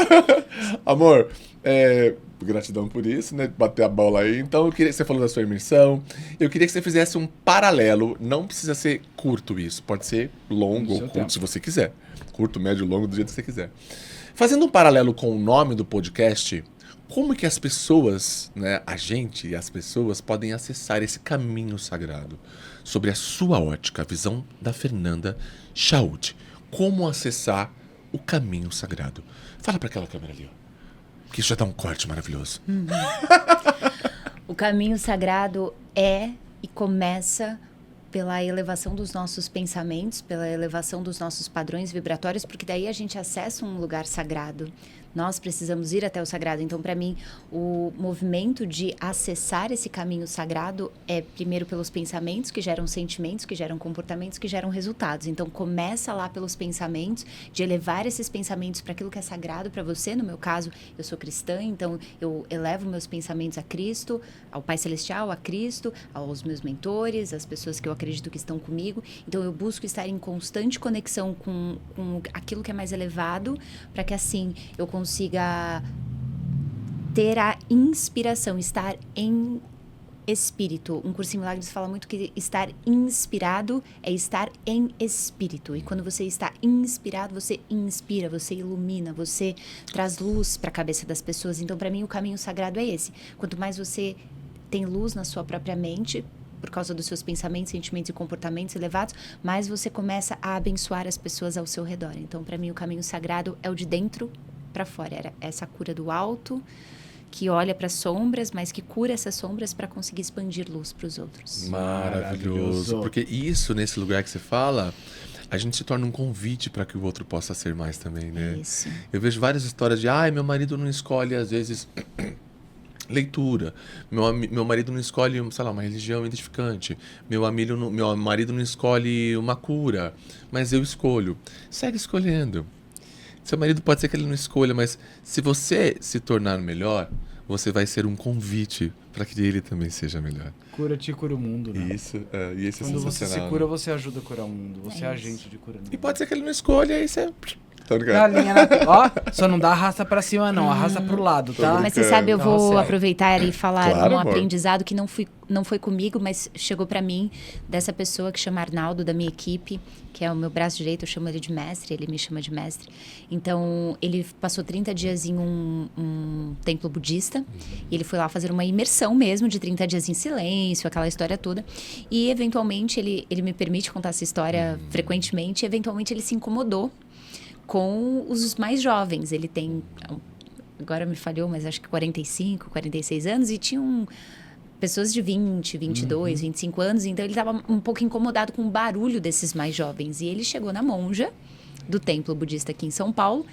Amor, gratidão por isso, né? Bater a bola aí. Então, eu queria que você falou da sua imersão. Eu queria que você fizesse um paralelo. Não precisa ser curto isso. Pode ser longo No ou seu curto, tempo. se você quiser. Curto, médio, longo, do jeito que você quiser. Fazendo um paralelo com o nome do podcast, como que as pessoas, né, a gente e as pessoas podem acessar esse caminho sagrado? Sobre a sua ótica, a visão da Fernanda Chaud. Como acessar o caminho sagrado? Fala para aquela câmera ali, ó. Que isso já dá um corte maravilhoso. O caminho sagrado é e começa pela elevação dos nossos pensamentos, pela elevação dos nossos padrões vibratórios, porque daí a gente acessa um lugar sagrado. Nós precisamos ir até o sagrado. Então, para mim, o movimento de acessar esse caminho sagrado é primeiro pelos pensamentos, que geram sentimentos, que geram comportamentos, que geram resultados. Então, começa lá pelos pensamentos, de elevar esses pensamentos para aquilo que é sagrado para você. No meu caso, eu sou cristã, então eu elevo meus pensamentos a Cristo, ao Pai Celestial, a Cristo, aos meus mentores, às pessoas que eu acredito que estão comigo. Então, eu busco estar em constante conexão com aquilo que é mais elevado, para que assim eu consiga ter a inspiração, estar em espírito. Um curso em milagres fala muito que estar inspirado é estar em espírito. E quando você está inspirado, você inspira, você ilumina, você traz luz para a cabeça das pessoas. Então, para mim, o caminho sagrado é esse. Quanto mais você tem luz na sua própria mente, por causa dos seus pensamentos, sentimentos e comportamentos elevados, mais você começa a abençoar as pessoas ao seu redor. Então, para mim, o caminho sagrado é o de dentro para fora. Era essa cura do alto, que olha para as sombras, mas que cura essas sombras para conseguir expandir luz para os outros. Maravilhoso. Porque isso, nesse lugar que você fala, a gente se torna um convite para que o outro possa ser mais também, né? Isso. Eu vejo várias histórias de, meu marido não escolhe, às vezes, leitura. Meu marido não escolhe, sei lá, uma religião identificante. Meu marido não escolhe uma cura, mas eu escolho. Segue escolhendo. Seu marido pode ser que ele não escolha, mas se você se tornar melhor, você vai ser um convite para que ele também seja melhor. Cura-te, cura o mundo, né? Isso, e esse é Quando você se cura, né? você ajuda a curar o mundo. Você é agente de cura. E pode ser que ele não escolha, aí você... Galinha na... Ó, só não dá arrasta pra cima não, arrasta pro lado, tá? Mas você sabe, eu Não, vou sério. aproveitar e falar Claro, um amor. aprendizado que não foi comigo, mas chegou pra mim, dessa pessoa que chama Arnaldo, da minha equipe, que é o meu braço direito, eu chamo ele de mestre, ele me chama de mestre. Então, ele passou 30 dias em um templo budista, e ele foi lá fazer uma imersão mesmo, de 30 dias em silêncio, aquela história toda. E, eventualmente, ele me permite contar essa história frequentemente, e, eventualmente, ele se incomodou com os mais jovens. Ele tem, agora me falhou, mas acho que 45, 46 anos, e tinham pessoas de 20, 22, 25 anos, então ele estava um pouco incomodado com o barulho desses mais jovens. E ele chegou na monja do templo budista aqui em São Paulo,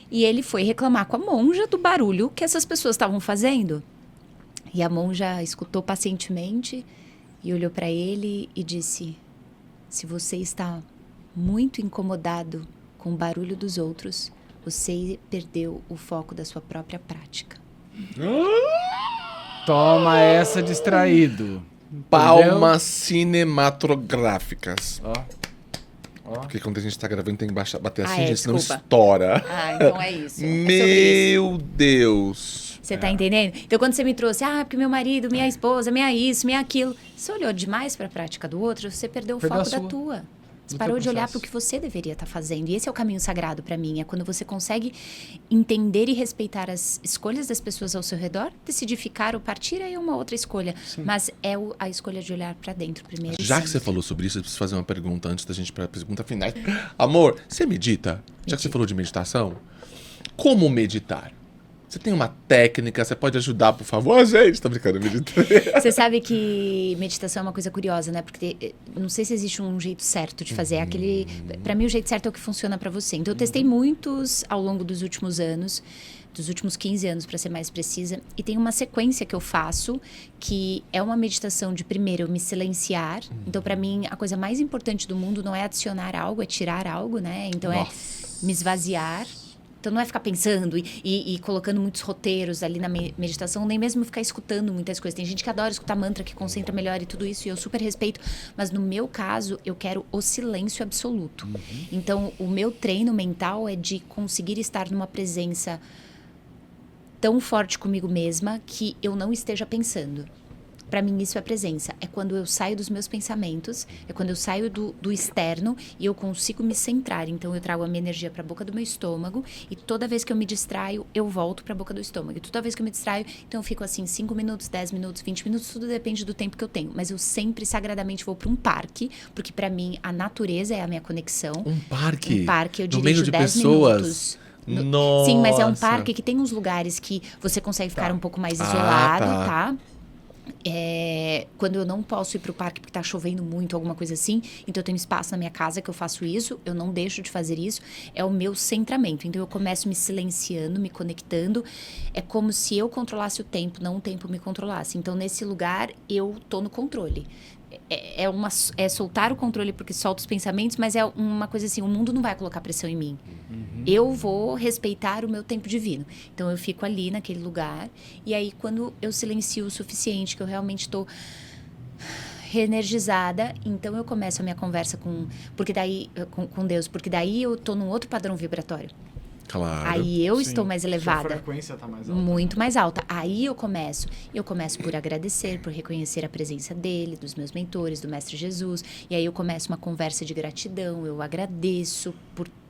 e ele foi reclamar com a monja do barulho que essas pessoas estavam fazendo. E a monja escutou pacientemente e olhou para ele e disse: se você está muito incomodado com o barulho dos outros, você perdeu o foco da sua própria prática. Toma essa, distraído. Palmas cinematográficas. Ó. Porque quando a gente tá gravando tem que bater assim, é, gente, senão desculpa. estoura. Então é isso. É sobre isso. Meu Deus. Você tá entendendo? Então, quando você me trouxe, porque meu marido, minha esposa, minha isso, minha aquilo, você olhou demais para a prática do outro, você perdeu o foco da tua. Você parou de olhar para o que você deveria estar fazendo. E esse é o caminho sagrado para mim. É quando você consegue entender e respeitar as escolhas das pessoas ao seu redor, decidir ficar ou partir, aí é uma outra escolha. Sim. Mas é a escolha de olhar para dentro primeiro. Já que você falou sobre isso, eu preciso fazer uma pergunta antes da gente ir para a pergunta final. Amor, você medita? Já que você falou de meditação, como meditar? Você tem uma técnica? Você pode ajudar, por favor? Gente, tá brincando, meditar. Você sabe que meditação é uma coisa curiosa, né? Porque não sei se existe um jeito certo de fazer. Aquele, para mim, o jeito certo é o que funciona para você. Então, eu testei muitos ao longo dos últimos anos, dos últimos 15 anos, para ser mais precisa. E tem uma sequência que eu faço, que é uma meditação de, primeiro, eu me silenciar. Então, para mim, a coisa mais importante do mundo não é adicionar algo, é tirar algo, né? Então, é me esvaziar. Então, não é ficar pensando e colocando muitos roteiros ali na meditação, nem mesmo ficar escutando muitas coisas. Tem gente que adora escutar mantra, que concentra melhor e tudo isso, e eu super respeito. Mas, no meu caso, eu quero o silêncio absoluto. Então, o meu treino mental é de conseguir estar numa presença tão forte comigo mesma que eu não esteja pensando. Para mim, isso é presença. É quando eu saio dos meus pensamentos, é quando eu saio do externo e eu consigo me centrar. Então, eu trago a minha energia para a boca do meu estômago e toda vez que eu me distraio, eu volto para a boca do estômago. E toda vez que eu me distraio, então eu fico assim 5 minutos, 10 minutos, 20 minutos, tudo depende do tempo que eu tenho. Mas eu sempre, sagradamente, vou para um parque, porque para mim, a natureza é a minha conexão. Um parque? Um parque, eu no dirijo meio de 10 pessoas? minutos. Nossa. Sim, mas é um parque que tem uns lugares que você consegue ficar um pouco mais isolado, tá? Quando eu não posso ir pro parque porque tá chovendo muito, alguma coisa assim, então eu tenho espaço na minha casa que eu faço isso, eu não deixo de fazer isso, é o meu centramento. Então eu começo me silenciando, me conectando, é como se eu controlasse o tempo, não o tempo me controlasse. Então nesse lugar eu tô no controle. É soltar o controle porque solta os pensamentos, mas é uma coisa assim, o mundo não vai colocar pressão em mim. Eu vou respeitar o meu tempo divino. Então eu fico ali naquele lugar, e aí quando eu silencio o suficiente, que eu realmente estou reenergizada, então eu começo a minha conversa com Deus, porque daí eu tô num outro padrão vibratório. Claro. Aí eu estou mais elevada. Sua frequência tá mais alta. Muito mais alta. Aí eu começo por agradecer, por reconhecer a presença dele, dos meus mentores, do Mestre Jesus. E aí eu começo uma conversa de gratidão. Eu agradeço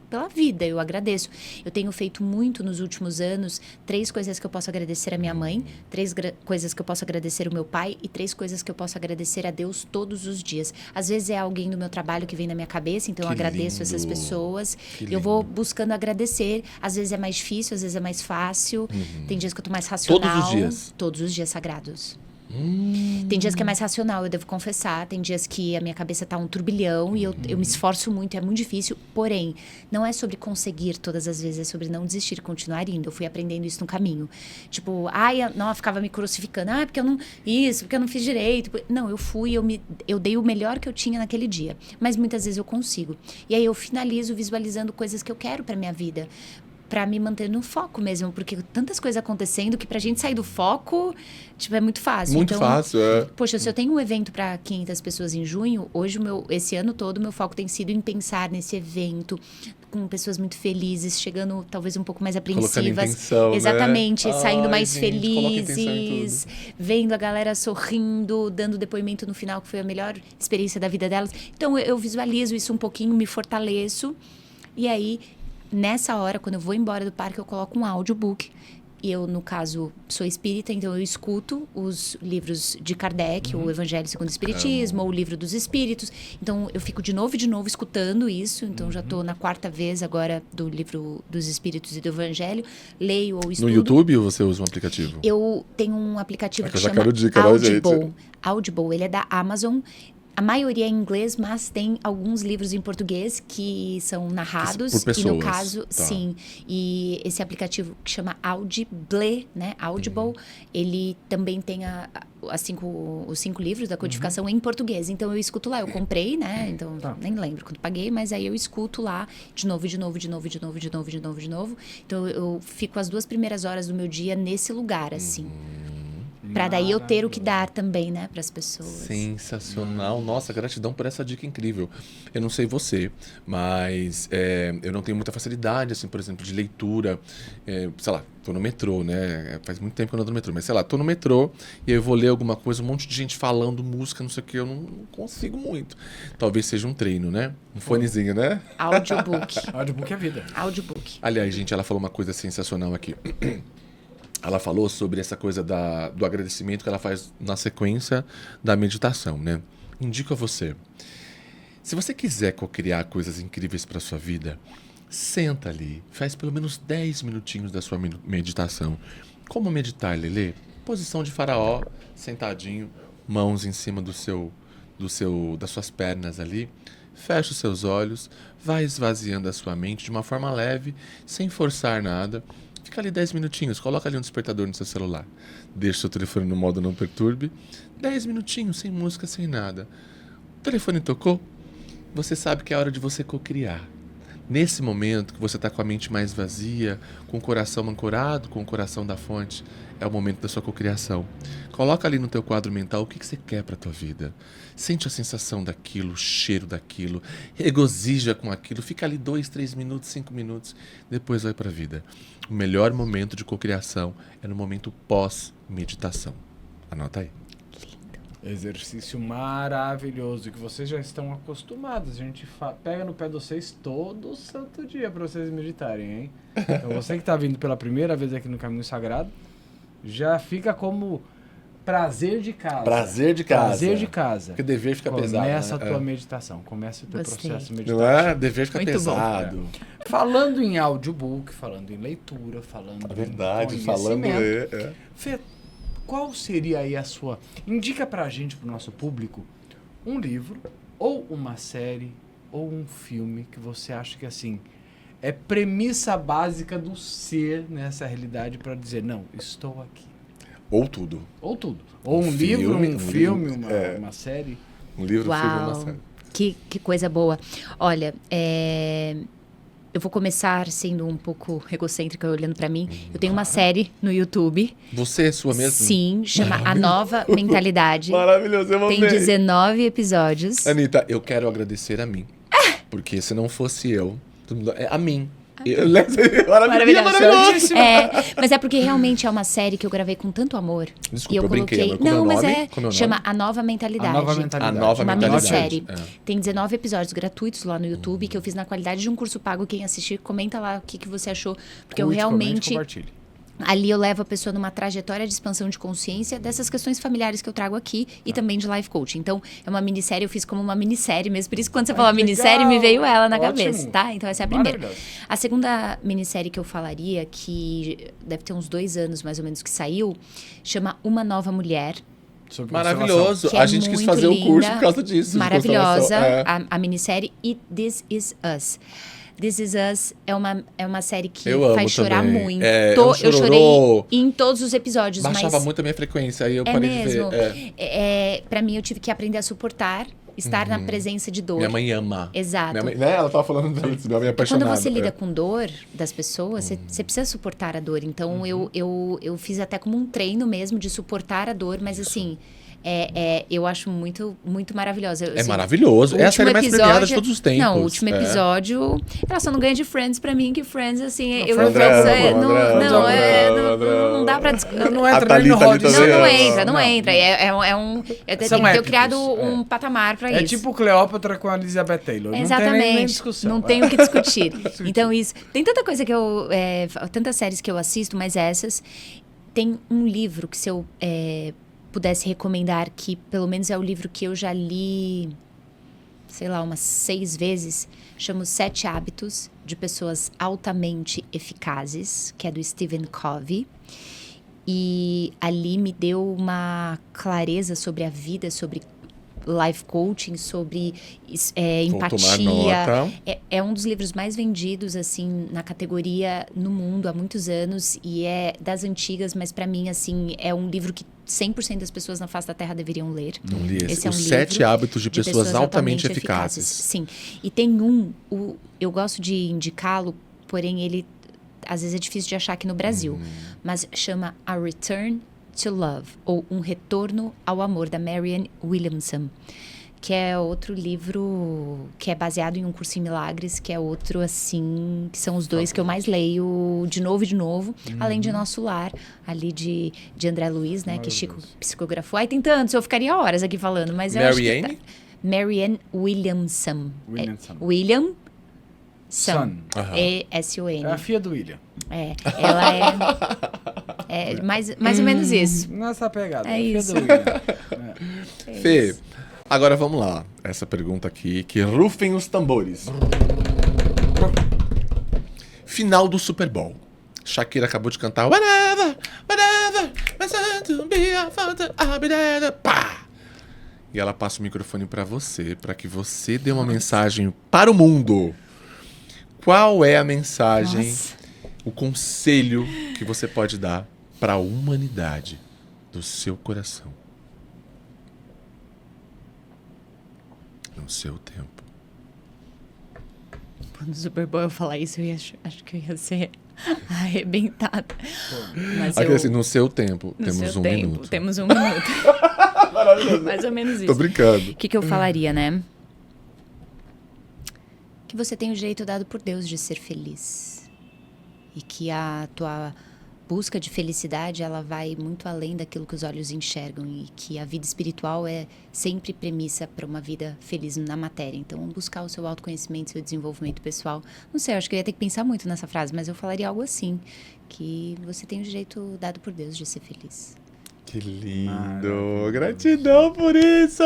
pela vida, eu agradeço. Eu tenho feito muito nos últimos anos 3 coisas que eu posso agradecer a minha mãe, 3 coisas que eu posso agradecer ao meu pai e 3 coisas que eu posso agradecer a Deus todos os dias. Às vezes é alguém do meu trabalho que vem na minha cabeça, então eu agradeço essas pessoas. Eu vou buscando agradecer. Às vezes é mais difícil, às vezes é mais fácil. Tem dias que eu tô mais racional. Todos os dias? Todos os dias sagrados. Tem dias que é mais racional, eu devo confessar. Tem dias que a minha cabeça tá um turbilhão e eu me esforço muito, é muito difícil. Porém, não é sobre conseguir todas as vezes, é sobre não desistir e continuar indo. Eu fui aprendendo isso no caminho. Tipo, eu ficava me crucificando. Porque eu não... Isso, porque eu não fiz direito. Não, eu dei o melhor que eu tinha naquele dia. Mas muitas vezes eu consigo. E aí eu finalizo visualizando coisas que eu quero pra minha vida. Pra me manter no foco mesmo, porque tantas coisas acontecendo que pra gente sair do foco, tipo, é muito fácil. Muito fácil, é. Poxa, se eu tenho um evento pra 500 pessoas em junho, hoje, esse ano todo, meu foco tem sido em pensar nesse evento, com pessoas muito felizes, chegando talvez um pouco mais apreensivas. Colocando intenção, exatamente, né? saindo mais gente, felizes, vendo a galera sorrindo, dando depoimento no final, que foi a melhor experiência da vida delas. Então, eu visualizo isso um pouquinho, me fortaleço, e aí... Nessa hora, quando eu vou embora do parque, eu coloco um audiobook. E eu, no caso, sou espírita, então eu escuto os livros de Kardec, o Evangelho segundo o Espiritismo, ou o Livro dos Espíritos. Então, eu fico de novo escutando isso. Então, já estou na 4ª vez agora do Livro dos Espíritos e do Evangelho. Leio ou estudo. No YouTube ou você usa um aplicativo? Eu tenho um aplicativo que eu já chama quero dica, Audible. Né, gente? Audible, ele é da Amazon. A maioria é em inglês, mas tem alguns livros em português que são narrados. Por pessoas. E no caso, Tá. sim. E esse aplicativo que chama Audible, né? Audible, ele também tem os 5 livros da codificação em português. Então eu escuto lá. Eu comprei, né? Então nem lembro quando paguei, mas aí eu escuto lá de novo. Então eu fico as 2 primeiras horas do meu dia nesse lugar, assim. Pra daí eu ter o que dar também, né, pras pessoas. Sensacional. Nossa, gratidão por essa dica incrível. Eu não sei você, mas eu não tenho muita facilidade, assim, por exemplo, de leitura. Sei lá, tô no metrô, né? Faz muito tempo que eu não tô no metrô, mas sei lá, tô no metrô e aí eu vou ler alguma coisa, um monte de gente falando música, não sei o que, eu não consigo muito. Talvez seja um treino, né? Um fonezinho, né? Audiobook. Audiobook é vida. Audiobook. Aliás, gente, ela falou uma coisa sensacional aqui. Ela falou sobre essa coisa do agradecimento que ela faz na sequência da meditação, né? Indico a você. Se você quiser cocriar coisas incríveis para sua vida, senta ali, faz pelo menos 10 minutinhos da sua meditação. Como meditar, Lelê? Posição de faraó, sentadinho, mãos em cima das suas pernas ali. Fecha os seus olhos, vai esvaziando a sua mente de uma forma leve, sem forçar nada. Fica ali 10 minutinhos, coloca ali um despertador no seu celular. Deixa o seu telefone no modo não perturbe. 10 minutinhos, sem música, sem nada. O telefone tocou, você sabe que é hora de você cocriar. Nesse momento que você está com a mente mais vazia, com o coração ancorado, com o coração da fonte, é o momento da sua cocriação. Coloca ali no teu quadro mental o que você quer para a tua vida. Sente a sensação daquilo, o cheiro daquilo, regozija com aquilo, fica ali 2, 3 minutos, 5 minutos, depois vai para a vida. O melhor momento de cocriação é no momento pós-meditação. Anota aí. Exercício maravilhoso que vocês já estão acostumados. A gente pega no pé de vocês todo santo dia para vocês meditarem, hein? Então você que está vindo pela primeira vez aqui no Caminho Sagrado, já fica como prazer de casa. Prazer de casa. Prazer de casa. Porque dever fica pesado. Começa a tua meditação, começa o teu processo meditativo. Não é? Dever fica Muito pesado. bom. Falando em audiobook, falando em leitura, falando Verdade, em falando... conhecimento. Fê, qual seria aí a sua... Indica pra gente, pro nosso público, um livro, ou uma série, ou um filme que você acha que, assim, é premissa básica do ser nessa realidade para dizer, não, estou aqui. Ou tudo. Ou tudo. Ou um livro, um filme, uma série. Um livro, um filme, uma Uau, série. que coisa boa. Olha, eu vou começar sendo um pouco egocêntrica olhando pra mim. Eu tenho uma série no YouTube. Você é sua mesma? Sim, chama A Nova Mentalidade. Maravilhoso, eu Tem 19 episódios. Anitta, eu quero agradecer a mim. Porque se não fosse eu, a mim. Maravilhoso. Mas é porque realmente é uma série que eu gravei com tanto amor. Desculpa, e eu brinquei. coloquei. Não, mas Como é o chama nome? A Nova Mentalidade. A Nova Mentalidade. A Nova Uma Mentalidade. minissérie. É. Tem 19 episódios gratuitos lá no YouTube que eu fiz na qualidade de um curso pago. Quem assistir, comenta lá o que você achou. Porque eu Curte, comente, realmente. compartilhe. Ali eu levo a pessoa numa trajetória de expansão de consciência dessas questões familiares que eu trago aqui e também de life coaching. Então, é uma minissérie, eu fiz como uma minissérie mesmo. Por isso, quando você falou minissérie, me veio ela na cabeça, tá? Então, essa é a primeira. A segunda minissérie que eu falaria, que deve ter uns 2 anos mais ou menos que saiu, chama Uma Nova Mulher. Maravilhoso. Que a é gente quis muito fazer linda, o curso por causa disso. Maravilhosa, É. a minissérie. E This Is Us. This Is Us é uma série que Eu amo faz chorar também. muito. É um Eu chororô. chorei em todos os episódios, Baixava mas muito a minha frequência, aí eu é parei mesmo. de ver. Pra mim, eu tive que aprender a suportar, estar na presença de dor. Minha mãe ama. Exato. Minha mãe, né? Ela tava falando disso, minha mãe é apaixonada. Quando você lida com dor das pessoas, você precisa suportar a dor. Então, eu fiz até como um treino mesmo de suportar a dor, mas assim... eu acho muito, muito maravilhosa. É maravilhoso. É a série mais premiada de todos os tempos. Não, o último episódio... Ela só não ganha de Friends pra mim, que Friends, assim... Não dá pra... Não entra nem no hall de Não entra. Eu tenho criado um patamar pra isso. É tipo Cleópatra com a Elizabeth Taylor. Exatamente. Não tem nem discussão. Não tenho o que discutir. Então, isso... Tem tanta coisa que eu... tantas séries que eu assisto, mas essas... Tem um livro que se eu... pudesse recomendar, que pelo menos é o livro que eu já li, sei lá, umas 6 vezes, chama Os 7 Hábitos de Pessoas Altamente Eficazes, que é do Stephen Covey. E ali me deu uma clareza sobre a vida, sobre life coaching, sobre empatia. É um dos livros mais vendidos, assim, na categoria no mundo há muitos anos, e é das antigas, mas para mim, assim, é um livro que 100% das pessoas na face da Terra deveriam ler. Não li esse. Esse é um Os livro 7 Hábitos de Pessoas Altamente Eficazes. Sim. E tem eu gosto de indicá-lo, porém ele, às vezes é difícil de achar aqui no Brasil, mas chama A Return to Love, ou Um Retorno ao Amor, da Marianne Williamson, que é outro livro que é baseado em Um Curso em Milagres, que é outro, assim, que são os dois que eu mais leio de novo, além de Nosso Lar, ali de André Luiz, né, que Chico psicografou. Ai, tem tantos, eu ficaria horas aqui falando, mas eu acho que... Marianne Williamson. William Son. E-S-O-N. É a filha do William. Ela é mais ou menos isso. Nessa pegada. É isso. A filha do William. Fê, agora vamos lá. Essa pergunta aqui, que rufem os tambores. Final do Super Bowl. Shakira acabou de cantar Whatever, to be a photo, I'll be there, pá! E ela passa o microfone pra você, pra que você dê uma mensagem para o mundo. Qual é a mensagem, o conselho que você pode dar para a humanidade do seu coração? No seu tempo. Quando o Super Bowl eu falar isso, acho que eu ia ser arrebentada. Mas aqui assim, no seu tempo, temos um minuto. Temos 1 minuto. Mais ou menos isso. Tô brincando. O que eu falaria, né? Que você tem o jeito dado por Deus de ser feliz. E que a tua busca de felicidade, ela vai muito além daquilo que os olhos enxergam. E que a vida espiritual é sempre premissa para uma vida feliz na matéria. Então, buscar o seu autoconhecimento, seu desenvolvimento pessoal. Não sei, eu acho que eu ia ter que pensar muito nessa frase, mas eu falaria algo assim. Que você tem o jeito dado por Deus de ser feliz. Que lindo! Gratidão por isso!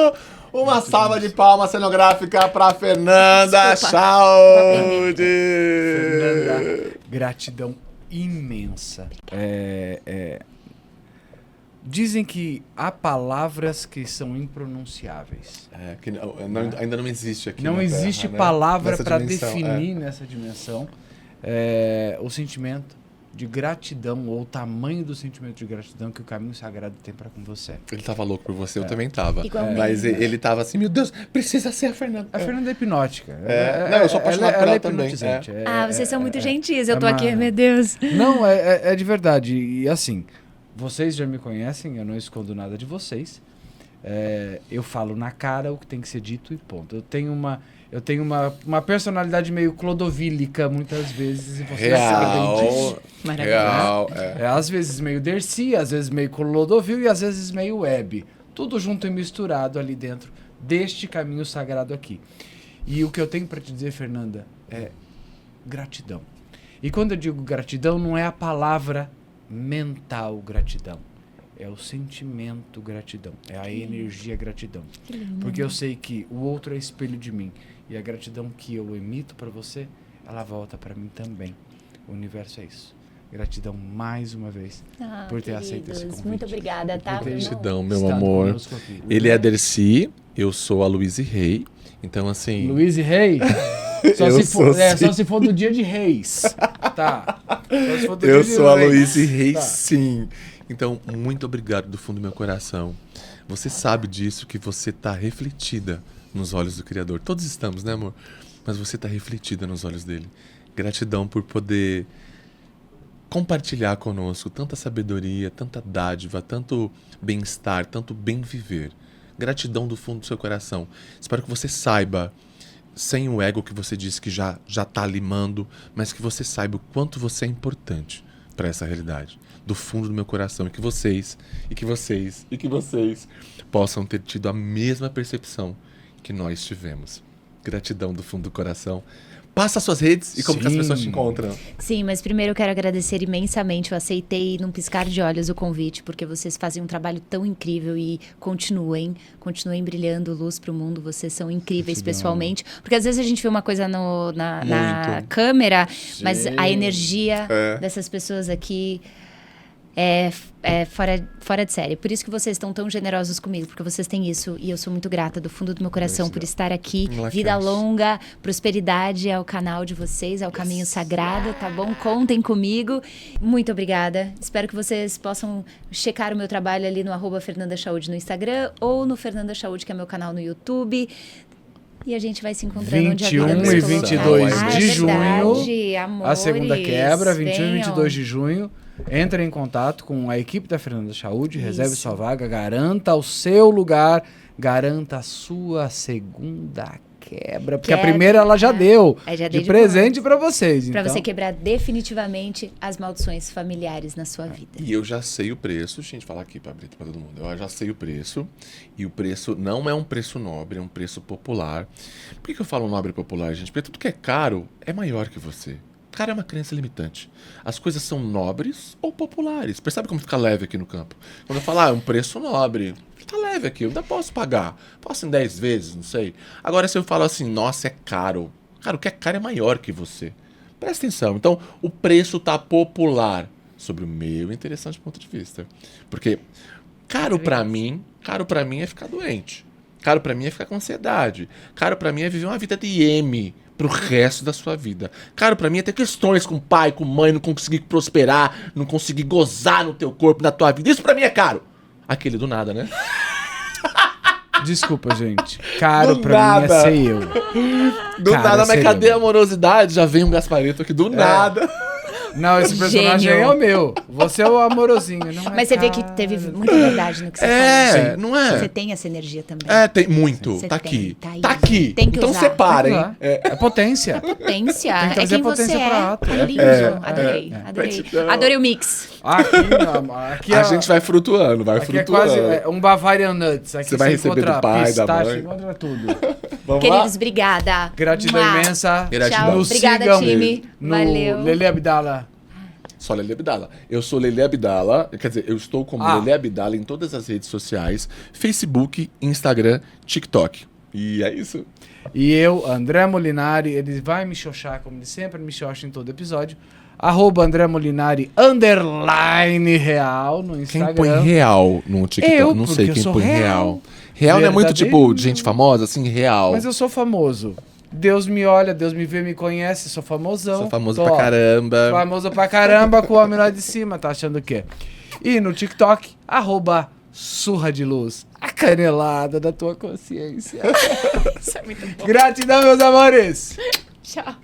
Uma salva de palmas cenográfica pra Fernanda. Saúde! Fernanda, gratidão imensa. Dizem que há palavras que são impronunciáveis. Ainda não existe aqui Não na existe Terra, né? palavra Nessa para dimensão, definir nessa dimensão o sentimento de gratidão ou o tamanho do sentimento de gratidão que o caminho sagrado tem para com você. Ele tava louco por você, eu também tava. Igualmente. Mas ele tava assim, meu Deus, precisa ser a Fernanda. A Fernanda é hipnótica. Não, eu sou apaixonado por ela também. hipnotizante. Vocês são muito gentis, eu tô uma- aqui, meu Deus. Não, é de verdade. E assim, vocês já me conhecem, eu não escondo nada de vocês. Eu falo na cara o que tem que ser dito e ponto. Eu tenho uma personalidade meio clodovílica muitas vezes e vocês sabem disso. Maravilhoso. Real. Às vezes meio Dercy, às vezes meio Clodovil e às vezes meio Web. Tudo junto e misturado ali dentro deste caminho sagrado aqui. E o que eu tenho para te dizer, Fernanda, é gratidão. E quando eu digo gratidão, não é a palavra mental gratidão. É o sentimento gratidão. É a energia gratidão. Que lindo. Porque eu sei que o outro é espelho de mim. E a gratidão que eu emito para você, ela volta para mim também. O universo é isso. Gratidão mais uma vez por ter aceito esse convite. Muito obrigada, tá? Por ter Gratidão, meu estado amor. conosco aqui. Ele é a Dercy, eu sou a Luiz Rei. Então, assim. Luiz e Rei? Só se for do dia de Reis. Tá. Só se for do Eu dia de sou a Reis. Luiz Rei, Tá. sim. Então, muito obrigado do fundo do meu coração. Você sabe disso, que você está refletida nos olhos do Criador. Todos estamos, né, amor? Mas você está refletida nos olhos dele. Gratidão por poder compartilhar conosco tanta sabedoria, tanta dádiva, tanto bem-estar, tanto bem viver. Gratidão do fundo do seu coração. Espero que você saiba, sem o ego que você disse que já está limando, mas que você saiba o quanto você é importante para essa realidade. Do fundo do meu coração. E que vocês possam ter tido a mesma percepção que nós tivemos. Gratidão do fundo do coração. Passa as suas redes e como que as Sim. pessoas te encontram. Sim, mas primeiro eu quero agradecer imensamente. Eu aceitei num piscar de olhos o convite, porque vocês fazem um trabalho tão incrível e continuem brilhando luz pro mundo. Vocês são incríveis Gratidão. pessoalmente. Porque às vezes a gente vê uma coisa na Muito. câmera, mas Sim. a energia É. dessas pessoas aqui é fora de série. Por isso que vocês estão tão generosos comigo, porque vocês têm isso. E eu sou muito grata do fundo do meu coração por estar aqui. Vida longa, prosperidade ao canal de vocês, ao Caminho Sagrado, tá bom? Contem comigo. Muito obrigada. Espero que vocês possam checar o meu trabalho ali no @FernandaChaúde no Instagram ou no Fernanda Chaúde, que é meu canal no YouTube. E a gente vai se encontrando onde a vida 21 nos e colocar. 22 Ah, de é junho, verdade, A amores, segunda quebra, 21 e venham. 22 de junho. Entre em contato com a equipe da Fernanda Chaúde, reserve Isso. sua vaga, garanta o seu lugar, garanta a sua segunda quebra. Porque a primeira ela já deu Já dei de presente boa. para vocês. Pra Então, você quebrar definitivamente as maldições familiares na sua vida. E eu já sei o preço, gente, falar aqui pra Brita, pra todo mundo. Eu já sei o preço. E o preço não é um preço nobre, é um preço popular. Por que eu falo nobre e popular, gente? Porque tudo que é caro é maior que você. Caro é uma crença limitante. As coisas são nobres ou populares. Percebe como fica leve aqui no campo? Quando eu falar, é um preço nobre, tá leve aqui, eu ainda posso pagar. Posso em 10 vezes, não sei. Agora, se eu falo assim, nossa, é caro. Cara, o que é caro é maior que você. Presta atenção. Então, o preço tá popular sobre o meu interessante ponto de vista. Porque caro pra mim é ficar doente. Caro pra mim é ficar com ansiedade. Caro pra mim é viver uma vida de M pro resto da sua vida. Caro pra mim é ter questões com pai, com mãe, não conseguir prosperar, não conseguir gozar no teu corpo, na tua vida. Isso pra mim é caro. Aquele do nada, né? desculpa, gente. Caro Do pra mim é nada. ser eu. Do Cara, nada, mas seria. cadê a amorosidade? Já vem um Gaspareto aqui do nada. Não, esse personagem Gênio. aí é o meu. Você é o amorosinho, não é? Mas você vê que teve muita verdade no que você É, falou. não é? Você tem essa energia também. É, tem muito. Você Tá tem, aqui. tá aí. Tá aqui. Tem que Então usar. separem. Tem que usar. É potência. Potência. Tem que É trazer quem potência você pra é. ato. É lindo. Adorei. Adorei. Gratidão. Adorei o mix. Aqui A gente vai flutuando, vai Aqui é flutuando. quase um Bavarian Nuts. Aqui Você vai receber encontra do pai, da pistache, mãe. encontra tudo. Vamos Queridos, lá? obrigada. Gratidão Mua. imensa. Gratidão. Tchau. Nos Obrigada, sigam time. no Valeu. Lele Abdala. Só Lele Abdala. Eu sou Lele Abdala, quer dizer, eu estou como Ah. Lele Abdala em todas as redes sociais, Facebook, Instagram, TikTok. E é isso. E eu, André Molinari, ele vai me xoxar, como ele sempre me xoxa em todo episódio. @André Molinari _real no Instagram. Quem põe real no TikTok? Eu, não sei porque quem eu sou põe real. real. Real não é muito Verdadeiro. tipo de gente famosa, assim, real. Mas eu sou famoso. Deus me olha, Deus me vê, me conhece, sou famosão. Sou famoso Tô, pra ó, caramba. Famoso pra caramba com o homem lá de cima, tá achando o quê? E no TikTok, @surra de luz. A canelada da tua consciência. Isso é muito bom. Gratidão, meus amores! Tchau.